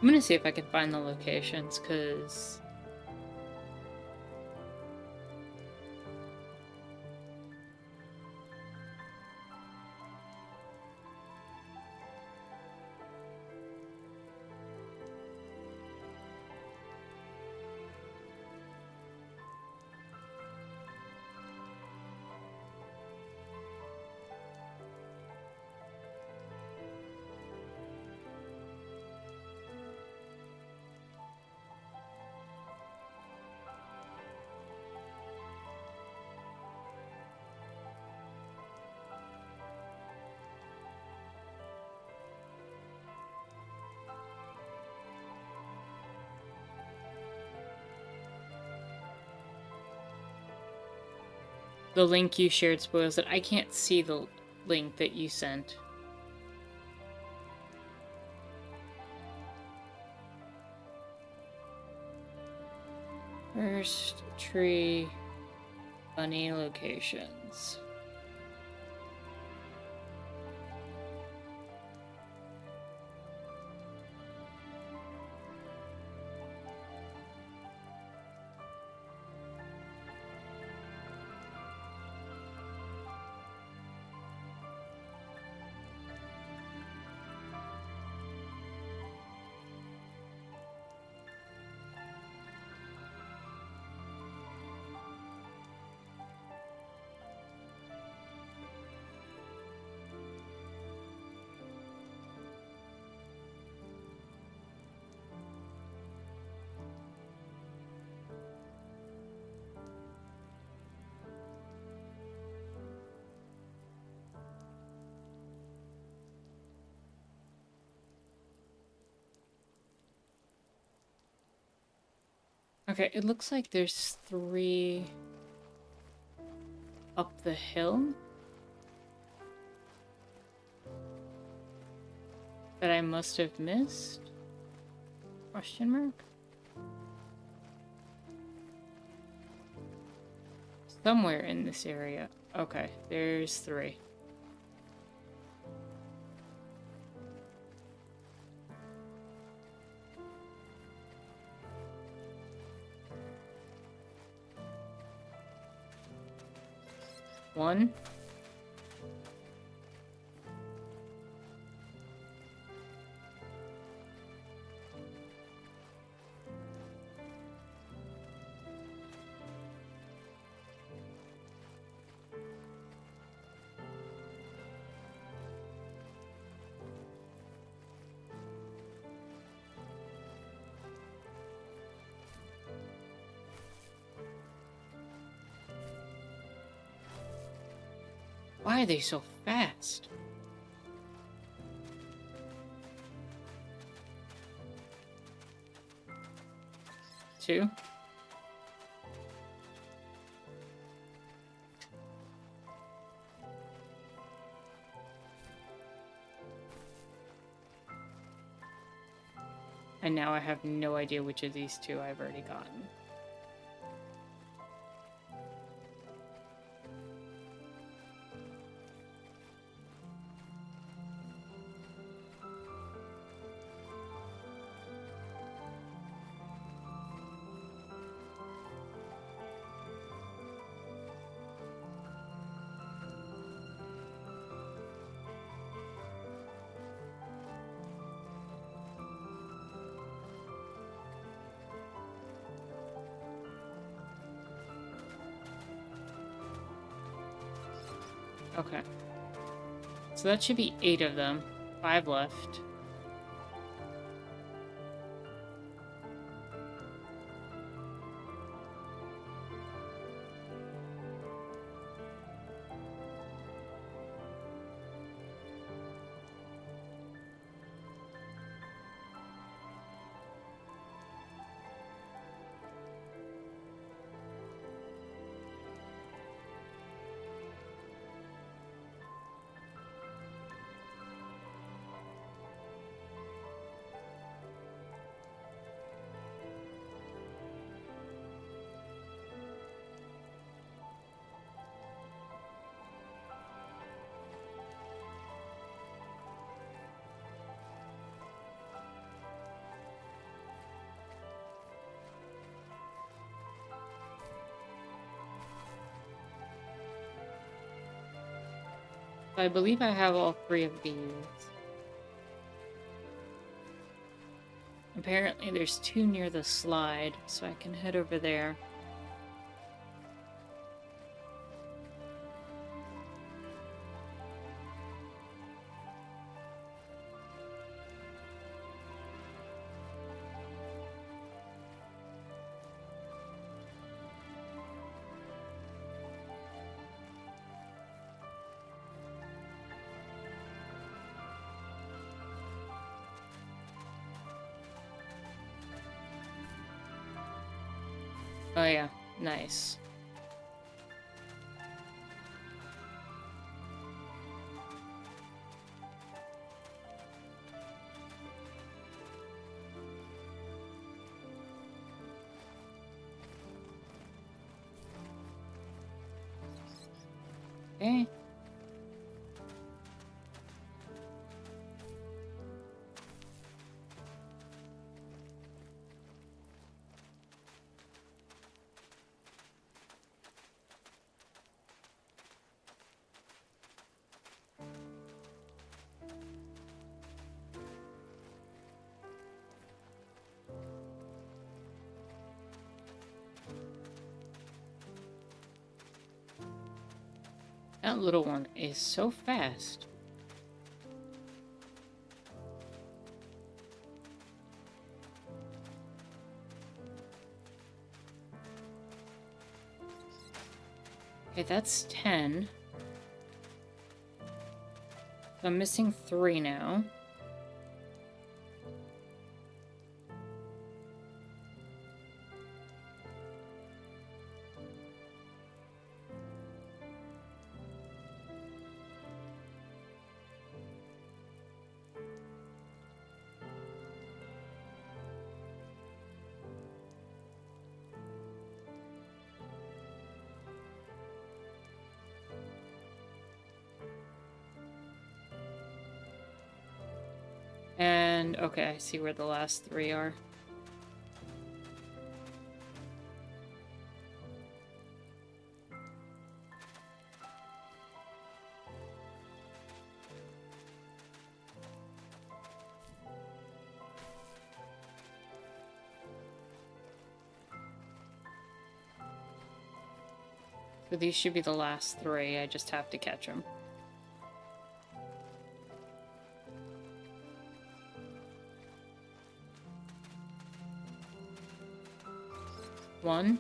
I'm gonna see if I can find the locations, because the link you shared spoils it. I can't see the link that you sent. First tree bunny locations. Okay, it looks like there's 3 up the hill that I must have missed? Question mark? Somewhere in this area. Okay, there's 3. One. Why are they so fast? Two. And now I have no idea which of these 2 I've already gotten. Okay. So that should be 8 of them. 5 left. I believe I have all 3 of these. Apparently there's 2 near the slide, so I can head over there. Oh yeah, nice. Okay. That little one is so fast. Okay, that's 10. So I'm missing 3 now. And, okay, I see where the last 3 are. So these should be the last 3, I just have to catch them. One.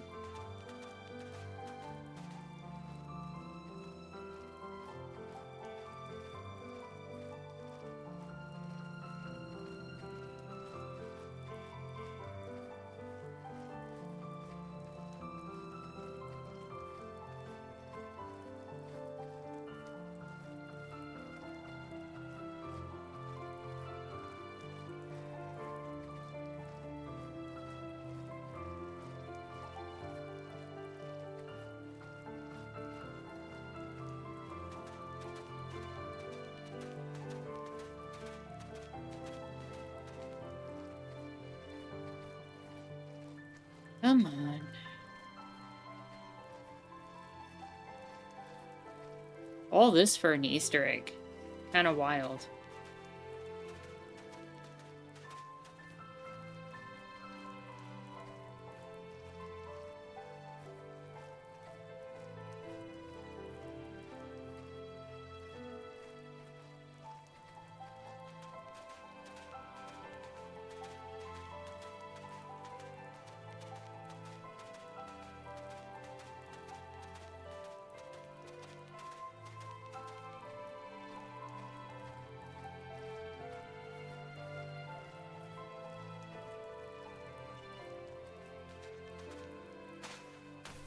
Come on. All this for an Easter egg. Kinda wild.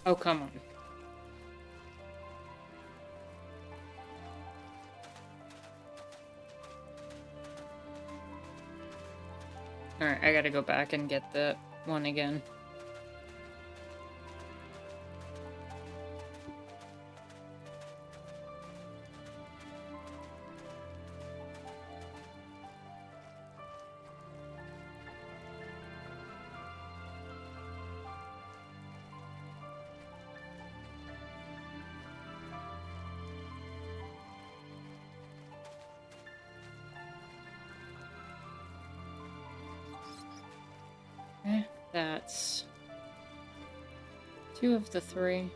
Oh, come on. Alright, I gotta go back and get that one again. That's 2 of the 3.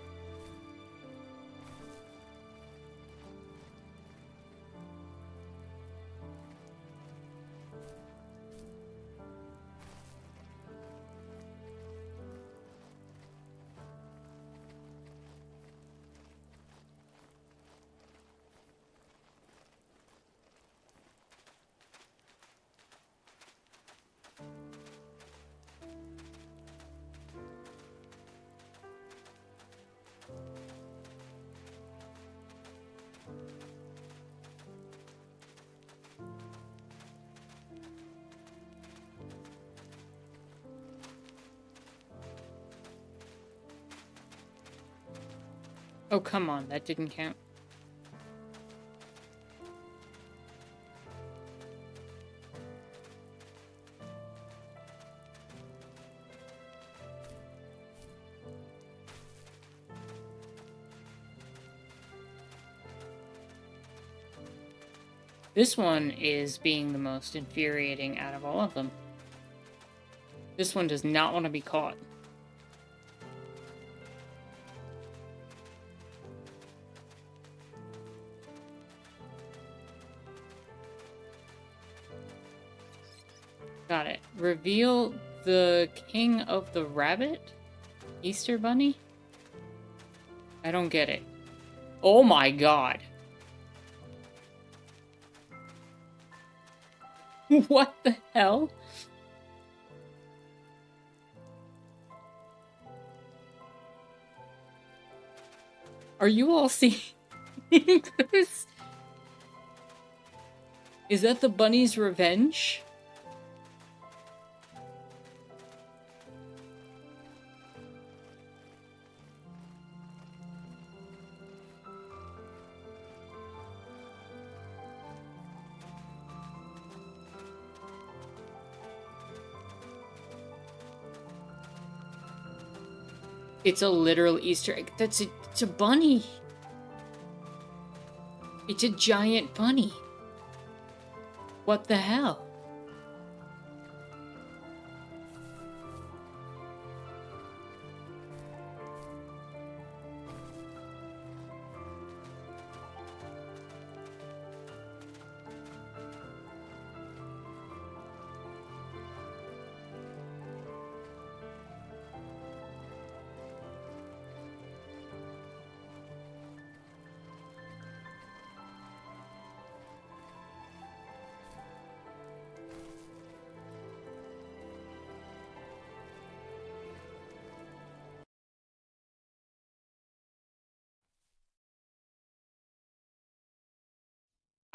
Oh, come on, that didn't count. This one is being the most infuriating out of all of them. This one does not want to be caught. Got it. Reveal the king of the rabbit? Easter bunny? I don't get it. Oh my god. What the hell? Are you all seeing this? Is that the bunny's revenge? It's a literal Easter egg. It's a bunny. It's a giant bunny. What the hell?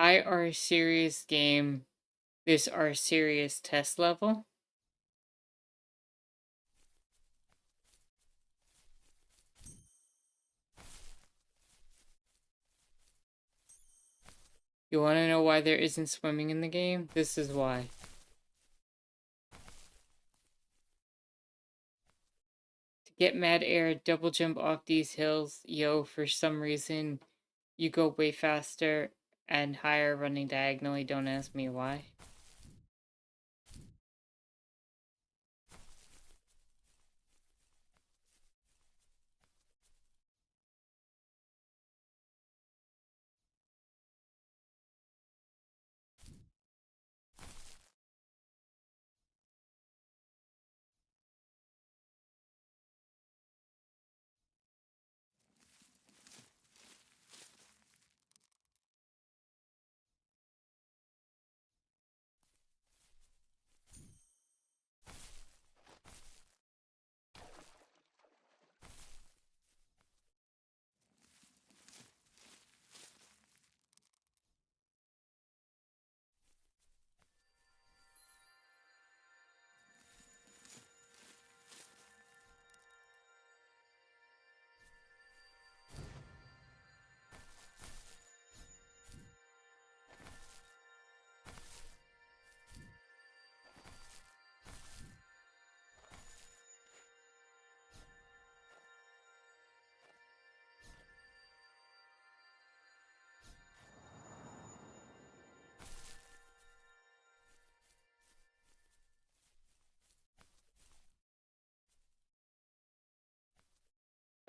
Our serious game. This our serious test level. You want to know why there isn't swimming in the game? This is why. To get mad air, double jump off these hills, yo, for some reason, you go way faster and higher running diagonally. Don't ask me why.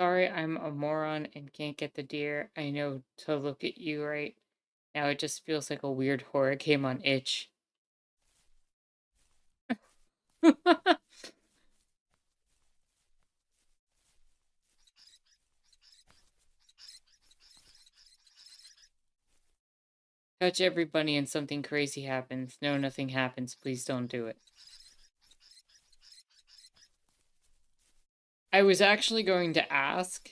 Sorry, I'm a moron and can't get the deer. I know to look at you right now. It just feels like a weird horror game on itch. Touch every bunny and something crazy happens. No, nothing happens. Please don't do it. I was actually going to ask.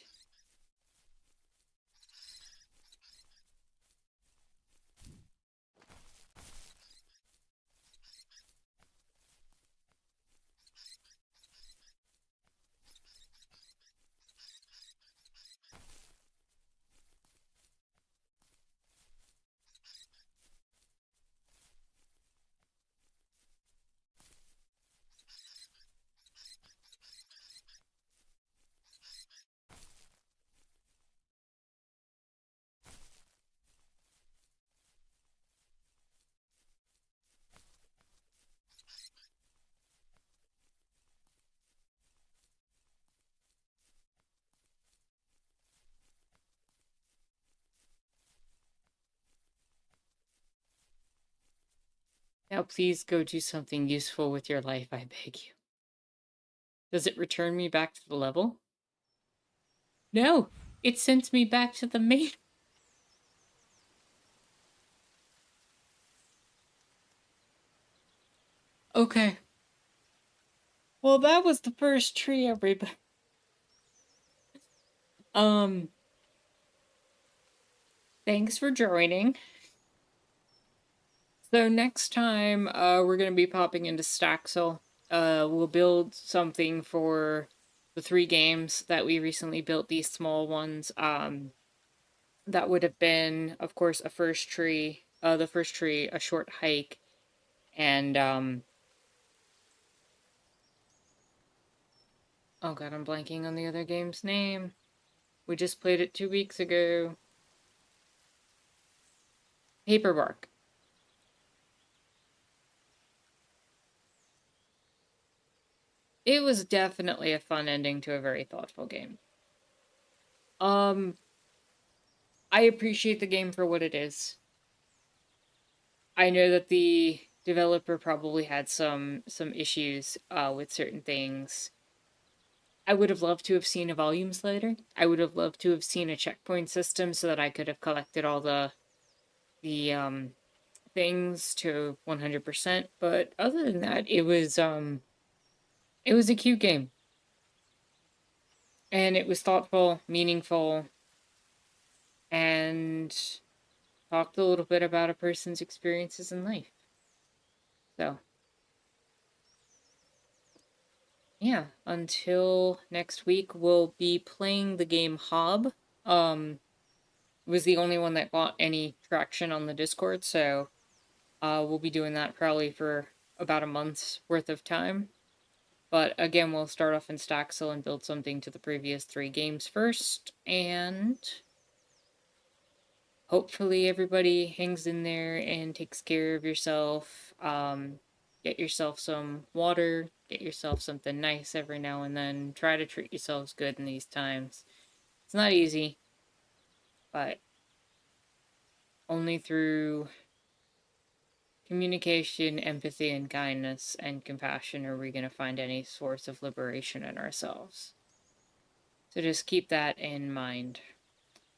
Now please go do something useful with your life, I beg you. Does it return me back to the level? No, it sends me back to the main. Okay. Well, that was the first tree, everybody. Thanks for joining. So next time, we're gonna be popping into Staxel. We'll build something for the 3 games that we recently built, these small ones. That would have been, of course, a first tree, the first tree, a short hike, and Oh god, I'm blanking on the other game's name. We just played it 2 weeks ago. Paperbark. It was definitely a fun ending to a very thoughtful game. I appreciate the game for what it is. I know that the developer probably had some issues with certain things. I would have loved to have seen a volume slider. I would have loved to have seen a checkpoint system so that I could have collected all the things to 100%. But other than that, it was a cute game, and it was thoughtful, meaningful, and talked a little bit about a person's experiences in life. So, yeah, until next week, we'll be playing the game Hob. It was the only one that got any traction on the Discord, so we'll be doing that probably for about a month's worth of time. But again, we'll start off in Staxel and build something to the previous 3 games first, and hopefully everybody hangs in there and takes care of yourself. Get yourself some water, get yourself something nice every now and then. Try to treat yourselves good in these times. It's not easy, but only through communication, empathy, and kindness and compassion are we going to find any source of liberation in ourselves. So just keep that in mind.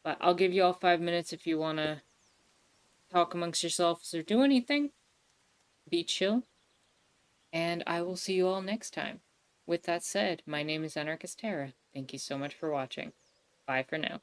But I'll give you all 5 minutes if you want to talk amongst yourselves or do anything. Be chill. And I will see you all next time. With that said, my name is Anarchist Terra. Thank you so much for watching. Bye for now.